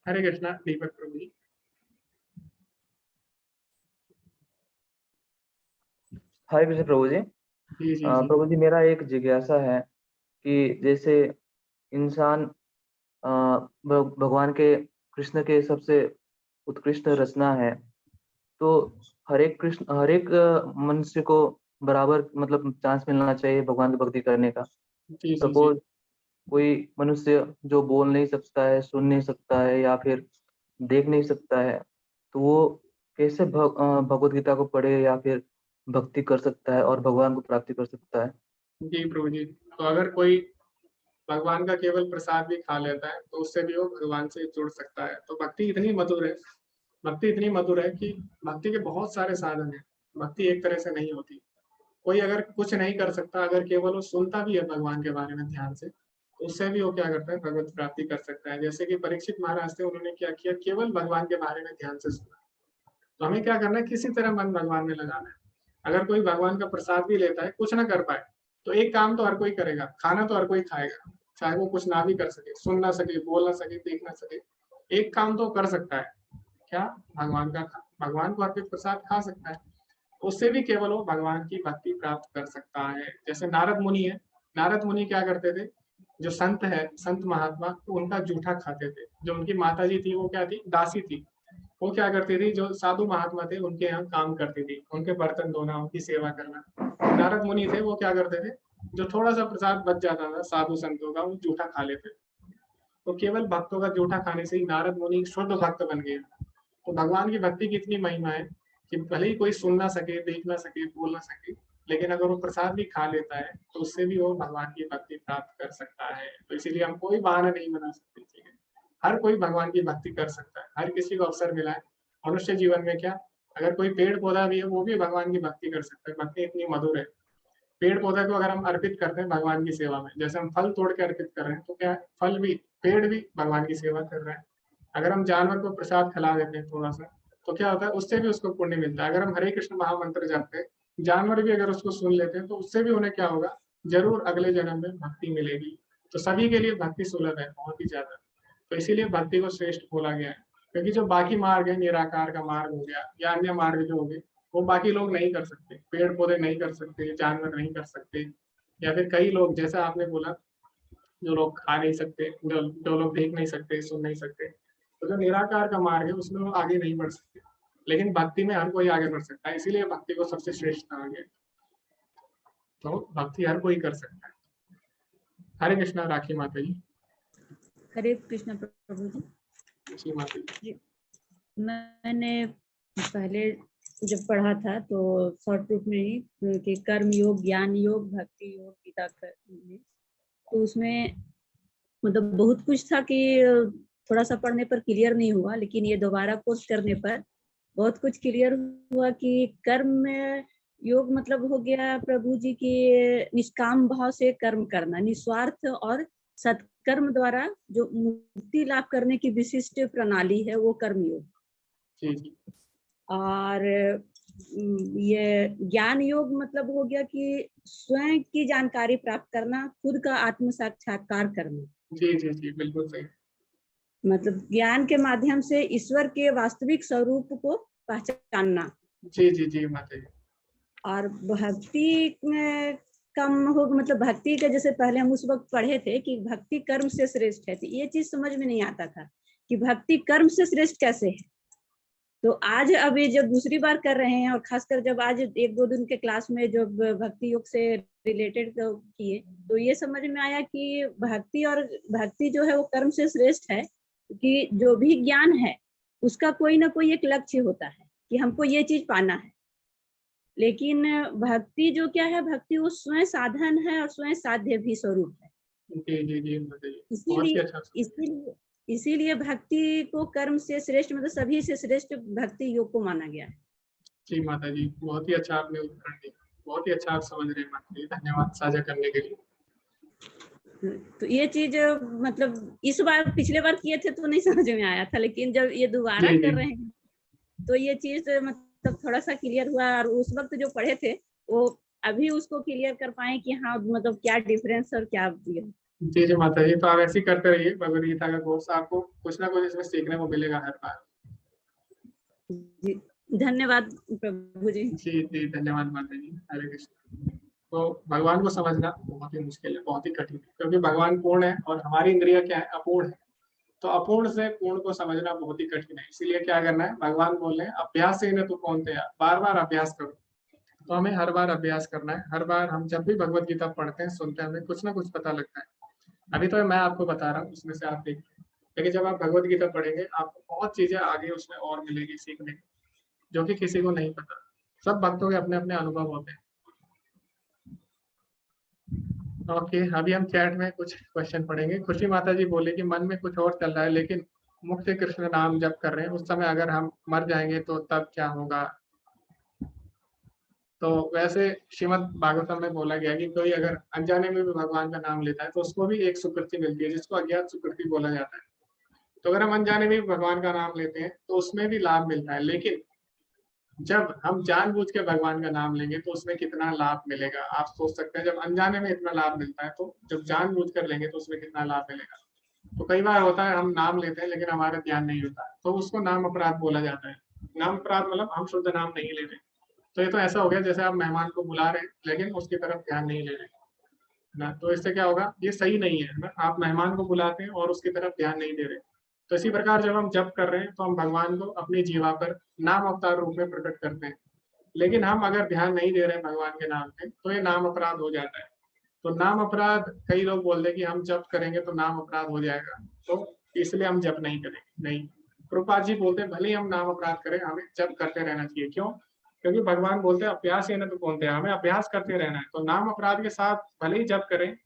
हरे कृष्णा। दीपक प्रभु जी। हरे कृष्ण प्रभु जी। प्रभु जी मेरा एक जिज्ञासा है कि जैसे इंसान भगवान के कृष्ण के सबसे उत्कृष्ट रचना है, तो हर एक मनुष्य को बराबर मतलब चांस मिलना चाहिए भगवान की भक्ति करने का। सपोज कोई मनुष्य जो बोल नहीं सकता है, सुन नहीं सकता है या फिर देख नहीं सकता है, तो वो कैसे भगवत गीता को पढ़े या फिर भक्ति कर सकता है और भगवान को प्राप्ति कर सकता है? जी प्रभु जी, तो अगर कोई भगवान का केवल प्रसाद भी खा लेता है तो उससे भी वो भगवान से जुड़ सकता है। तो भक्ति इतनी मधुर है, भक्ति इतनी मधुर है कि भक्ति के बहुत सारे साधन हैं, भक्ति एक तरह से नहीं होती। कोई अगर कुछ नहीं कर सकता, अगर केवल वो सुनता भी है भगवान के बारे में ध्यान से, तो उससे भी वो क्या करता है, भगवत प्राप्ति कर सकता है। जैसे कि परीक्षित महाराज थे, उन्होंने क्या किया, केवल भगवान के बारे में ध्यान से सुना। तो हमें क्या करना है, किसी तरह मन भगवान में लगाना है। अगर कोई भगवान का प्रसाद भी लेता है, कुछ ना कर पाए, तो एक काम तो हर कोई करेगा, खाना तो हर कोई खाएगा, चाहे वो कुछ ना भी कर सके, सुन ना सके, बोल ना सके, देख ना सके, एक काम तो कर सकता है, क्या? भगवान को अर्पित प्रसाद खा सकता है। उससे भी केवल वो भगवान की भक्ति प्राप्त कर सकता है। जैसे नारद मुनि है, नारद मुनि क्या करते थे, जो संत है, संत महात्मा, तो उनका जूठा खाते थे। जो उनकी माता जी थी वो क्या थी, दासी थी। वो क्या करती थी, जो साधु महात्मा थे उनके यहाँ काम करती थी, उनके बर्तन धोना, उनकी सेवा करना। नारद मुनि थे, वो क्या करते थे, जो थोड़ा सा प्रसाद बच जाता था साधु संतों का, वो जूठा खा लेते। तो केवल भक्तों का जूठा खाने से ही नारद मुनि शुद्ध भक्त बन गए। तो भगवान की भक्ति की इतनी महिमा है कि भले ही कोई सुन ना सके, देख ना सके, बोल ना सके, लेकिन अगर वो प्रसाद भी खा लेता है तो उससे भी वो भगवान की भक्ति प्राप्त कर सकता है। तो इसीलिए हम कोई बहाना नहीं बना सकते, ठीक है, हर कोई भगवान की भक्ति कर सकता है, हर किसी को अवसर मिला है। मनुष्य जीवन में क्या, अगर कोई पेड़ पौधा भी है वो भी भगवान की भक्ति कर सकता है। भक्ति इतनी मधुर है। पेड़ पौधा को अगर हम अर्पित करते हैं भगवान की सेवा में, जैसे हम फल तोड़ के अर्पित कर रहे हैं, तो क्या है, फल भी, पेड़ भी भगवान की सेवा कर रहा है। अगर हम जानवर को प्रसाद खिला देते हैं थोड़ा सा, तो क्या होता है, उससे भी उसको पुण्य मिलता है। अगर हम हरे कृष्ण महामंत्र जापते हैं, जानवर भी अगर उसको सुन लेते हैं तो उससे भी उन्हें क्या होगा, जरूर अगले जन्म में भक्ति मिलेगी। तो सभी के लिए भक्ति सुलभ है बहुत ही ज्यादा। तो इसीलिए भक्ति को श्रेष्ठ बोला गया है, क्योंकि जो बाकी मार्ग है, निराकार का मार्ग हो गया या अन्य मार्ग जो हो गए, वो बाकी लोग नहीं कर सकते, पेड़ पौधे नहीं कर सकते, जानवर नहीं कर सकते, या फिर कई लोग जैसा आपने बोला जो लोग खा नहीं सकते, जो लोग देख नहीं सकते, सुन नहीं सकते, तो जो निराकार का मार्ग है उसमें वो आगे नहीं बढ़ सकते। लेकिन भक्ति में हर कोई आगे बढ़ सकता है, इसीलिए भक्ति को सबसे श्रेष्ठ कहा गया। तो भक्ति हर कोई कर सकता है। हरे कृष्णा। राखी माता जी। हरे कृष्ण प्रभु जी। जी माता जी। मैंने पहले जब पढ़ा था तो शॉर्ट रूप में ही कि कर्म योग, ज्ञान योग, भक्ति योग गीता में, तो उसमें मतलब बहुत कुछ था कि थोड़ा सा पढ़ने पर क्लियर नहीं हुआ, लेकिन ये दोबारा कोर्स करने पर बहुत कुछ क्लियर हुआ कि कर्म योग मतलब हो गया प्रभु जी की निष्काम भाव से कर्म करना, निस्वार्थ और सत्कर्म द्वारा जो मुक्ति लाभ करने की विशिष्ट प्रणाली है वो कर्म योग। और ये ज्ञान योग मतलब हो गया कि स्वयं की जानकारी प्राप्त करना, खुद का आत्म साक्षात्कार करना। जी जी जी, बिल्कुल सही। मतलब ज्ञान के माध्यम से ईश्वर के वास्तविक स्वरूप को पहचानना। जी जी जी माता जी। और भक्ति में कम हो, मतलब भक्ति के जैसे पहले हम उस वक्त पढ़े थे कि भक्ति कर्म से श्रेष्ठ है, तो ये चीज समझ में नहीं आता था कि भक्ति कर्म से श्रेष्ठ कैसे है। तो आज अभी जब दूसरी बार कर रहे हैं, और खासकर जब आज 1-2 दिन के क्लास में जब भक्ति योग से रिलेटेड किए, तो ये समझ में आया कि भक्ति जो है वो कर्म से श्रेष्ठ है, कि जो भी ज्ञान है उसका कोई ना कोई एक लक्ष्य होता है कि हमको ये चीज पाना है। लेकिन भक्ति जो क्या है, भक्ति वो स्वयं साधन है और स्वयं साध्य भी स्वरूप है। जी जी जी, इसीलिए भक्ति को कर्म से श्रेष्ठ, मतलब सभी से श्रेष्ठ भक्ति योग को माना गया है। जी माता जी, बहुत ही अच्छा आपने उत्तर दिया, बहुत ही अच्छा आप समझ रहे हैं माता जी, धन्यवाद साझा करने के लिए। तो ये चीज मतलब इस बार, पिछले बार किए थे तो नहीं समझ में आया था, लेकिन जब ये दोबारा कर रहे हैं तो ये चीज मतलब थोड़ा सा क्लियर हुआ, और उस वक्त जो पढ़े थे वो अभी उसको क्लियर कर पाए कि हाँ मतलब क्या डिफरेंस और क्या। जी जी माता जी, तो आप ऐसे ही करते रहिए भगवद गीता का कोर्स, आपको कुछ ना कुछ इसमें सीखने को मिलेगा हर बार। जी धन्यवाद प्रभु जी। जी जी धन्यवाद माता जी। हरे कृष्ण। तो भगवान को समझना बहुत ही मुश्किल है, बहुत ही कठिन है, क्योंकि भगवान पूर्ण है और हमारी इंद्रिया क्या है, अपूर्ण है। तो अपूर्ण से पूर्ण को समझना बहुत ही कठिन है। इसीलिए क्या करना है, भगवान बोल रहे हैं अभ्यास से न तो कौनते, बार बार अभ्यास करो। तो हमें हर बार अभ्यास करना है। हर बार हम जब भी भगवद गीता पढ़ते हैं, सुनते हैं, हमें कुछ ना कुछ पता लगता है। अभी तो मैं आपको बता रहा हूँ, उसमें से आप देखिए, लेकिन जब आप भगवद गीता पढ़ेंगे आपको बहुत चीजें आगे उसमें और मिलेगी सीखने, जो कि किसी को नहीं पता। सब भक्तों के अपने अपने अनुभव होते हैं। ओके, अभी हम चैट में कुछ क्वेश्चन पढ़ेंगे। खुशी माता जी बोले कि मन में कुछ और चल रहा है, लेकिन मुख से कृष्ण नाम जप कर रहे हैं, उस समय अगर हम मर जाएंगे तो तब क्या होगा। तो वैसे श्रीमद् भागवतम में बोला गया कि कोई अगर अनजाने में भी भगवान का नाम लेता है तो उसको भी एक सुकृति मिलती है, जिसको अज्ञात सुकृति बोला जाता है। तो अगर हम अनजाने में भी भगवान का नाम लेते हैं तो उसमें भी लाभ मिलता है, लेकिन जब हम जानबूझ के भगवान का नाम लेंगे तो उसमें कितना लाभ मिलेगा। आप सोच सकते हैं, जब अनजाने में इतना लाभ मिलता है तो जब जानबूझ कर लेंगे तो उसमें कितना लाभ मिलेगा। तो कई बार होता है हम नाम लेते हैं लेकिन हमारा ध्यान नहीं होता है, तो उसको नाम अपराध बोला जाता है। नाम अपराध मतलब हम शुद्ध नाम नहीं ले रहे। तो ये तो ऐसा हो गया जैसे आप मेहमान को बुला रहे हैं लेकिन उसकी तरफ ध्यान नहीं ले रहे ना, तो इससे क्या होगा, ये सही नहीं है ना। आप मेहमान को बुलाते हैं और उसकी तरफ ध्यान नहीं दे रहे। तो इसी प्रकार जब हम जप कर रहे हैं तो हम भगवान को अपनी जीवा पर नाम अवतार रूप में प्रकट करते हैं, लेकिन हम अगर ध्यान नहीं दे रहे हैं भगवान के नाम पे तो ये नाम अपराध हो जाता है। तो नाम अपराध, कई लोग बोलते हैं कि हम जप करेंगे तो नाम अपराध हो जाएगा, तो इसलिए हम जप नहीं करेंगे। नहीं, प्रभुपाद जी बोलते हैं भले ही हम नाम अपराध करें, हमें जप करते रहना चाहिए। क्यों? क्योंकि भगवान बोलते हैं अभ्यास ही न तो कौनते, हमें अभ्यास करते रहना है। तो नाम अपराध के साथ भले ही जप करें,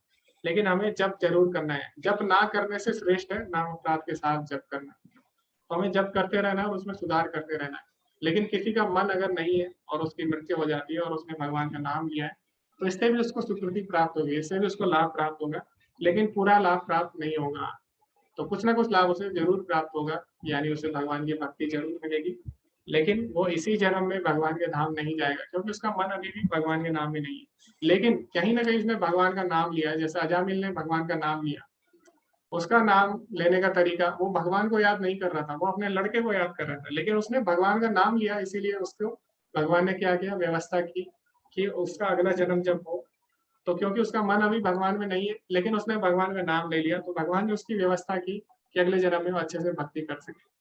लेकिन हमें जप जरूर करना है। जप ना करने से श्रेष्ठ है नाम अपराध के साथ जप करना। तो हमें जप करते रहना है और उसमें सुधार करते रहना है। लेकिन किसी का मन अगर नहीं है और उसकी मृत्यु हो जाती है और उसने भगवान का नाम लिया है, तो इससे भी उसको सुकृति प्राप्त होगी, इससे भी उसको लाभ प्राप्त होगा, लेकिन पूरा लाभ प्राप्त नहीं होगा। तो कुछ ना कुछ लाभ उसे जरूर प्राप्त होगा, यानी उसे भगवान की भक्ति जरूर मिलेगी। लेकिन वो इसी जन्म में भगवान के धाम नहीं जाएगा, क्योंकि उसका मन अभी भी भगवान के नाम में नहीं है। लेकिन कहीं ना कहीं उसने भगवान का नाम लिया, जैसे अजामिल ने भगवान का नाम लिया, उसका नाम लेने का तरीका, वो भगवान को याद नहीं कर रहा था, वो अपने लड़के को याद कर रहा था, लेकिन उसने भगवान का नाम लिया, इसीलिए उसको भगवान ने क्या किया, व्यवस्था की कि उसका अगला जन्म जब हो, तो क्योंकि उसका मन अभी भगवान में नहीं है, लेकिन उसने भगवान का नाम ले लिया, तो भगवान ने उसकी व्यवस्था की कि अगले जन्म में वो अच्छे से भक्ति कर सके।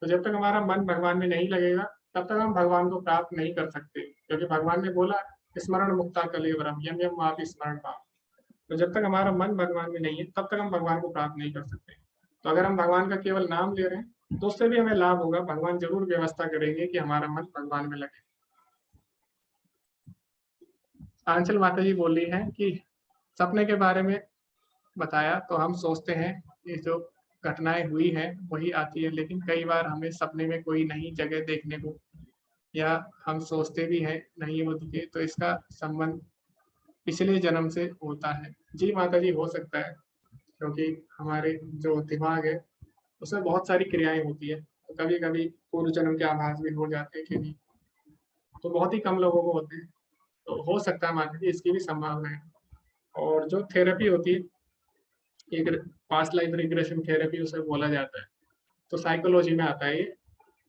तो जब तक हमारा मन भगवान में नहीं लगेगा, तब तक हम भगवान को प्राप्त नहीं कर सकते, क्योंकि भगवान ने बोला स्मरण मुक्ता कलेवरम यम यम आप स्मरण भाव। तो जब तक हमारा मन भगवान में नहीं है, तब तक हम भगवान को प्राप्त नहीं कर सकते। तो अगर हम भगवान का केवल नाम ले रहे हैं, तो उससे भी हमें लाभ होगा, भगवान जरूर व्यवस्था करेंगे कि हमारा मन भगवान में लगे। आंचल माता जी बोल रही है कि सपने के बारे में बताया, तो हम सोचते हैं ये जो घटनाएं हुई है वही आती है, लेकिन कई बार हमें सपने में कोई नई जगह देखने को, या हम सोचते भी हैं नहीं वो दिखे, तो इसका संबंध पिछले जन्म से होता है। जी माता जी, हो सकता है, क्योंकि हमारे जो दिमाग है उसमें बहुत सारी क्रियाएं होती है, तो कभी कभी पूर्व जन्म के आभास भी हो जाते हैं कि नहीं, तो बहुत ही कम लोगों को होते हैं, तो हो सकता है माता जी, इसकी भी संभावना है। और जो थेरेपी होती है, एक पास्ट लाइफ रिग्रेशन थेरेपी उसे बोला जाता है, तो साइकोलॉजी में आता है ये।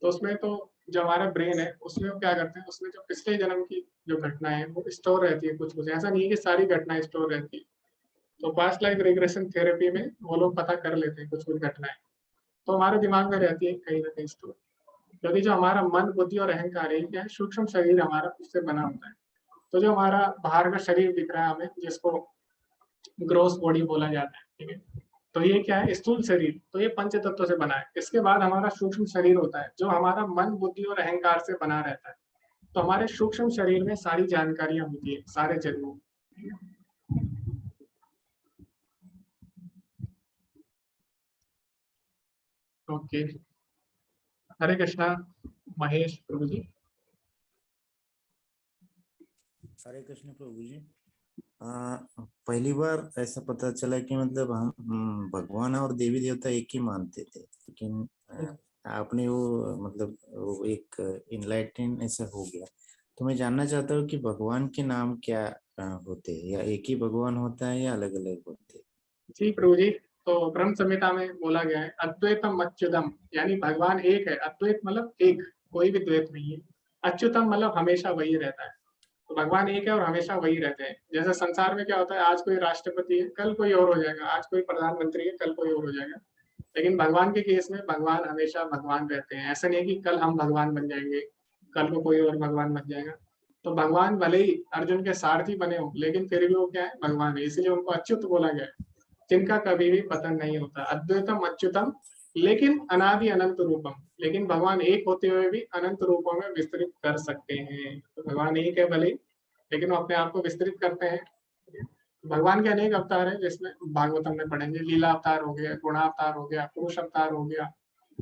तो उसमें तो जो हमारा ब्रेन है उसमें वो क्या करते हैं, उसमें जो पिछले जन्म की जो घटनाएं हैं वो स्टोर रहती है, कुछ कुछ, ऐसा नहीं है कि सारी घटनाएं स्टोर रहती है। तो पास्ट लाइफ रिग्रेशन थेरेपी में वो लोग पता कर लेते हैं कुछ कुछ घटनाएं, तो हमारे दिमाग में रहती है कहीं ना कहीं स्टोर, क्योंकि जो हमारा मन, बुद्धि और अहंकार है क्या है, सूक्ष्म शरीर हमारा उससे बना होता है। तो जो हमारा बाहर का शरीर दिख रहा है हमें, जिसको ग्रोस बॉडी बोला जाता है, ठीक है, तो ये क्या है, स्थूल शरीर, तो ये पंच तत्वों से बना है। इसके बाद हमारा सूक्ष्म शरीर होता है, जो हमारा मन, बुद्धि और अहंकार से बना रहता है। तो हमारे सूक्ष्म शरीर में सारी जानकारियां होती है सारे जन्मों। ओके, हरे कृष्णा। महेश प्रभु जी। हरे कृष्ण प्रभु जी। पहली बार ऐसा पता चला कि मतलब हम भगवान और देवी देवता एक ही मानते थे, लेकिन आपने वो मतलब वो एक इनलाइटन ऐसा हो गया। तो मैं जानना चाहता हूँ कि भगवान के नाम क्या होते हैं, या एक ही भगवान होता है या अलग अलग होते हैं? जी प्रभु जी, तो ब्रह्म संहिता में बोला गया है अद्वैतम अच्युतम, यानी भगवान एक है। अद्वैत मतलब एक, कोई भी द्वैत नहीं है। अच्युतम मतलब हमेशा वही रहता है। तो भगवान एक है और हमेशा वही रहते हैं। जैसे संसार में क्या होता है, आज कोई राष्ट्रपति है, कल कोई और हो जाएगा, आज कोई प्रधानमंत्री है, कल कोई और हो जाएगा। लेकिन भगवान के केस में भगवान हमेशा भगवान रहते हैं। ऐसा नहीं है कि कल हम भगवान बन जाएंगे, कल को कोई और भगवान बन जाएगा। तो भगवान भले ही अर्जुन के सारथी बने हो, लेकिन फिर भी वो क्या है, भगवान है, इसलिए उनको अच्युत बोला गया है, जिनका कभी भी पतन नहीं होता। अद्वैतम अच्युतम, लेकिन अनादि अनंत रूपम। लेकिन भगवान एक होते हुए भी अनंत रूपों में विस्तृत कर सकते हैं। तो भगवान एक है भले, लेकिन वो अपने आप को विस्तृत करते हैं। भगवान के अनेक अवतार हैं, जिसमें भागवतम में पढ़ेंगे। लीला अवतार हो गया, गुणावतार हो गया, पुरुष अवतार हो गया।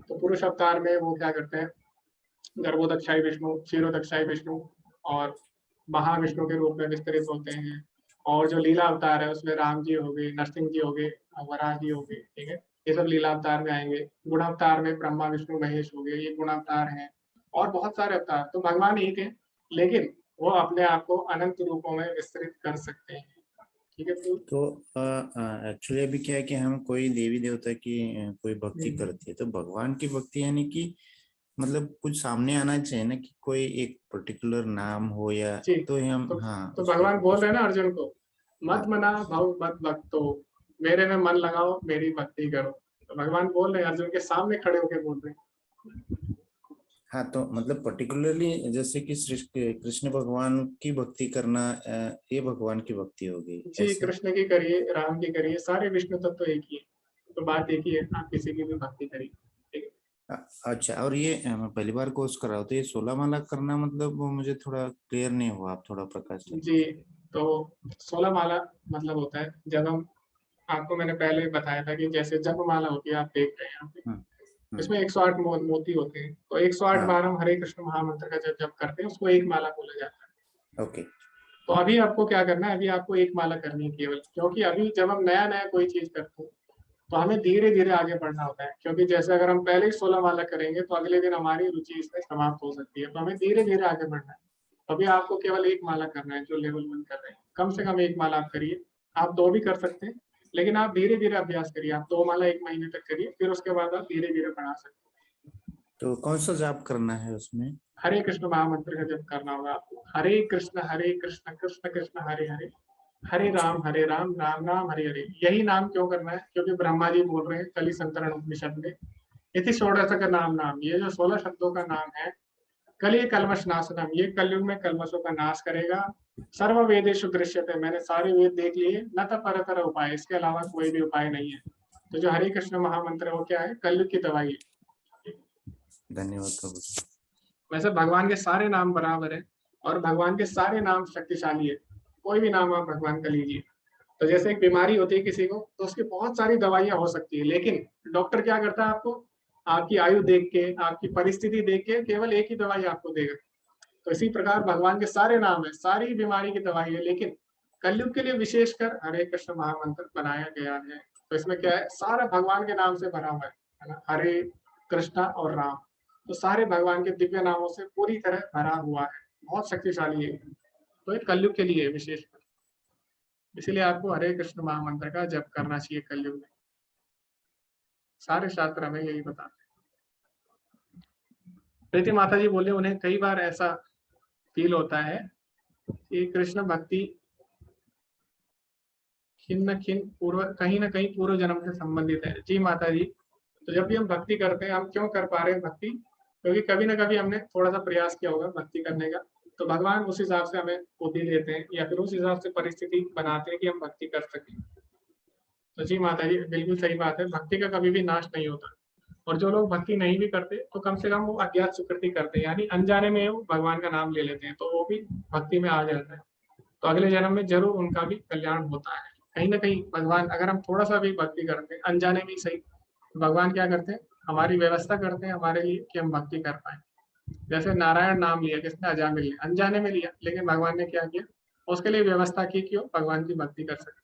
तो पुरुष अवतार में वो क्या करते हैं, गर्भोदक्षाई विष्णु, क्षीरोदक्षाई विष्णु और महाविष्णु के रूप में विस्तृत होते हैं। और जो लीला अवतार है उसमें राम जी हो गए, नरसिंह जी हो गए, वराह जी हो गए, ठीक है, ये सब लीला अवतार में आएंगे। गुणावतार में ब्रह्मा विष्णु महेश हो गए, ये गुणावतार हैं। और बहुत सारे अवतार। तो भगवान एक है, लेकिन वो अपने आप को अनंत रूपों में विस्तृत कर सकते हैं, ठीक है। तो एक्चुअली अभी क्या है कि हम कोई देवी देवता की कोई भक्ति करते हैं, तो भगवान की भक्ति यानी कि मतलब कुछ सामने आना चाहिए ना, कि कोई एक पर्टिकुलर नाम हो या तो हम तो भगवान बोल रहे हैं ना अर्जुन को, मत मना भव मत भक्तो, मेरे में मन लगाओ, मेरी भक्ति करो। तो भगवान बोल रहे हैं, अर्जुन के सामने खड़े होकर बोल रहे हैं। हाँ, तो मतलब पर्टिकुलरली जैसे कि कृष्ण भगवान की भक्ति करना, ये भगवान की भक्ति हो गई जी, कृष्ण की करिए, राम की करिए, सारे विष्णु तत्व तो एक ही है। तो बात एक ही है, आप किसी की भी भक्ति करिए, ठीक है। अच्छा, और ये मैं पहली बार कोर्स कर रहा हूँ, तो ये 16 माला करना मतलब वो मुझे थोड़ा क्लियर नहीं हुआ, आप थोड़ा प्रकाश दें। जी, तो 16 माला मतलब होता है, जब हम, आपको मैंने पहले बताया था कि जैसे जप माला होती है, आप देख रहे हैं यहाँ पे, इसमें 108 मोती होते हैं। तो 108 बार हम हरे कृष्ण महामंत्र का जब जप करते हैं, उसको एक माला बोला जाता है। ओके। तो अभी आपको क्या करना है, अभी आपको एक माला करनी है केवल, क्योंकि अभी जब हम नया नया कोई चीज करते हैं, तो हमें धीरे धीरे आगे बढ़ना होता है, क्योंकि जैसे अगर हम पहले ही 16 माला करेंगे तो अगले दिन हमारी रुचि इसमें समाप्त हो सकती है। तो हमें धीरे धीरे आगे बढ़ना है। अभी आपको केवल एक माला करना है जो लेवल 1 कर रहे हैं, कम से कम एक माला आप करिए। आप 2 भी कर सकते हैं, लेकिन आप धीरे धीरे अभ्यास करिए। आप 2 माला 1 महीने तक करिए, फिर उसके बाद आप धीरे धीरे बढ़ा सकते हैं। तो कौन सा जाप करना है उसमें? हरे कृष्ण महामंत्र का जप करना होगा आपको। हरे कृष्ण कृष्ण कृष्ण हरे हरे, हरे राम राम राम हरे हरे। यही नाम क्यों करना है? क्योंकि ब्रह्मा जी बोल रहे हैं कली संतरण उपनिषद में, इति षोडश का नाम, ये जो 16 शब्दों का नाम है, कली कलमश नाशनम, ये कलयुग में कलमशों का नाश करेगा। सर्व वेदेषु दृश्यते, मैंने सारे वेद देख लिए, न तो परतर उपाय, इसके अलावा कोई भी उपाय नहीं है। तो जो हरे कृष्ण महामंत्र है वो क्या है? कलयुग की दवाई है। धन्यवाद प्रभु। वैसे भगवान के सारे नाम बराबर है और भगवान के सारे नाम शक्तिशाली है। कोई भी नाम आप भगवान का लीजिए। तो जैसे एक बीमारी होती है किसी को, तो उसकी बहुत सारी दवाइयां हो सकती है, लेकिन डॉक्टर क्या करता है? आपको आपकी आयु देख के, आपकी परिस्थिति देख के केवल एक ही दवाई आपको देगा। तो इसी प्रकार भगवान के सारे नाम है, सारी बीमारी की दवाई है, लेकिन कलयुग के लिए विशेषकर हरे कृष्ण महामंत्र बनाया गया है। तो इसमें क्या है? सारा भगवान के नाम से भरा हुआ है ना, हरे कृष्णा और राम। तो सारे भगवान के दिव्य नामों से पूरी तरह भरा हुआ है, बहुत शक्तिशाली है। तो ये कलयुग के लिए विशेषकर, इसलिए आपको हरे कृष्ण महामंत्र का जप करना चाहिए कलयुग में। सारे शास्त्र हमें यही बताते हैं। प्रीति माता जी बोले उन्हें कई बार ऐसा फील होता है कि कृष्ण भक्ति कहीं न कहीं पूर्व जन्म से संबंधित है। जी माता जी, तो जब भी हम भक्ति करते हैं, हम क्यों कर पा रहे हैं भक्ति? क्योंकि कभी न कभी हमने थोड़ा सा प्रयास किया होगा भक्ति करने का, तो भगवान उस हिसाब से हमें बुद्धि देते हैं या फिर उस हिसाब से परिस्थिति बनाते हैं कि हम भक्ति कर सकें। तो जी माता जी, बिल्कुल सही बात है, भक्ति का कभी भी नाश नहीं होता। और जो लोग भक्ति नहीं भी करते तो कम से कम वो अज्ञात सुकृति करते हैं, यानी अनजाने में वो भगवान का नाम ले लेते हैं, तो वो भी भक्ति में आ जाता है। तो अगले जन्म में जरूर उनका भी कल्याण होता है। कहीं ना कहीं भगवान, अगर हम थोड़ा सा भी भक्ति करते हैं अनजाने में ही सही, तो भगवान क्या करते हैं? हमारी व्यवस्था करते हैं हमारे लिए कि हम भक्ति कर पाए। जैसे नारायण नाम लिया किसने? अजामिल ने, अनजाने में लिया, लेकिन भगवान ने क्या किया? उसके लिए व्यवस्था की कि वो भगवान की भक्ति कर सके।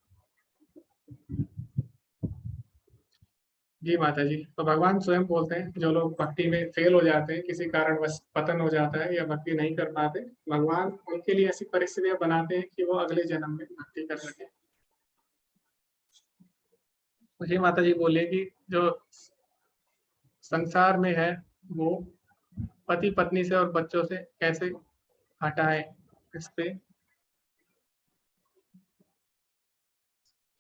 जी माता जी, तो भगवान स्वयं बोलते हैं जो लोग भक्ति में फेल हो जाते हैं, किसी कारणवश पतन हो जाता है या भक्ति नहीं कर पाते, भगवान उनके लिए ऐसी परिस्थितियां बनाते हैं कि वो अगले जन्म में भक्ति कर सके। जी माता जी बोले कि जो संसार में है वो पति पत्नी से और बच्चों से कैसे हटाए, इस पे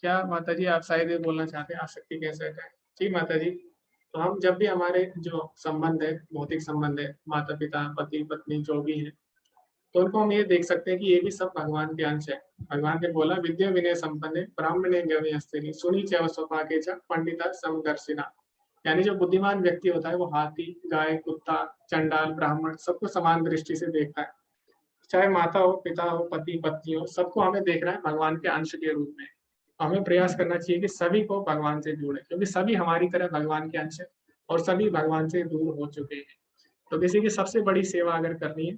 क्या माता जी आप शायद ये बोलना चाहते हैं, आसक्ति कैसे हटाए? जी माता जी, तो हम जब भी हमारे जो संबंध है, भौतिक संबंध है, माता पिता पति पत्नी जो भी है, तो उनको हम ये देख सकते हैं कि ये भी सब भगवान के अंश है। भगवान ने बोला विद्या विनय संपन्ने ब्राह्मणे गव्यस्तिनि सुनी चैव स्वपाके च पंडिता समदर्शिना, यानी जो बुद्धिमान व्यक्ति होता है वो हाथी, गाय, कुत्ता, चंडाल, ब्राह्मण सबको समान दृष्टि से देखता है। चाहे माता हो, पिता हो, पति पत्नी हो, सबको हमें देखना है भगवान के अंश के रूप में। हमें प्रयास करना चाहिए कि सभी को भगवान से जोड़े, क्योंकि सभी हमारी तरह भगवान के अंश है और सभी भगवान से दूर हो चुके हैं। तो किसी की सबसे बड़ी सेवा अगर करनी है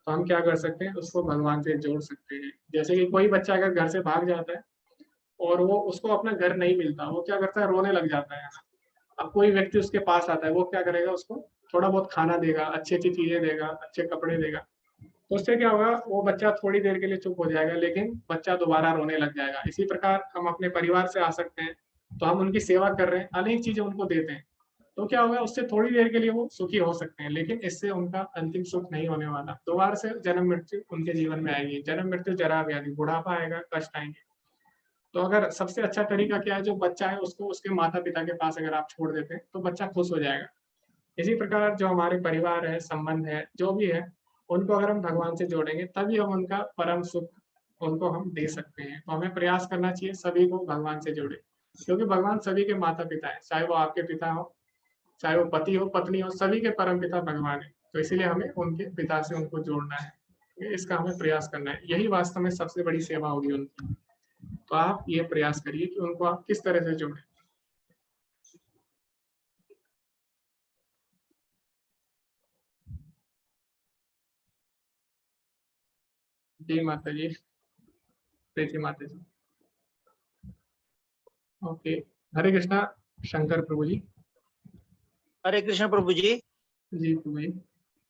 तो हम क्या कर सकते हैं? उसको भगवान से जोड़ सकते हैं। जैसे कि कोई बच्चा अगर घर से भाग जाता है और वो उसको अपना घर नहीं मिलता, वो क्या करता है? रोने लग जाता है। अब कोई व्यक्ति उसके पास आता है, वो क्या करेगा? उसको थोड़ा बहुत खाना देगा, अच्छी अच्छी चीजें देगा, अच्छे कपड़े देगा। तो उससे क्या होगा? वो बच्चा थोड़ी देर के लिए चुप हो जाएगा, लेकिन बच्चा दोबारा रोने लग जाएगा। इसी प्रकार हम अपने परिवार से आ सकते हैं, तो हम उनकी सेवा कर रहे हैं, अनेक चीजें उनको देते हैं, तो क्या होगा? उससे थोड़ी देर के लिए वो सुखी हो सकते हैं, लेकिन इससे उनका अंतिम सुख नहीं होने वाला। दोबारा से जन्म मृत्यु उनके जीवन में आएगी, जन्म मृत्यु जरा व्याधि, बुढ़ापा आएगा, कष्ट आएंगे। तो अगर सबसे अच्छा तरीका क्या है? जो बच्चा है उसको उसके माता पिता के पास अगर आप छोड़ देते हैं तो बच्चा खुश हो जाएगा। इसी प्रकार जो हमारे परिवार है, संबंध है, जो भी है, उनको अगर हम भगवान से जोड़ेंगे तभी हम उनका परम सुख उनको हम दे सकते हैं। तो हमें प्रयास करना चाहिए सभी को भगवान से जोड़े, क्योंकि भगवान सभी के माता पिता है, चाहे वो आपके पिता हो, चाहे वो पति हो, पत्नी हो, सभी के परम पिता भगवान है। तो इसीलिए हमें उनके पिता से उनको जोड़ना है, इसका हमें प्रयास करना है। यही वास्तव में सबसे बड़ी सेवा होगी उनकी। तो आप ये प्रयास करिए कि उनको आप किस तरह से जोड़ें। जी माता जी, प्रीति माता जी। ओके, हरे कृष्णा। शंकर प्रभु जी। हरे कृष्ण प्रभु जी। जी प्रभु जी।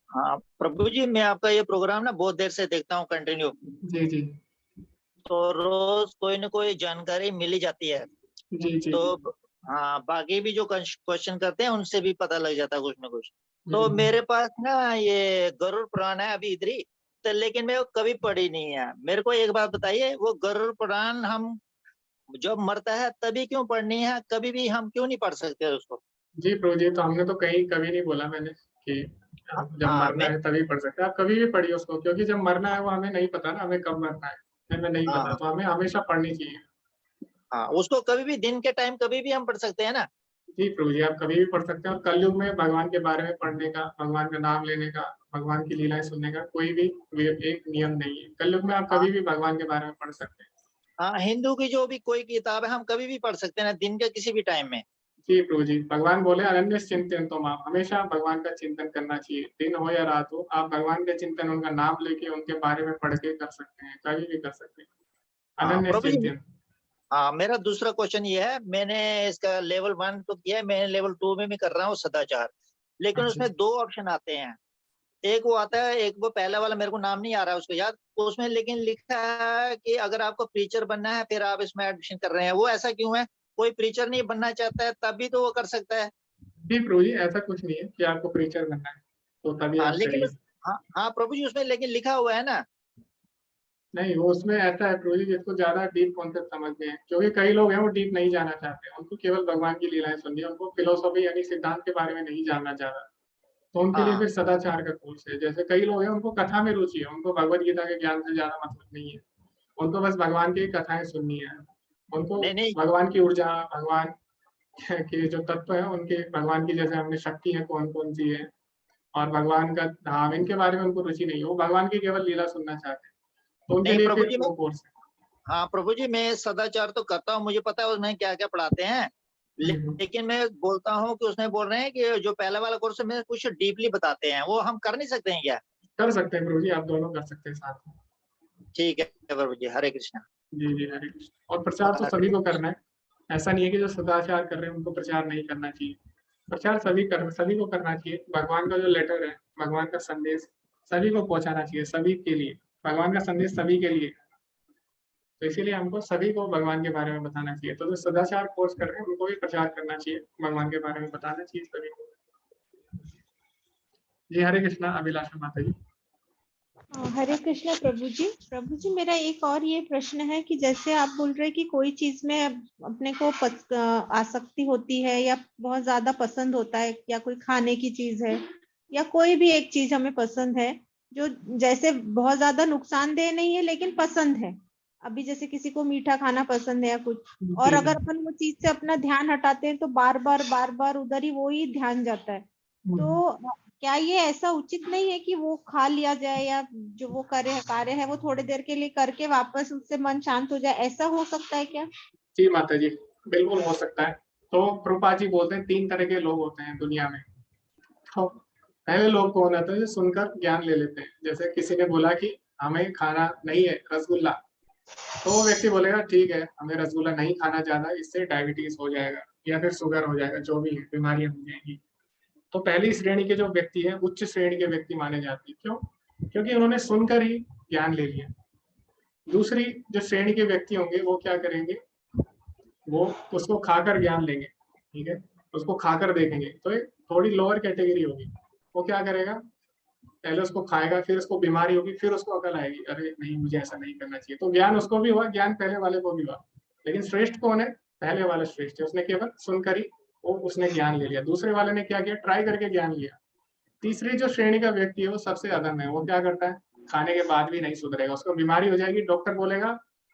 हाँ प्रभु जी, मैं आपका ये प्रोग्राम ना बहुत देर से देखता हूँ कंटिन्यू। जी जी। तो रोज कोई ना कोई जानकारी मिल ही जाती है। जी जी। तो हाँ, बाकी भी जो क्वेश्चन करते हैं उनसे भी पता लग जाता है कुछ ना कुछ। तो मेरे पास ना ये गरुड़ पुराण है अभी इधर ही, तो लेकिन मैं वो कभी पढ़ी नहीं है। मेरे को एक बात बताइए, वो गरुड़ पुराण हम जब मरता है तभी क्यों पढ़नी है, कभी भी हम क्यों नहीं पढ़ सकते उसको? जी प्रभु जी, तो हमने तो कहीं कभी नहीं बोला मैंने कि आप जब हाँ मरना है तभी पढ़ सकते हैं। आप कभी भी पढ़िए उसको, क्योंकि जब मरना है वो हमें नहीं पता ना, हमें कब मरना है हमें नहीं पता, हाँ तो हमें हमेशा पढ़नी चाहिए। हाँ, उसको कभी भी दिन के टाइम कभी भी हम पढ़ सकते हैं ना? जी प्रभु जी, आप कभी भी पढ़ सकते हैं। और कलयुग में भगवान के बारे में पढ़ने का, भगवान का नाम लेने का, भगवान की लीलाएं सुनने का कोई भी एक नियम नहीं है। कलयुग में आप हाँ कभी भी भगवान के बारे में पढ़ सकते हैं। हाँ, हिंदू की जो भी कोई किताब है हम कभी भी पढ़ सकते हैं ना, दिन के किसी भी टाइम में। जी प्रभु जी, भगवान बोले अनन्य चिंतन तो आप हमेशा भगवान का चिंतन करना चाहिए, दिन हो या रात हो। आप भगवान का चिंतन उनका नाम लेके उनके बारे में पढ़ के कर सकते हैं, कभी भी कर सकते हैं। हाँ अनन्य प्रभु जी। चिंतन। हाँ, मेरा दूसरा क्वेश्चन ये है, मैंने इसका लेवल 1 तो किया है, मैं लेवल 2 में भी कर रहा हूँ सदाचार। लेकिन अच्छा। उसमें 2 ऑप्शन आते हैं। एक वो आता है, एक वो पहला वाला मेरे को नाम नहीं आ रहा है उसको याद, उसमें लेकिन लिखा है कि अगर आपको प्रीचर बनना है फिर आप इसमें एडमिशन कर रहे हैं। वो ऐसा क्यों है? कोई प्रीचर नहीं बनना चाहता है तब भी तो वो कर सकता है। जी प्रभु जी, ऐसा कुछ नहीं है कि आपको प्रीचर बनना है तो तभी हाँ आप लेकिन करिए। हाँ हाँ प्रभु जी, उसमें लेकिन लिखा हुआ है ना। नहीं, वो उसमें ऐसा है प्रभु जी, जिसको ज्यादा डीप कॉन्सेप्ट समझते हैं, क्योंकि कई लोग हैं वो डीप नहीं जाना चाहते, उनको केवल भगवान की लीलाएं सुननी है, उनको फिलोसॉफी यानी सिद्धांत के बारे में नहीं जानना चाहता। तो उनके लिए हाँ फिर सदाचार का कोर्स है। जैसे कई लोग हैं उनको कथा में रुचि है, उनको भगवत गीता के ज्ञान से ज्यादा मतलब नहीं है, उनको बस भगवान की कथाएं सुननी है। उनको नहीं नहीं। भगवान की ऊर्जा, भगवान के जो तत्व है उनके, भगवान की जैसे हमने शक्ति है कौन कौन सी है, और भगवान का धाम, इनके बारे में उनको रुचि नहीं है, वो भगवान की केवल लीला सुनना चाहते हैं, तो उनके नहीं लिए प्रभु फिर जी, मैं वो कोर्स है। हाँ प्रभु जी, मैं सदाचार तो करता हूँ, मुझे पता है उसमें क्या क्या पढ़ाते हैं। लेकिन मैं बोलता हूँ कि उसमें बोल रहे हैं कि जो पहला वाला कोर्स में कुछ डीपली बताते हैं, वो हम कर नहीं सकते हैं क्या? कर सकते हैं प्रभु जी, आप दोनों कर सकते हैं साथ में। ठीक है प्रभु जी, हरे कृष्णा। जी जी, हरे कृष्ण। और प्रचार तो सभी को करना है, ऐसा नहीं है कि जो सदाचार कर रहे हैं उनको प्रचार नहीं करना चाहिए। प्रचार सभी को करना चाहिए। भगवान का जो लेटर है, भगवान का संदेश सभी को पहुंचाना चाहिए, सभी के लिए। भगवान का संदेश सभी के लिए, तो इसीलिए हमको सभी को भगवान के बारे में बताना चाहिए। तो जो सदाचार कोर्स कर रहे हैं उनको भी प्रचार करना चाहिए, भगवान के बारे में बताना चाहिए सभी को। जी हरे कृष्णा। अभिलाषा माता जी। हरे कृष्णा प्रभु जी। प्रभु जी, मेरा एक और ये प्रश्न है कि जैसे आप बोल रहे हैं कि कोई चीज में अपने को आसक्ति होती है या बहुत ज्यादा पसंद होता है, या कोई खाने की चीज है या कोई भी एक चीज हमें पसंद है जो जैसे बहुत ज्यादा नुकसानदेह नहीं है लेकिन पसंद है। अभी जैसे किसी को मीठा खाना पसंद है या कुछ, और अगर अपन वो चीज से अपना ध्यान हटाते हैं तो बार बार उधर ही वो ही ध्यान जाता है। तो क्या ये ऐसा उचित नहीं है कि वो खा लिया जाए, या जो वो कार्य है वो थोड़ी देर के लिए करके वापस उससे मन शांत हो जाए, ऐसा हो सकता है क्या? जी माता जी, बिल्कुल हो सकता है। तो प्रभुपाद जी बोलते हैं 3 तरह के लोग होते हैं दुनिया में। तो पहले लोग कौन होते हैं जो सुनकर ज्ञान ले लेते हैं। जैसे किसी ने बोला कि हमें खाना नहीं है रसगुल्ला, तो वो व्यक्ति बोलेगा ठीक है, हमें रसगुल्ला नहीं खाना ज्यादा, इससे डायबिटीज हो जाएगा या फिर शुगर हो जाएगा, जो भी है बीमारियां हो जाएंगी। तो पहली श्रेणी के जो व्यक्ति हैं, उच्च श्रेणी के व्यक्ति माने जाते हैं। क्यों? क्योंकि उन्होंने सुनकर ही ज्ञान ले लिया। दूसरी जो श्रेणी के व्यक्ति होंगे वो क्या करेंगे, वो उसको खाकर ज्ञान लेंगे, ठीक है, उसको खाकर देखेंगे। तो एक थोड़ी लोअर कैटेगरी होगी। वो क्या करेगा, पहले उसको खाएगा, फिर उसको बीमारी होगी, फिर उसको अकल आएगी, अरे नहीं मुझे ऐसा नहीं करना चाहिए। तो ज्ञान उसको भी हुआ, ज्ञान पहले वाले को भी हुआ। लेकिन श्रेष्ठ कौन है? पहले वाला श्रेष्ठ है, उसने केवल सुनकर ही वो उसने ज्ञान ले लिया। दूसरे वाले ने क्या किया, ट्राई करके ज्ञान लिया। तीसरी जो श्रेणी का व्यक्ति है वो सबसे अदम है। वो क्या करता है, खाने के बाद भी नहीं सुधरेगा, उसको बीमारी हो जाएगी, डॉक्टर बोलेगा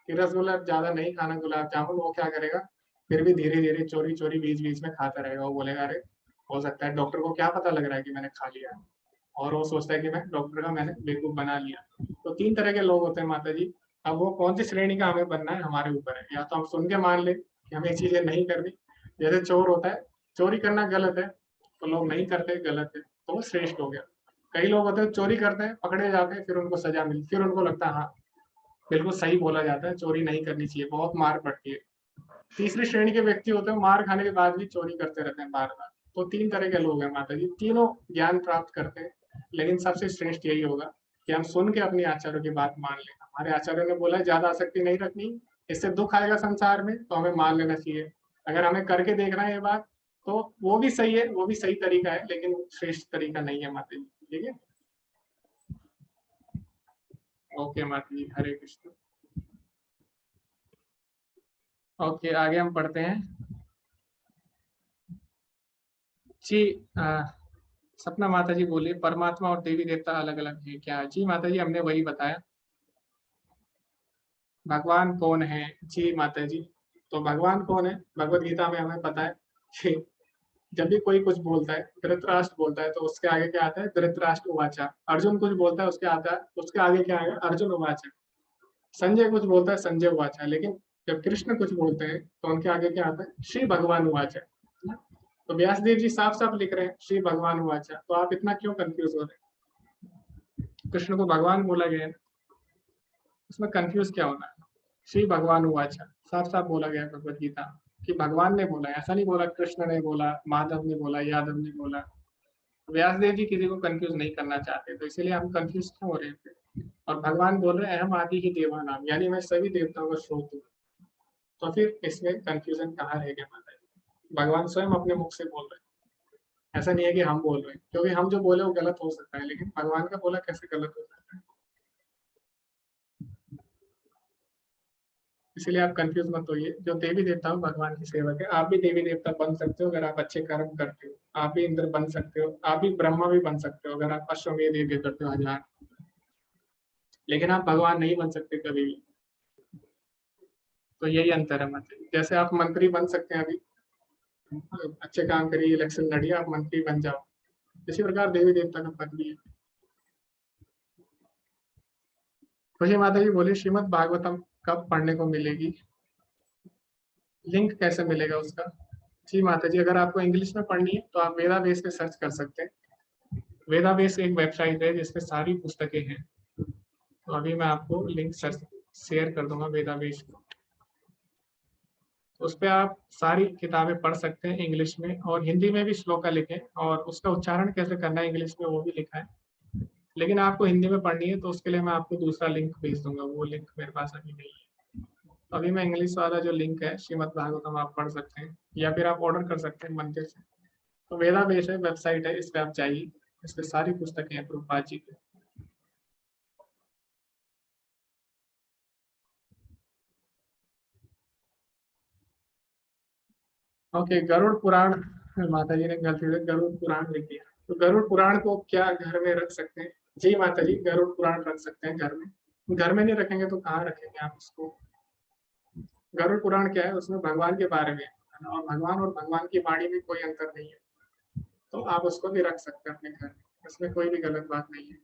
कि रसगुल्ला ज्यादा नहीं खाना, गुलाब जामुन, वो क्या करेगा, फिर भी धीरे धीरे चोरी चोरी बीच बीच में खाता रहेगा। वो बोलेगा अरे हो सकता है, डॉक्टर को क्या पता लग रहा है कि मैंने खा लिया, और वो सोचता है कि मैं डॉक्टर का मैंने बेवकूफ बना लिया। तो 3 तरह के लोग होते हैं माता जी। अब वो कौन सी श्रेणी का हमें बनना है हमारे ऊपर है। या तो हम सुन के मान ले कि हमें चीजें नहीं करनी, जैसे चोर होता है, चोरी करना गलत है तो लोग नहीं करते, गलत है तो वो श्रेष्ठ हो गया। कई लोग होते हैं चोरी करते हैं, पकड़े जाते हैं, फिर उनको सजा मिलती, फिर उनको लगता है हाँ बिल्कुल सही बोला जाता है, चोरी नहीं करनी चाहिए, बहुत मार पड़ती है। तीसरी श्रेणी के व्यक्ति होते हैं, मार खाने के बाद भी चोरी करते रहते हैं बार बार। तो 3 तरह के लोग हैं माता जी, तीनों ज्ञान प्राप्त करते हैं, लेकिन सबसे श्रेष्ठ यही होगा कि हम सुन के अपने आचार्यों की बात मान लें। हमारे आचार्यों ने बोला ज्यादा आसक्ति नहीं रखनी, इससे दुख आएगा संसार में, तो हमें मान लेना चाहिए। अगर हमें करके देखना है ये बात, तो वो भी सही है, वो भी सही तरीका है, लेकिन श्रेष्ठ तरीका नहीं है माता जी। ठीक है, ओके माता जी, हरे कृष्ण। ओके, आगे हम पढ़ते हैं जी। सपना माता जी बोलिए, परमात्मा और देवी देवता अलग अलग है क्या? जी माता जी, हमने वही बताया। भगवान कौन है? जी माता जी, तो भगवान कौन है, भगवत गीता में हमें पता है कि जब भी कोई कुछ बोलता है, धृतराष्ट्र बोलता है, तो उसके आगे क्या आता है? धृतराष्ट्र उवाचा। अर्जुन कुछ बोलता है, उसके आगे क्या आएगा? अर्जुन उवाचा। संजय कुछ बोलता है, संजय उवाचा। लेकिन जब कृष्ण कुछ बोलते हैं तो उनके आगे क्या आता है? श्री भगवान उवाचा। तो व्यास देव जी साफ साफ लिख रहे हैं श्री भगवान उवाचा, तो आप इतना क्यों कंफ्यूज हो रहे हैं? कृष्ण को भगवान बोला गया है, उसमें कंफ्यूज क्या होना है? श्री भगवान उवाचा साफ साफ बोला गया भगवत गीता कि भगवान ने बोला, ऐसा नहीं बोला कृष्ण ने बोला, माधव ने बोला, यादव ने बोला। व्यासदेव जी किसी को कंफ्यूज नहीं करना चाहते, तो इसीलिए हम कंफ्यूज क्यों हो रहे थे? और भगवान बोल रहे हैं अहम आदि ही देवा नाम, यानी मैं सभी देवताओं का स्रोत हूँ। तो फिर इसमें कंफ्यूजन कहाँ रह गया माता जी? भगवान स्वयं अपने मुख से बोल रहे हैं, ऐसा नहीं है कि हम बोल रहे हैं, क्योंकि हम जो बोले वो गलत हो सकता है, लेकिन भगवान का बोला कैसे गलत हो सकता है? इसलिए आप कंफ्यूज मत होइए। जो देवी देवता हो भगवान की सेवक है, आप भी देवी देवता बन सकते हो अगर आप अच्छे कर्म करते हो। आप भी इंद्र बन सकते हो, आप भी ब्रह्मा भी बन सकते हो अगर आप अश्वमेध यज्ञ करते हो 1000। लेकिन आप भगवान नहीं बन सकते कभी भी। तो यही अंतर है मतलब, जैसे आप मंत्री बन सकते हैं, अभी अच्छे काम करिए, इलेक्शन लड़िए, आप मंत्री बन जाओ, इसी प्रकार देवी देवता का पद भी है। खुशी माता जी बोलिए, श्रीमद् भागवतम कब पढ़ने को मिलेगी? लिंक कैसे मिलेगा उसका? जी माता जी, अगर आपको इंग्लिश में पढ़नी है तो आप वेदाबेस पे सर्च कर सकते हैं। वेदाबेस एक वेबसाइट है जिसमें सारी पुस्तकें हैं। तो अभी मैं आपको लिंक शेयर कर दूंगा वेदाबेस को, उस पर आप सारी किताबें पढ़ सकते हैं इंग्लिश में, और हिंदी में भी श्लोका लिखे, और उसका उच्चारण कैसे करना है इंग्लिश में वो भी लिखा है। लेकिन आपको हिंदी में पढ़नी है तो उसके लिए मैं आपको दूसरा लिंक भेज दूंगा, वो लिंक मेरे पास अभी नहीं है। तो अभी मैं इंग्लिश वाला जो लिंक है श्रीमद् भागवतम आप पढ़ सकते हैं, या फिर आप ऑर्डर कर सकते हैं मंदिर से। तो वेदाबेस है वेबसाइट है, इस पर आप जाइए, इस पर सारी पुस्तकें हैं प्रभुपाद जी की। ओके, गरुड़ पुराण, माता जी ने गलती से गरुड़ पुराण लिख दिया। तो गरुड़ पुराण को क्या घर में रख सकते हैं? जी माता जी, गरुड़ पुराण रख सकते हैं घर में। घर में नहीं रखेंगे तो कहाँ रखेंगे आप उसको? गरुड़ पुराण क्या है? उसमें भगवान के बारे में है, और भगवान की वाणी में कोई अंतर नहीं है, तो आप उसको भी रख सकते हैं अपने घर में, इसमें कोई भी गलत बात नहीं है।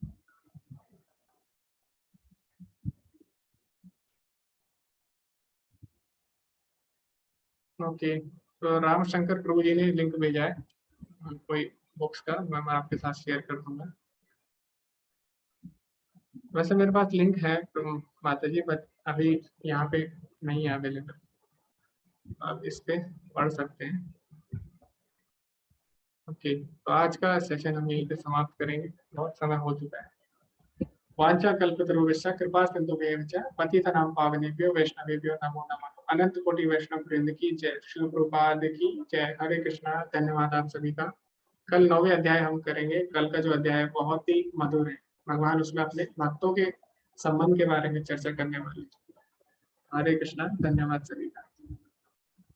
ओके, तो रामशंकर प्रभु जी ने लिंक भेजा है कोई बुक्स का, मैं आपके साथ शेयर कर दूंगा। वैसे मेरे पास लिंक है माता जी, बट अभी यहाँ पे नहीं है अवेलेबल, आप इस पे पढ़ सकते हैं। ओके, तो आज का सेशन हम यहीं पे समाप्त करेंगे, बहुत समय हो चुका है। वांछा कल्पतरुभ्यश्च कृपा सिन्धुभ्येव च पतितनां पावनेभ्यो वैष्णवेभ्यो नमो नमः। अनंत कोटि वैष्णव वृंद की जय, श्री प्रभुपाद की जय। हरे कृष्णा, धन्यवाद आप सभी का। कल 9वें अध्याय हम करेंगे। कल का जो अध्याय है बहुत ही मधुर है, भगवान उसमें अपने भक्तों के संबंध के बारे में चर्चा करने वाले। हरे कृष्णा, धन्यवाद सभी का।